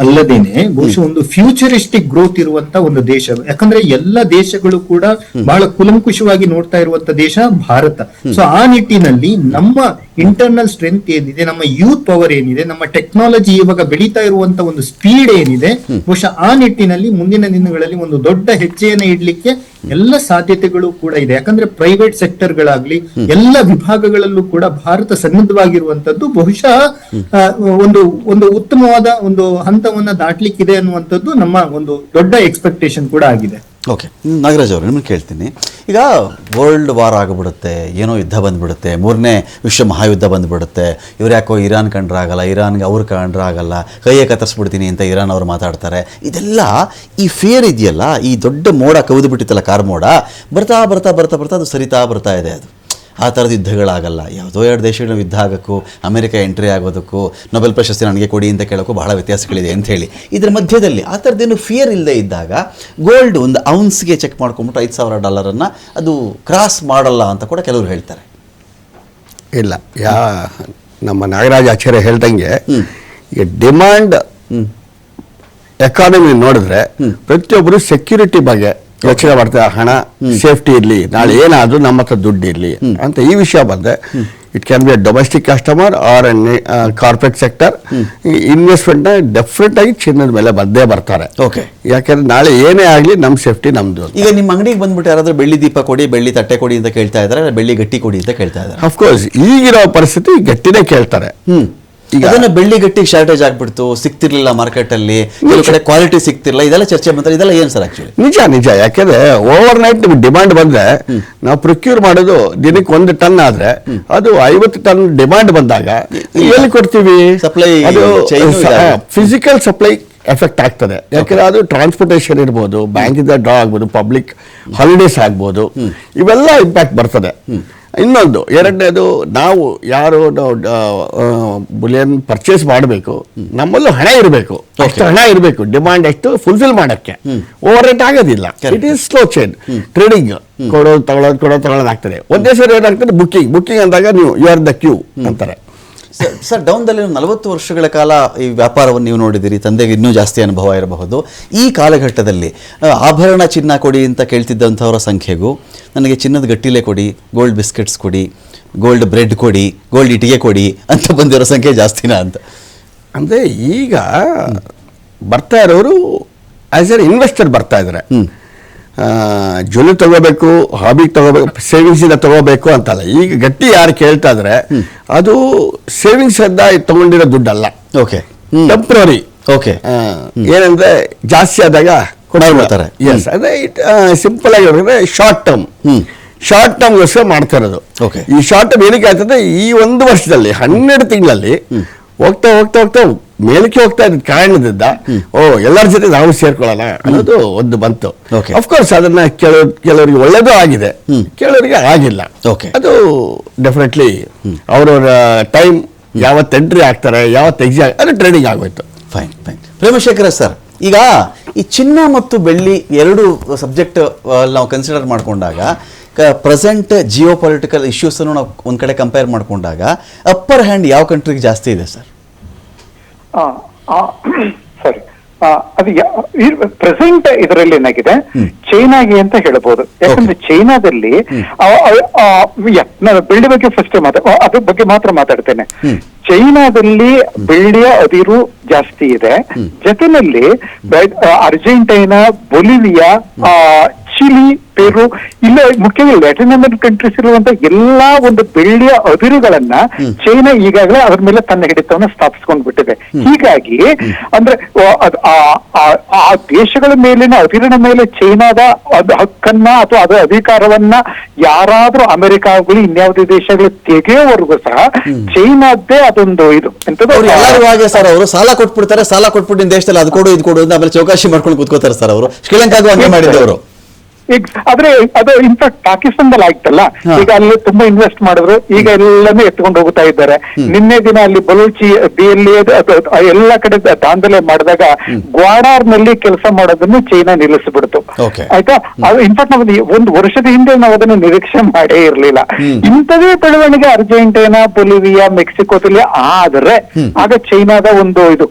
ಅಲ್ಲದೇನೆ ಬಹುಶಃ ಒಂದು ಫ್ಯೂಚರಿಸ್ಟಿಕ್ ಗ್ರೋತ್ ಇರುವಂತ ಒಂದು ದೇಶ. ಯಾಕಂದ್ರೆ ಎಲ್ಲ ದೇಶಗಳು ಕೂಡ ಬಹಳ ಕುಲಂಕುಷವಾಗಿ ನೋಡ್ತಾ ಇರುವಂತ ದೇಶ ಭಾರತ. ಸೊ ಆ ನಿಟ್ಟಿನಲ್ಲಿ ನಮ್ಮ ಇಂಟರ್ನಲ್ ಸ್ಟ್ರೆಂತ್ ಏನಿದೆ, ನಮ್ಮ ಯೂತ್ ಪವರ್ ಏನಿದೆ, ನಮ್ಮ ಟೆಕ್ನಾಲಜಿ ಇವಾಗ ಬೆಳೀತಾ ಇರುವಂತ ಒಂದು ಸ್ಪೀಡ್ ಏನಿದೆ, ಬಹುಶಃ ಆ ನಿಟ್ಟಿನಲ್ಲಿ ಮುಂದಿನ ದಿನಗಳಲ್ಲಿ ಒಂದು ದೊಡ್ಡ ಹೆಜ್ಜೆಯನ್ನು ಇಡ್ಲಿಕ್ಕೆ ಎಲ್ಲ ಸಾಧ್ಯತೆಗಳು ಕೂಡ ಇದೆ. ಯಾಕಂದ್ರೆ ಪ್ರೈವೇಟ್ ಸೆಕ್ಟರ್ ಗಳಾಗ್ಲಿ ಎಲ್ಲ ವಿಭಾಗಗಳಲ್ಲೂ ಕೂಡ ಭಾರತ ಸನ್ನದ್ಧವಾಗಿರುವಂತದ್ದು ಬಹುಶಃ ಒಂದು ಉತ್ತಮವಾದ ಒಂದು ಹಂತವನ್ನ ದಾಟ್ಲಿಕ್ಕಿದೆ ಅನ್ನುವಂಥದ್ದು ನಮ್ಮ ಒಂದು ದೊಡ್ಡ ಎಕ್ಸ್ಪೆಕ್ಟೇಷನ್ ಕೂಡ ಆಗಿದೆ. ಓಕೆ, ನಾಗರಾಜ್ ಅವರು ನಿಮ್ಮನ್ನು ಕೇಳ್ತೀನಿ. ಈಗ ವರ್ಲ್ಡ್ ವಾರ್ ಆಗಿಬಿಡುತ್ತೆ, ಏನೋ ಯುದ್ಧ ಬಂದ್ಬಿಡುತ್ತೆ, 3ನೇ ವಿಶ್ವ ಮಹಾಯುದ್ಧ ಬಂದ್ಬಿಡುತ್ತೆ, ಇವ್ರು ಯಾಕೋ ಇರಾನ್ ಕಂಡ್ರಾಗಲ್ಲ, ಇರಾನ್ಗೆ ಅವ್ರು ಕಂಡ್ರಾಗಲ್ಲ, ಕೈಯೇ ಕತ್ತರಿಸ್ಬಿಡ್ತೀನಿ ಅಂತ ಇರಾನ್ ಅವರು ಮಾತಾಡ್ತಾರೆ. ಇದೆಲ್ಲ ಈ ಫಿಯರ್ ಇದೆಯಲ್ಲ, ಈ ದೊಡ್ಡ ಮೋಡ ಕವಿದು ಬಿಟ್ಟಿತ್ತಲ್ಲ, ಕಾರ್ ಮೋಡ, ಬರ್ತಾ ಬರ್ತಾ ಬರ್ತಾ ಬರ್ತಾ ಅದು ಸರಿತಾ ಬರ್ತಾ ಇದೆ. ಅದು ಆ ಥರದ ಯುದ್ಧಗಳಾಗಲ್ಲ. ಯಾವುದೋ 2 ದೇಶಗಳ ಯುದ್ಧ ಆಗೋಕ್ಕೂ ಅಮೆರಿಕ ಎಂಟ್ರಿ ಆಗೋದಕ್ಕೂ ನೊಬೆಲ್ ಪ್ರಶಸ್ತಿ ನನಗೆ ಕೊಡಿ ಅಂತ ಕೇಳೋಕ್ಕೂ ಬಹಳ ವ್ಯತ್ಯಾಸಗಳಿದೆ ಅಂಥೇಳಿ. ಇದರ ಮಧ್ಯದಲ್ಲಿ ಆ ಥರದ್ದೇನು ಫಿಯರ್ ಇಲ್ಲದೆ ಇದ್ದಾಗ ಗೋಲ್ಡ್ ಒಂದು ಔನ್ಸ್ಗೆ ಚೆಕ್ ಮಾಡ್ಕೊಂಬಿಟ್ಟು $5,000 ಅದು ಕ್ರಾಸ್ ಮಾಡಲ್ಲ ಅಂತ ಕೂಡ ಕೆಲವರು ಹೇಳ್ತಾರೆ. ಇಲ್ಲ, ನಮ್ಮ ನಾಗರಾಜ್ ಆಚಾರ್ಯ ಹೇಳ್ದಂಗೆ ಈಗ ಡಿಮಾಂಡ್ ಎಕಾನಮಿ ನೋಡಿದ್ರೆ ಪ್ರತಿಯೊಬ್ಬರು ಸೆಕ್ಯೂರಿಟಿ ಬಗ್ಗೆ ಯೋಚನೆ ಮಾಡ್ತಾರೆ. ಹಣ ಸೇಫ್ಟಿ ಇರಲಿ, ನಾಳೆ ಏನಾದರೂ ನಮ್ಮ ಹತ್ರ ದುಡ್ಡು ಇರಲಿ ಅಂತ ಈ ವಿಷಯ ಬಂದರೆ it can be a domestic customer or corporate sector. ಇನ್ವೆಸ್ಟ್ಮೆಂಟ್ನ ಡೆಫಿನೆಟ್ ಆಗಿ ಚಿನ್ನದ ಮೇಲೆ ಬಂದೇ ಬರ್ತಾರೆ. ಓಕೆ, ಯಾಕಂದ್ರೆ ನಾಳೆ ಏನೇ ಆಗಲಿ ನಮ್ಮ ಸೇಫ್ಟಿ ನಮ್ದು. ಈಗ ನಿಮ್ಮ ಅಂಗಡಿಗೆ ಬಂದ್ಬಿಟ್ಟು ಯಾರಾದರೂ ಬೆಳ್ಳಿ ದೀಪ ಕೊಡಿ, ಬೆಳ್ಳಿ ತಟ್ಟೆ ಕೊಡಿ ಅಂತ ಕೇಳ್ತಾ ಇದ್ದಾರೆ, ಬೆಳ್ಳಿ ಗಟ್ಟಿ ಕೊಡಿ ಅಂತ ಕೇಳ್ತಾ ಇದ್ದಾರೆ. ಅಫ್ಕೋರ್ಸ್ ಈಗಿರೋ ಪರಿಸ್ಥಿತಿ ಗಟ್ಟಿನೇ ಕೇಳ್ತಾರೆ. ಈಗ ಅದನ್ನ ಬೆಳ್ಳಿ ಗಟ್ಟಿಗೆ ಶಾರ್ಟೇಜ್ ಆಗ್ಬಿಡ್ತು, ಸಿಗ್ತಿರ್ಲಿಲ್ಲ ಮಾರ್ಕೆಟಲ್ಲಿ, ಕೆಲವು ಕಡೆ ಕ್ವಾಲಿಟಿ ಸಿಗ್ತಿರ್ಲಿಲ್ಲ, ಇದೆಲ್ಲ ಚರ್ಚೆ ಮಾಡ್ತಾರೆ. ಇದೆಲ್ಲ ಏನು ಸರ್ ಆಕ್ಚುಲಿ? ನಿಜ. ಯಾಕೆಂದ್ರೆ ಓವರ್ ನೈಟ್ ನಿಮ್ಗೆ ಡಿಮಾಂಡ್ ಬಂದ್ರೆ ನಾವು ಪ್ರೊಕ್ಯೂರ್ ಮಾಡೋದು ದಿನಕ್ಕೆ 1 ಟನ್ ಆದ್ರೆ ಅದು 50 ಟನ್ ಡಿಮಾಂಡ್ ಬಂದಾಗ ಎಲ್ಲಿ ಕೊಡ್ತೀವಿ? ಸಪ್ಲೈ ಫಿಸಿಕಲ್ ಸಪ್ಲೈ ಎಫೆಕ್ಟ್ ಆಗ್ತದೆ. ಯಾಕಂದ್ರೆ ಅದು ಟ್ರಾನ್ಸ್ಪೋರ್ಟೇಷನ್ ಇರ್ಬೋದು, ಬ್ಯಾಂಕಿಂದ ಡ್ರಾ ಆಗ್ಬೋದು, ಪಬ್ಲಿಕ್ ಹಾಲಿಡೇಸ್ ಆಗ್ಬೋದು, ಇವೆಲ್ಲ ಇಂಪ್ಯಾಕ್ಟ್ ಬರ್ತದೆ. ಇನ್ನೊಂದು ಎರಡನೇದು, ನಾವು ಯಾರು ಬುಲಿಯನ್ ಪರ್ಚೇಸ್ ಮಾಡಬೇಕು, ನಮ್ಮಲ್ಲೂ ಹಣ ಇರಬೇಕು, ಅಷ್ಟು ಹಣ ಇರಬೇಕು, ಡಿಮಾಂಡ್ ಎಷ್ಟು ಫುಲ್ಫಿಲ್ ಮಾಡಕ್ಕೆ. ಓವರ್ ರೇಟ್ ಆಗೋದಿಲ್ಲ. It is slow chain trading, ಕೊಡೋದು ತಗೊಳ್ಳೋದಾಗ್ತದೆ. ಒಂದೇ ಸರಿ ಏನಾಗ್ತದೆ, ಬುಕ್ಕಿಂಗ್ ಅಂದಾಗ ನೀವು ಯು ಆರ್ ದ ಕ್ಯೂ ಅಂತಾರೆ. ಸರ್, ಡೌನ್ದಲ್ಲಿ 40 ವರ್ಷಗಳ ಕಾಲ ಈ ವ್ಯಾಪಾರವನ್ನು ನೀವು ನೋಡಿದ್ದೀರಿ, ತಂದೆಗೆ ಇನ್ನೂ ಜಾಸ್ತಿ ಅನುಭವ ಇರಬಹುದು. ಈ ಕಾಲಘಟ್ಟದಲ್ಲಿ ಆಭರಣ ಚಿನ್ನ ಕೊಡಿ ಅಂತ ಕೇಳ್ತಿದ್ದಂಥವರ ಸಂಖ್ಯೆಗೂ ನನಗೆ ಚಿನ್ನದ ಗಟ್ಟಿಲೆ ಕೊಡಿ, ಗೋಲ್ಡ್ ಬಿಸ್ಕೆಟ್ಸ್ ಕೊಡಿ, ಗೋಲ್ಡ್ ಬ್ರೆಡ್ ಕೊಡಿ, ಗೋಲ್ಡ್ ಇಟ್ಟಿಗೆ ಕೊಡಿ ಅಂತ ಬಂದಿರೋ ಸಂಖ್ಯೆ ಜಾಸ್ತಿನಾ ಅಂತ? ಅಂದರೆ ಈಗ ಬರ್ತಾ ಇರೋರು ಆಸ್ ಎನ್ ಇನ್ವೆಸ್ಟರ್ ಬರ್ತಾ ಇದ್ದಾರೆ. ಜ್ಯುವೆಲ್ಲರಿ ತಗೋಬೇಕು, ಹಾಬಿ ತಗೋಬೇಕು, ಸೇವಿಂಗ್ಸ್ ಇಂದ ತಗೋಬೇಕು ಅಂತಲ್ಲ. ಈಗ ಗಟ್ಟಿ ಯಾರು ಕೇಳ್ತಾ ಇದ್ರೆ ಅದು ಸೇವಿಂಗ್ಸ್ ಇಂದ ತಗೊಂಡಿರೋ ದುಡ್ಡಲ್ಲ. Okay, temporary. ಓಕೆ, ಏನಂದ್ರೆ ಜಾಸ್ತಿ ಆದಾಗ ಮಾಡ್ಬಿಡ್ತಾರೆ. ಎಸ್ ಅದೇ ಸಿಂಪಲ್ ಆಗಿ ಹೇಳಿದ್ರೆ ಶಾರ್ಟ್ ಟರ್ಮ್ಗೋಸ್ಕರ ಮಾಡ್ತಾ ಇರೋದು. Okay. ಈ ಶಾರ್ಟ್ ಟರ್ಮ್ ಏನಕ್ಕೆ ಆಗ್ತದೆ, ಈ ಒಂದು ವರ್ಷದಲ್ಲಿ 12 ತಿಂಗಳಲ್ಲಿ ಹೋಗ್ತಾ ಮೇಲಕ್ಕೆ ಹೋಗ್ತಾ ಇದ್ದ ಕಾರಣದಿಂದ ಎಲ್ಲರ ಜೊತೆ ನಾವು ಸೇರ್ಕೊಳ್ಳೋಣ ಅನ್ನೋದು ಒಂದು ಬಂತು. Okay. ಅಫ್ಕೋರ್ಸ್ ಅದನ್ನ ಕೆಲವರಿಗೆ ಒಳ್ಳೇದು ಆಗಿದೆ, ಕೆಲವರಿಗೆ ಆಗಿಲ್ಲ. Okay. ಅದು ಡೆಫಿನೆಟ್ಲಿ ಅವರವರ ಟೈಮ್ ಯಾವತ್ತು ಎಂಟ್ರಿ ಆಗ್ತಾರೆ, ಯಾವತ್ತು ಎಕ್ಸಾಮ್, ಅದು ಟ್ರೇಡಿಂಗ್ ಆಗೋಯ್ತು. ಫೈನ್. ಪ್ರೇಮಶೇಖರ ಸರ್, ಈಗ ಈ ಚಿನ್ನ ಮತ್ತು ಬೆಳ್ಳಿ ಎರಡು ಸಬ್ಜೆಕ್ಟ್ ನಾವು ಕನ್ಸಿಡರ್ ಮಾಡಿಕೊಂಡಾಗ, ಪ್ರೆಸೆಂಟ್ ಜಿಯೋ ಪೊಲಿಟಿಕಲ್ ಇಶ್ಯೂಸನ್ನು ನಾವು ಒಂದು ಕಡೆ ಕಂಪೇರ್ ಮಾಡಿಕೊಂಡಾಗ ಅಪ್ಪರ್ ಹ್ಯಾಂಡ್ ಯಾವ ಕಂಟ್ರಿಗೆ ಜಾಸ್ತಿ ಇದೆ ಸರ್? ಸಾರಿ, ಅದು ಪ್ರೆಸೆಂಟ್ ಇದರಲ್ಲಿ ಏನಾಗಿದೆ, ಚೈನಾಗೆ ಅಂತ ಹೇಳ್ಬೋದು. ಯಾಕಂದ್ರೆ ಚೈನಾದಲ್ಲಿ ನಾನು ಬೆಳ್ಳಿ ಬಗ್ಗೆ ಫಸ್ಟ್ ಅದ್ರ ಬಗ್ಗೆ ಮಾತ್ರ ಮಾತಾಡ್ತೇನೆ. ಚೈನಾದಲ್ಲಿ ಬೆಳ್ಳಿಯ ಅದಿರು ಜಾಸ್ತಿ ಇದೆ. ಜೊತೆಯಲ್ಲಿ ಅರ್ಜೆಂಟೈನಾ, ಬೊಲಿವಿಯಾ, ಚಿಲಿ, ಪೆರು, ಇಲ್ಲ ಮುಖ್ಯವಾಗಿ ಲ್ಯಾಟಿನ್ ಅಮೆರಿಕನ್ ಕಂಟ್ರೀಸ್ ಇರುವಂತ ಎಲ್ಲಾ ಒಂದು ಬೆಳ್ಳಿಯ ಅದಿರುಗಳನ್ನ ಚೈನಾ ಈಗಾಗಲೇ ಅದ್ರ ಮೇಲೆ ತನ್ನ ಹಿಡಿತವನ್ನ ಸ್ಥಾಪಿಸ್ಕೊಂಡು ಬಿಟ್ಟಿದೆ. ಹೀಗಾಗಿ ಅಂದ್ರೆ ಆ ದೇಶಗಳ ಮೇಲಿನ ಅದಿರಿನ ಮೇಲೆ ಚೈನಾದ ಹಕ್ಕನ್ನ ಅಥವಾ ಅದರ ಅಧಿಕಾರವನ್ನ ಯಾರಾದ್ರೂ ಅಮೆರಿಕಾಗಳು ಇನ್ಯಾವುದೇ ದೇಶಗಳು ತೆಗೆಯೋವರೆಗೂ ಸಹ ಚೈನಾದ್ದೇ ಅದೊಂದು ಇದು ಎಂತದ್ದು. ಎಲ್ಲರೂ ಹಾಗೆ ಸರ್, ಅವರು ಸಾಲ ಕೊಟ್ಬಿಡ್ತಾರೆ, ಸಾಲ ಕೊಟ್ಬಿಟ್ಟು ದೇಶದಲ್ಲಿ ಅದು ಕೊಡು ಇದು ಕೊಡು ಅಂತ ಆಮೇಲೆ ಚೌಕಾಶಿ ಮಾಡ್ಕೊಂಡು ಕೂತ್ಕೋತಾರೆ ಸರ್. ಅವರು ಶ್ರೀಲಂಕಾಗೂ ಹಂಗೆ ಮಾಡಿದ್ದವರು. ಆದ್ರೆ ಅದು ಇನ್ಫ್ಯಾಕ್ಟ್ ಪಾಕಿಸ್ತಾನದಲ್ಲಿ ಆಗ್ತಲ್ಲ, ಈಗ ಅಲ್ಲಿ ತುಂಬಾ ಇನ್ವೆಸ್ಟ್ ಮಾಡಿದ್ರು, ಈಗ ಎಲ್ಲಾನು ಎತ್ಕೊಂಡು ಹೋಗ್ತಾ ಇದ್ದಾರೆ. ನಿನ್ನೆ ದಿನ ಅಲ್ಲಿ ಬಲೂಚಿ ದಿಯಲ್ಲಿ ಎಲ್ಲ ಕಡೆ ದಾಂಧಲೆ ಮಾಡಿದಾಗ ಗ್ವಾಡಾರ್ನಲ್ಲಿ ಕೆಲಸ ಮಾಡೋದನ್ನು ಚೈನಾ ನಿಲ್ಲಿಸ್ಬಿಡ್ತು. ಆಯ್ತಾ, ಅದು ಇನ್ಫ್ಯಾಕ್ಟ್ ನಾವು ಒಂದು ವರ್ಷದ ಹಿಂದೆ ನಾವು ಅದನ್ನು ನಿರೀಕ್ಷೆ ಮಾಡೇ ಇರ್ಲಿಲ್ಲ. ಇಂಥದೇ ಬೆಳವಣಿಗೆ ಅರ್ಜೆಂಟೈನಾ, ಬೊಲಿವಿಯಾ, ಮೆಕ್ಸಿಕೋದಲ್ಲಿ ಆದ್ರೆ ಆಗ ಚೈನಾದ ಒಂದು ಇದು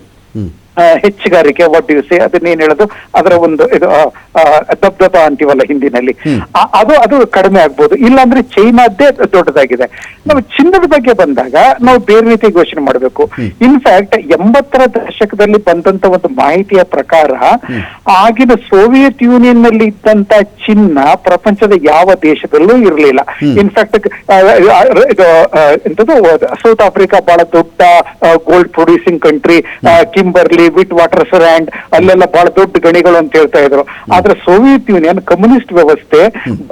ಹೆಚ್ಚುಗಾರಿಕೆ, ವಾಟ್ ಯು ಸೇ, ಅದನ್ನೇನ್ ಹೇಳೋದು, ಅದರ ಒಂದು ಇದು ದಬ್ದಬ ಅಂತೀವಲ್ಲ ಹಿಂದಿನಲ್ಲಿ, ಅದು ಕಡಿಮೆ ಆಗ್ಬೋದು. ಇಲ್ಲಾಂದ್ರೆ ಚೈನಾದ್ದೇ ದೊಡ್ಡದಾಗಿದೆ. ನಾವು ಚಿನ್ನದ ಬಗ್ಗೆ ಬಂದಾಗ ನಾವು ಬೇರೆ ರೀತಿ ಘೋಷಣೆ ಮಾಡಬೇಕು. ಇನ್ಫ್ಯಾಕ್ಟ್ 80ರ ದಶಕದಲ್ಲಿ ಬಂದಂತ ಒಂದು ಮಾಹಿತಿಯ ಪ್ರಕಾರ ಆಗಿನ ಸೋವಿಯತ್ ಯೂನಿಯನ್ ನಲ್ಲಿ ಇದ್ದಂತ ಚಿನ್ನ ಪ್ರಪಂಚದ ಯಾವ ದೇಶದಲ್ಲೂ ಇರಲಿಲ್ಲ. ಇನ್ಫ್ಯಾಕ್ಟ್ ಇದು ಎಂತದ್ದು, ಸೌತ್ ಆಫ್ರಿಕಾ ಬಹಳ ದೊಡ್ಡ gold producing country, Kimberley, Witwatersrand, ಅಲ್ಲೆಲ್ಲ ಬಹಳ ದೊಡ್ಡ ಗಣಿಗಳು ಅಂತ ಹೇಳ್ತಾ ಇದ್ರು. ಆದ್ರೆ ಸೋವಿಯತ್ ಯೂನಿಯನ್ ಕಮ್ಯುನಿಸ್ಟ್ ವ್ಯವಸ್ಥೆ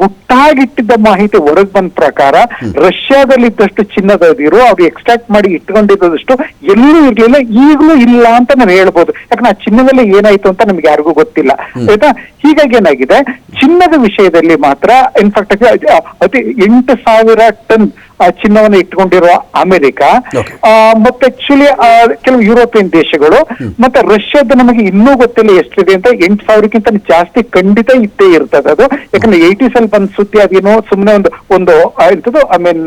ಗುಟ್ಟಾಗಿಟ್ಟಿದ್ದ ಮಾಹಿತಿ ಹೊರಗೆ ಬಂದ ಪ್ರಕಾರ ರಷ್ಯಾದಲ್ಲಿ ಇದ್ದಷ್ಟು ಚಿನ್ನದ ಅದಿರು ಅವ್ರು ಎಕ್ಸ್ಟ್ರಾಕ್ಟ್ ಮಾಡಿ ಇಟ್ಕೊಂಡಿದ್ದಷ್ಟು ಎಲ್ಲೂ ಇರ್ಲಿಲ್ಲ, ಈಗಲೂ ಇಲ್ಲ ಅಂತ ನಾನು ಹೇಳ್ಬೋದು. ಯಾಕಂದ್ರೆ ಆ ಚಿನ್ನದಲ್ಲಿ ಏನಾಯ್ತು ಅಂತ ನಮ್ಗೆ ಯಾರಿಗೂ ಗೊತ್ತಿಲ್ಲ, ಆಯ್ತಾ. ಹೀಗಾಗಿ ಏನಾಗಿದೆ, ಚಿನ್ನದ ವಿಷಯದಲ್ಲಿ ಮಾತ್ರ ಇನ್ಫ್ಯಾಕ್ಟ್ ಅತಿ 8,000 ಟನ್ ಚಿನ್ನವನ್ನು ಇಟ್ಕೊಂಡಿರುವ ಅಮೆರಿಕ, ಮತ್ತೆ ಆಕ್ಚುಲಿ ಕೆಲವು ಯುರೋಪಿಯನ್ ದೇಶಗಳು, ಮತ್ತೆ ರಷ್ಯಾದ ನಮಗೆ ಇನ್ನೂ ಗೊತ್ತಿಲ್ಲ ಎಷ್ಟಿದೆ ಅಂತ. 8,000ಕ್ಕಿಂತ ಜಾಸ್ತಿ ಖಂಡಿತ ಇದ್ದೇ ಇರ್ತದೆ ಅದು. ಯಾಕಂದ್ರೆ 80s ಅಲ್ಲಿ ಬಂದ ಸುದ್ದಿ ಅದೇನೋ ಸುಮ್ಮನೆ ಒಂದು ಎಂತದ್ದು, ಐ ಮೀನ್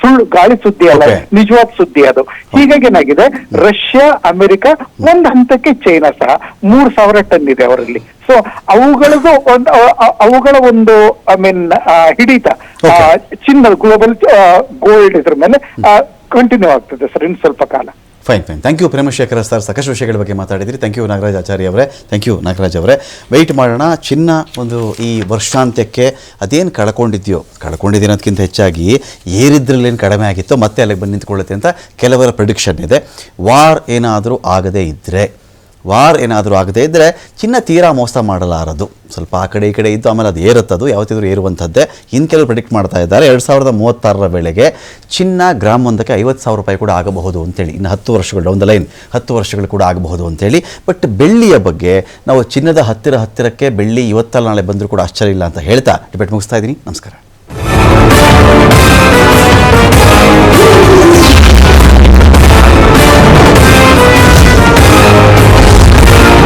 ಸುಳ್ಳು ಗಾಳಿ ಸುದ್ದಿ ಅಲ್ಲ, ನಿಜವಾದ ಸುದ್ದಿ ಅದು. ಹೀಗಾಗಿ ಏನಾಗಿದೆ, ರಷ್ಯಾ, ಅಮೆರಿಕ, ಒಂದು ಹಂತಕ್ಕೆ ಚೈನಾ ಸಹ 3,000 ಟನ್ ಇದೆ ಅವರಲ್ಲಿ. ಸೊ ಅವುಗಳ ಒಂದು ಐ ಮೀನ್ ಹಿಡಿತ ಚಿನ್ನ, ಗ್ಲೋಬಲ್ ಗೋಲ್ಡ್ ಇದ್ರ ಮೇಲೆ ಕಂಟಿನ್ಯೂ ಆಗ್ತದೆ ಸರ್ ಇನ್ನು ಸ್ವಲ್ಪ ಕಾಲ. ಫೈನ್. ಥ್ಯಾಂಕ್ ಯು ಪ್ರೇಮಶೇಖರ ಸರ್, ಸಾಕಷ್ಟು ವಿಷಯಗಳ ಬಗ್ಗೆ ಮಾತಾಡಿದ್ರಿ. ಥ್ಯಾಂಕ್ ಯು ನಾಗರಾಜ್ ಆಚಾರ್ಯ ಅವರೇ. ಥ್ಯಾಂಕ್ ಯು ನಾಗರಾಜ್ ಅವರೇ. ವೆಯ್ಟ್ ಮಾಡೋಣ, ಚಿನ್ನ ಒಂದು ಈ ವರ್ಷಾಂತ್ಯಕ್ಕೆ ಅದೇನು ಕಳ್ಕೊಂಡಿದ್ದೀನಿ ಅದಕ್ಕಿಂತ ಹೆಚ್ಚಾಗಿ ಏರಿದ್ರಲ್ಲೇನು ಕಡಿಮೆ ಆಗಿತ್ತೋ ಮತ್ತೆ ಅಲ್ಲಿಗೆ ಬಂದು ನಿಂತ್ಕೊಳ್ಳುತ್ತೆ ಅಂತ ಕೆಲವರ ಪ್ರಿಡಿಕ್ಷನ್ ಇದೆ. ವಾರ್ ಏನಾದರೂ ಆಗದೇ ಇದ್ದರೆ ಚಿನ್ನ ತೀರಾ ಮೋಸ ಮಾಡಲಾರದು. ಸ್ವಲ್ಪ ಆ ಕಡೆ ಈ ಕಡೆ ಇದ್ದು ಆಮೇಲೆ ಅದು ಏರುತ್ತದು, ಯಾವತ್ತಿದ್ರೂ ಏರುವಂಥದ್ದೇ. ಇನ್ನು ಕೆಲವರು ಪ್ರೆಡಿಕ್ಟ್ ಮಾಡ್ತಾ ಇದ್ದಾರೆ 2036ರ ವೇಳೆಗೆ ಚಿನ್ನ ಗ್ರಾಮ್ ಒಂದಕ್ಕೆ 50,000 ರೂಪಾಯಿ ಕೂಡ ಆಗಬಹುದು ಅಂತೇಳಿ. ಇನ್ನು 10 ವರ್ಷಗಳು ಡೌನ್ ದ ಲೈನ್ 10 ವರ್ಷಗಳು ಕೂಡ ಆಗಬಹುದು ಅಂತೇಳಿ. ಬಟ್ ಬೆಳ್ಳಿಯ ಬಗ್ಗೆ ನಾವು ಚಿನ್ನದ ಹತ್ತಿರಕ್ಕೆ ಬೆಳ್ಳಿ ಇವತ್ತಲ್ಲ ನಾಳೆ ಬಂದರೂ ಕೂಡ ಆಶ್ಚರ್ಯ ಇಲ್ಲ ಅಂತ ಹೇಳ್ತಾ ಡಿಬೇಟ್ ಮುಗಿಸ್ತಾ ಇದ್ದೀನಿ. ನಮಸ್ಕಾರ.